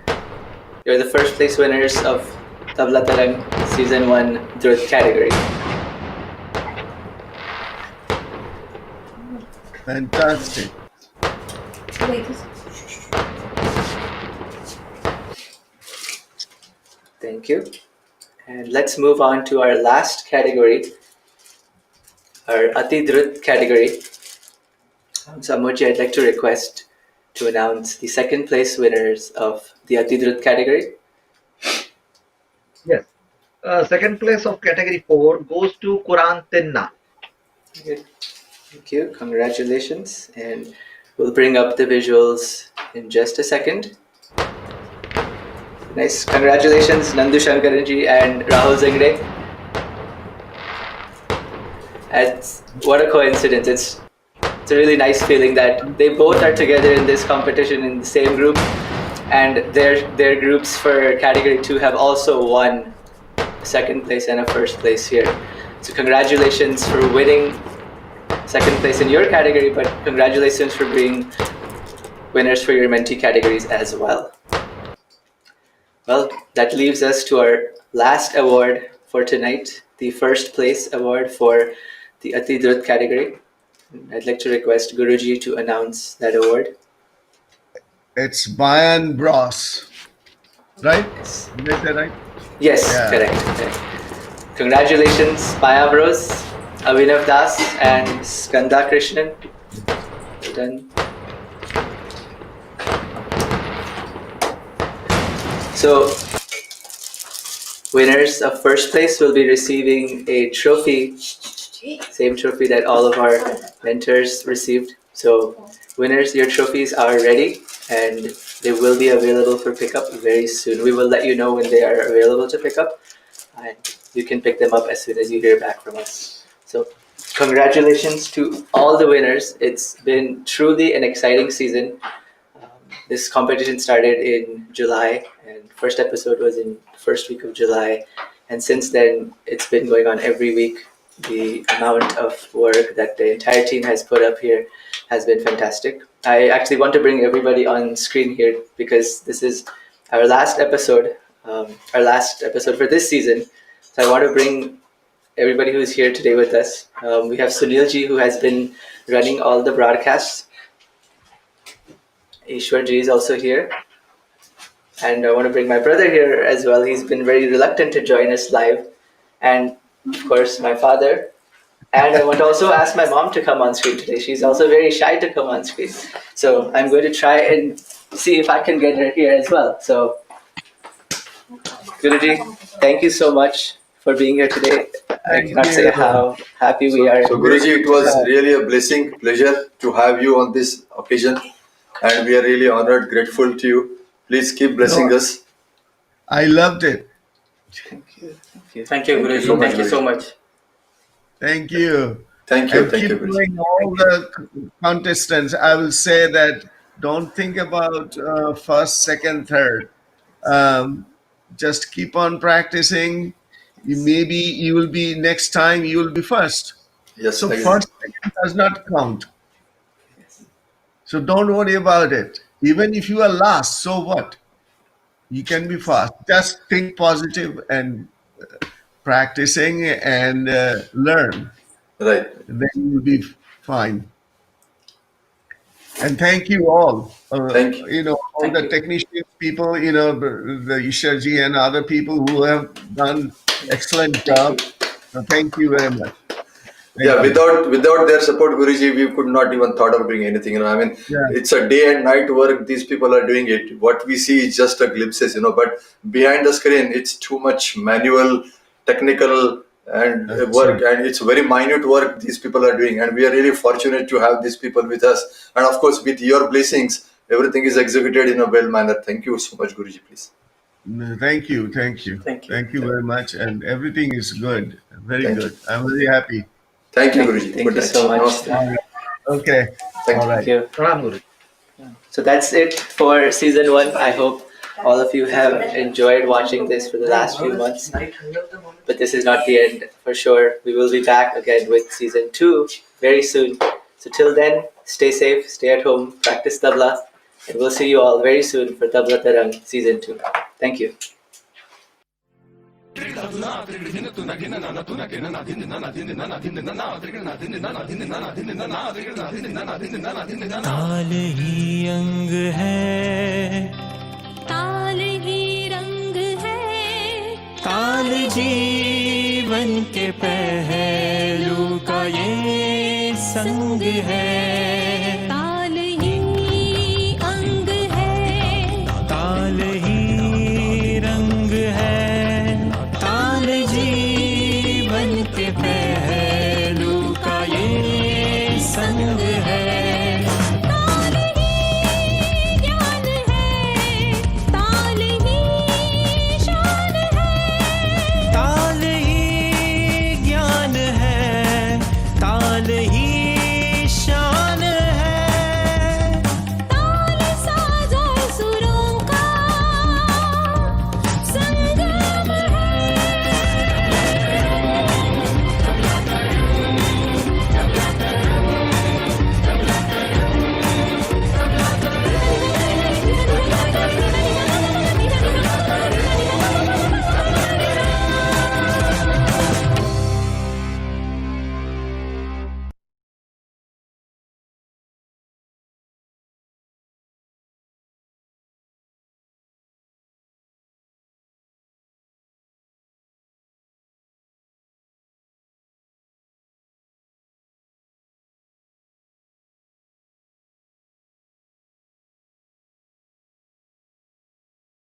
You're the first place winners of Tabla Tarang Season 1 Drut category. Fantastic. Thank you. And let's move on to our last category, our Ati Drut category. Samoji, I'd like to request to announce the second place winners of the Ati Drut category. Yes. Second place of category 4 goes to Quran Tinna. Good. Thank you. Congratulations. And we'll bring up the visuals in just a second. Nice. Congratulations, Nandu Shankaranji and Rahul Zingre. And what a coincidence. It's a really nice feeling that they both are together in this competition in the same group, and their groups for category 2 have also won second place and a first place here. So congratulations for winning second place in your category, but congratulations for being winners for your mentee categories as well. Well, that leaves us to our last award for tonight, the first place award for the Ati Drut category. I'd like to request Guruji to announce that award. It's Bayan Bros. Right? Yes, Did I say right? yes, Yeah. correct. Congratulations, Maya Bros, Avinav Das, and Skanda Krishnan. Well done. So, winners of first place will be receiving a trophy, same trophy that all of our mentors received. So, winners, your trophies are ready and they will be available for pickup very soon. We will let you know when they are available to pick up, and you can pick them up as soon as you hear back from us. So, congratulations to all the winners. It's been truly an exciting season. This competition started in July, and first episode was in first week of July, and since then it's been going on every week. The amount of work that the entire team has put up here has been fantastic. I actually want to bring everybody on screen here because this is our last episode for this season. So I want to bring everybody who's here today with us. We have Sunilji, who has been running all the broadcasts. Ishwarji is also here. And I want to bring my brother here as well. He's been very reluctant to join us live. And of course, my father. And I want to also ask my mom to come on screen today. She's also very shy to come on screen. So I'm going to try and see if I can get her here as well. So, Guruji, thank you so much for being here today. I cannot say how happy we are. So Guruji, it was really a blessing, pleasure to have you on this occasion. And we are really honored, grateful to you. Please keep blessing us. I loved it. Thank you. Thank you, Guruji. Thank you so much. Thank you. Thank you. And Thank keep you, Guruji. doing all the contestants. I will say that don't think about first, second, third. Just keep on practicing. Maybe you will be next time. You will be first. Yes, So exactly. first, second does not count. So don't worry about it. Even if you are last, so what? You can be fast. Just think positive and practicing and learn. Right. Then you'll be fine. And thank you all. Thank you. You know, all Thank the you. technician people, you know, the Isharji and other people who have done excellent job. So thank you very much. Yeah, without their support, Guruji, we could not even thought of doing anything. You know, I mean, Yeah. it's a day and night work. These people are doing it. What we see is just a glimpses, you know. But behind the screen, it's too much manual, technical, and work, and it's very minute work these people are doing. And we are really fortunate to have these people with us. And of course, with your blessings, everything is executed in a well manner. Thank you so much, Guruji. Please. No, thank you. Thank you. Thank you very much. And everything is good. Very Thank good. I'm very happy. Thank you, Guruji. Thank Good you night. so much. Namaste. Okay. Thank All you. right. Thank you. Pranam, Guruji. So that's it for season 1. I hope all of you have enjoyed watching this for the last few months. But this is not the end for sure. We will be back again with season 2 very soon. So till then, stay safe, stay at home, practice tabla, and we'll see you all very soon for Tabla Tarang season 2. Thank you. ताल ही अंग है, ताल ही रंग है, ताल जीवन के पहलू का ये संग है